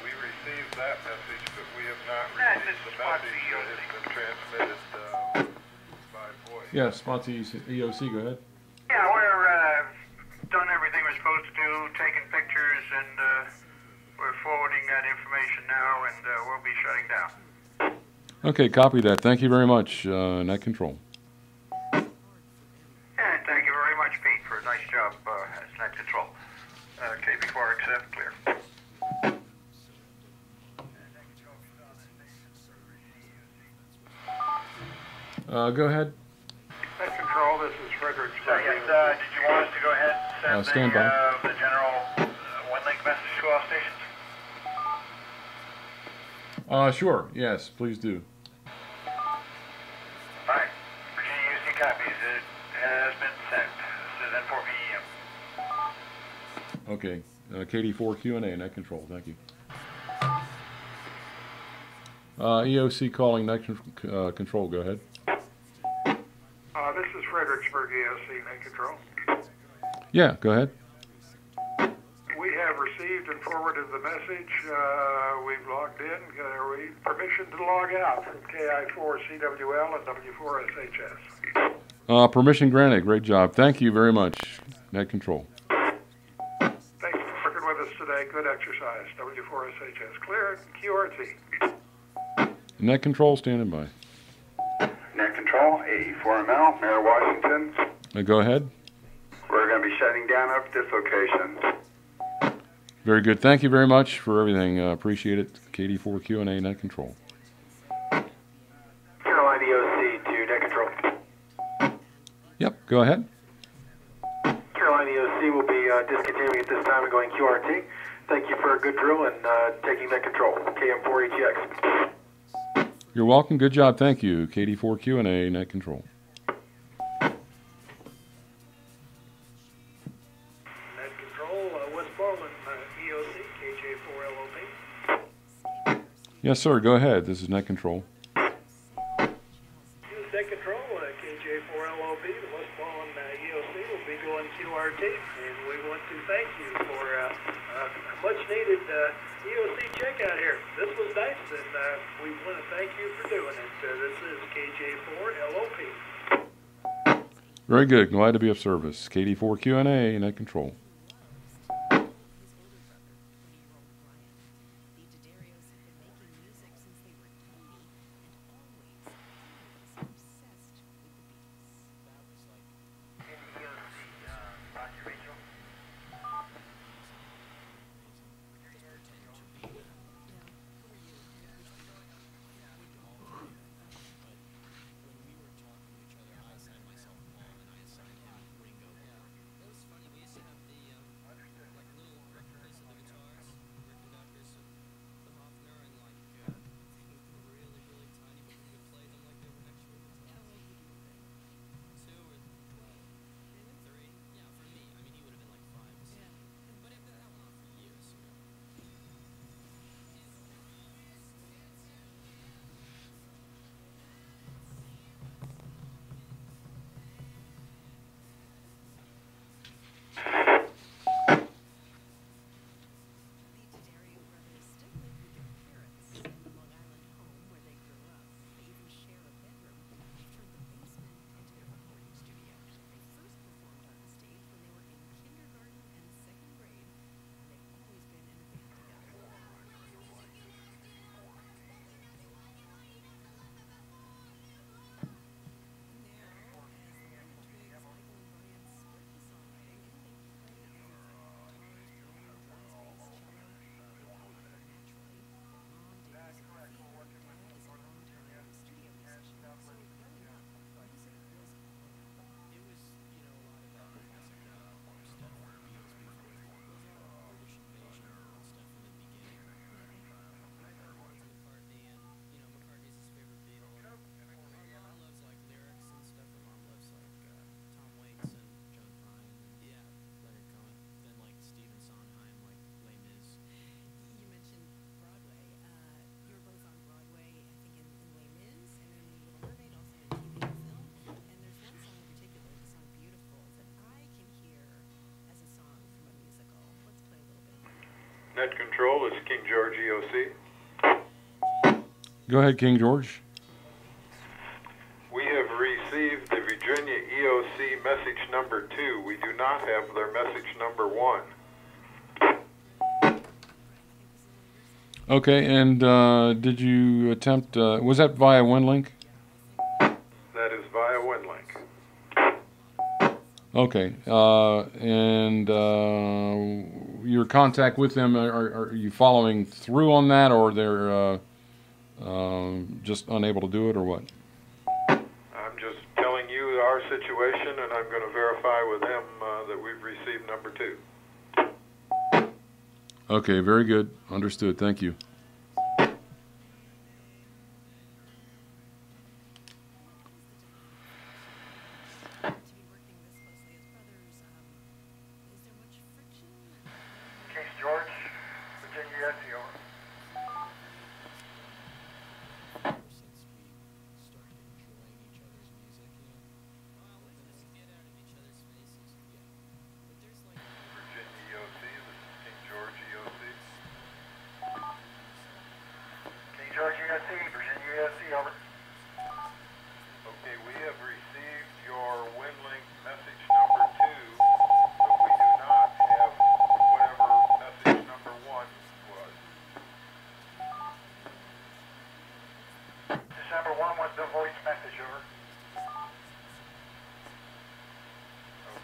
We received that message, but we have not received the message that has been transmitted by voice. Yeah, Spotsy EOC, go ahead. Yeah, we're done everything we're supposed to do, taking pictures, and we're forwarding that information now, and we'll be shutting down. Okay, copy that. Thank you very much, Net Control. And thank you very much, Pete, for a nice job as Net Control. KB4 accept, clear. Go ahead. Net Control, this is Frederick. Yes, did you want us to go ahead and send stand by. the general one-link message to all stations? Sure, yes, please do. All right. Virginia UC copies. It has been sent. This is N4VEM. Okay, KD4 Net Control, thank you. EOC calling Net Control, go ahead. This is Fredericksburg EOC, Net Control. Yeah, go ahead. We have received and forwarded the message. We've logged in. We permission to log out from KI4CWL and W4SHS. Permission granted, great job. Thank you very much, Net Control. Thanks for working with us today. Good exercise. W4SHS. Clear. QRT. Net Control standing by. Net Control, AE4ML, Mayor Washington. Go ahead. We're going to be shutting down up this location. Very good. Thank you very much for everything. Appreciate it. KD4 Net Control. Carolina EOC to Net Control. Yep, go ahead. Carolina EOC will be discontinuing at this time and going QRT. Thank you for a good drill and taking Net Control. KM4ETX. You're welcome. Good job. Thank you. KD4 Net Control. Net Control, Westmoreland, EOC, KJ4LOP. Yes, sir. Go ahead. This is Net Control. Net Control, KJ4LOP, the Westmoreland EOC will be going QRT, and we want to thank you for a much-needed EOC checkout here. This was nice, and we want to thank you for doing it. This is KJ4LOP. Very good. Glad to be of service. KD4 Net Control. Net Control, it's King George EOC. Go ahead, King George. We have received the Virginia EOC message number 2. We do not have their message number 1. Okay, and did you attempt, was that via WinLink? That is via WinLink. Okay, and your contact with them, are you following through on that, or they're just unable to do it, or what? I'm just telling you our situation, and I'm going to verify with them that we've received number 2. Okay, very good. Understood. Thank you. King George, Virginia EOC, over. Virginia EOC, this is King George EOC. King George EOC, Virginia EOC, over. Okay, we have received your WinLink message number 2, but we do not have whatever message number 1 was. This number 1 was the voice message, over.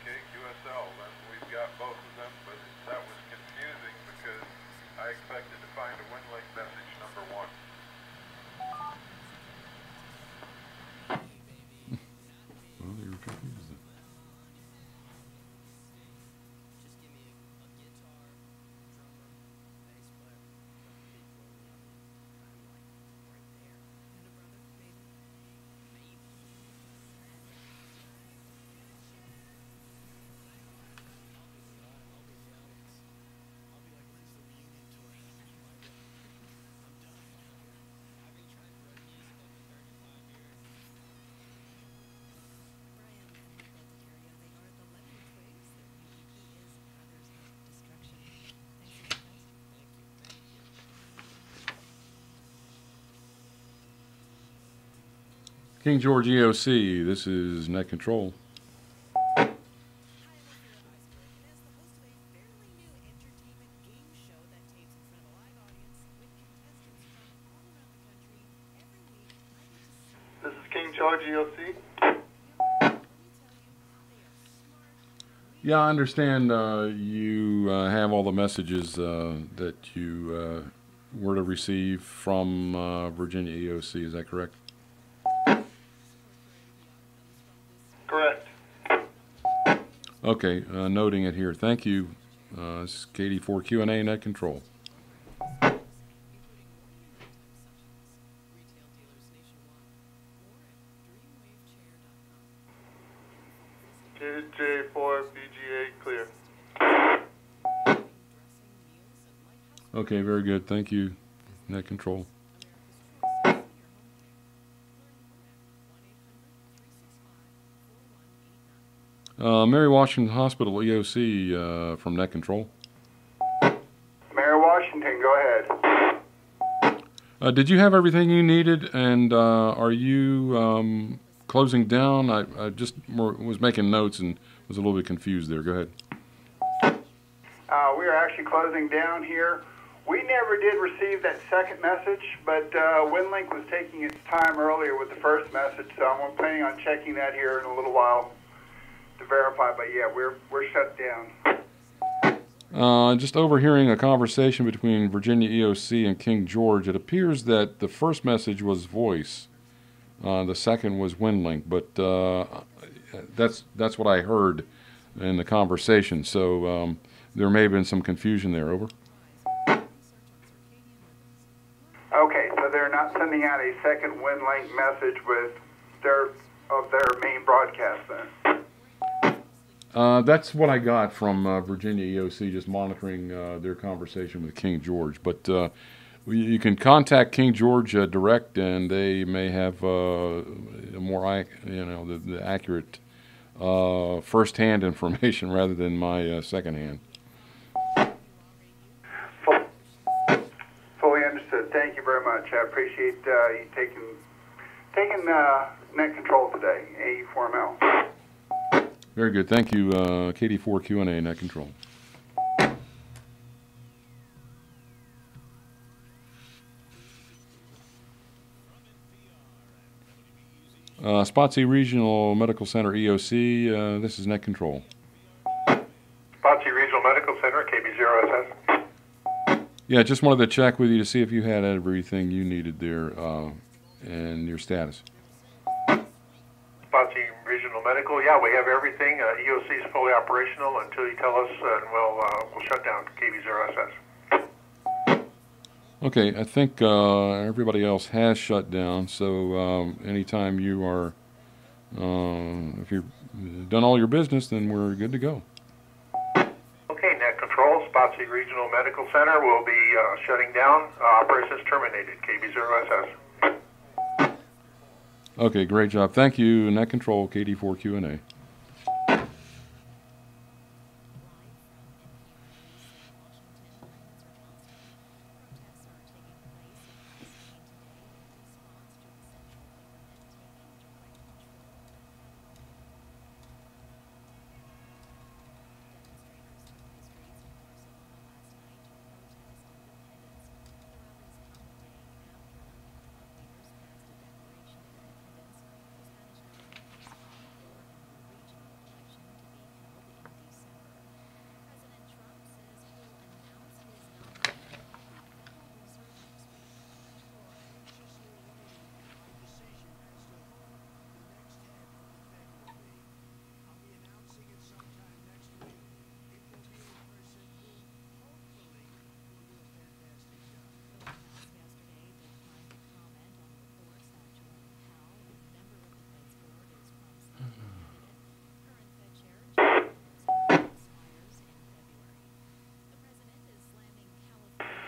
Okay, QSL, then we've got both of them, but that was confusing because I expected to find a WinLink message number 1. Well, you were confused then. King George EOC, this is Net Control. This is King George EOC. Yeah, I understand you have all the messages that you were to receive from Virginia EOC, is that correct? Correct. Okay, noting it here. Thank you. This is KD4 Q&A Net Control. KJ4 BGA clear. Okay, very good. Thank you, Net Control. Mary Washington Hospital EOC from Net Control. Mary Washington, go ahead. Did you have everything you needed, and are you closing down? I just was making notes and was a little bit confused there. Go ahead. We are actually closing down here. We never did receive that second message, but WinLink was taking its time earlier with the first message, so I'm planning on checking that here in a little while to verify. But yeah, we're shut down. Just overhearing a conversation between Virginia EOC and King George, it appears that the first message was voice, the second was WinLink, but that's what I heard in the conversation. So there may have been some confusion there. Over. Okay, so they're not sending out a second WinLink message with their main broadcast then. That's what I got from Virginia EOC, just monitoring their conversation with King George. But you can contact King George direct, and they may have more, the accurate first-hand information rather than my second-hand. Understood. Thank you very much. I appreciate you taking net control today, AE4ML. Very good. Thank you, KD4 Q&A net control. Spotsy Regional Medical Center EOC, this is net control. Spotsy Regional Medical Center, KB0SS. Yeah, just wanted to check with you to see if you had everything you needed there and your status. Spotsy Regional Medical, yeah, we have everything. EOC is fully operational until you tell us, and we'll shut down KB0SS. Okay, I think everybody else has shut down, so anytime you are, if you've done all your business, then we're good to go. Okay, net control, Spotsy Regional Medical Center will be shutting down. Operations terminated, KB0SS. Okay, great job. Thank you, net control, KD4 Q&A.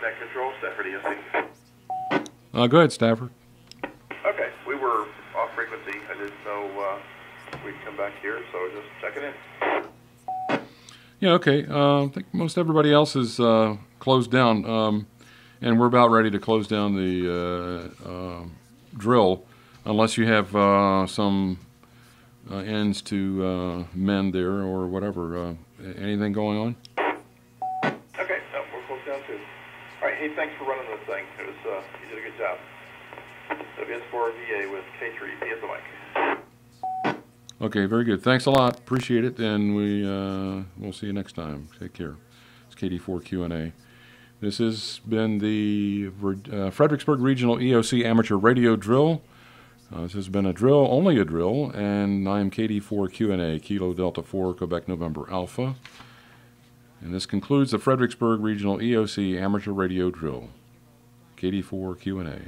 Net control, Stafford EOC. Go ahead, Stafford. Okay, we were off frequency. I didn't know we'd come back here, so just checking in. Yeah, okay. I think most everybody else is closed down, and we're about ready to close down the drill, unless you have some ends to mend there or whatever. Anything going on? Okay, no, we're closed down too. All right, hey, thanks for running this thing. It was you did a good job. WS4VA with K3. See you at the mic. Okay, very good. Thanks a lot. Appreciate it, and we'll see you next time. Take care. It's KD4 Q&A. This has been the Fredericksburg Regional EOC Amateur Radio Drill. This has been a drill, only a drill, and I am KD4 Q&A, Kilo Delta 4, Quebec November Alpha. And this concludes the Fredericksburg Regional EOC Amateur Radio Drill. KD4 Q&A.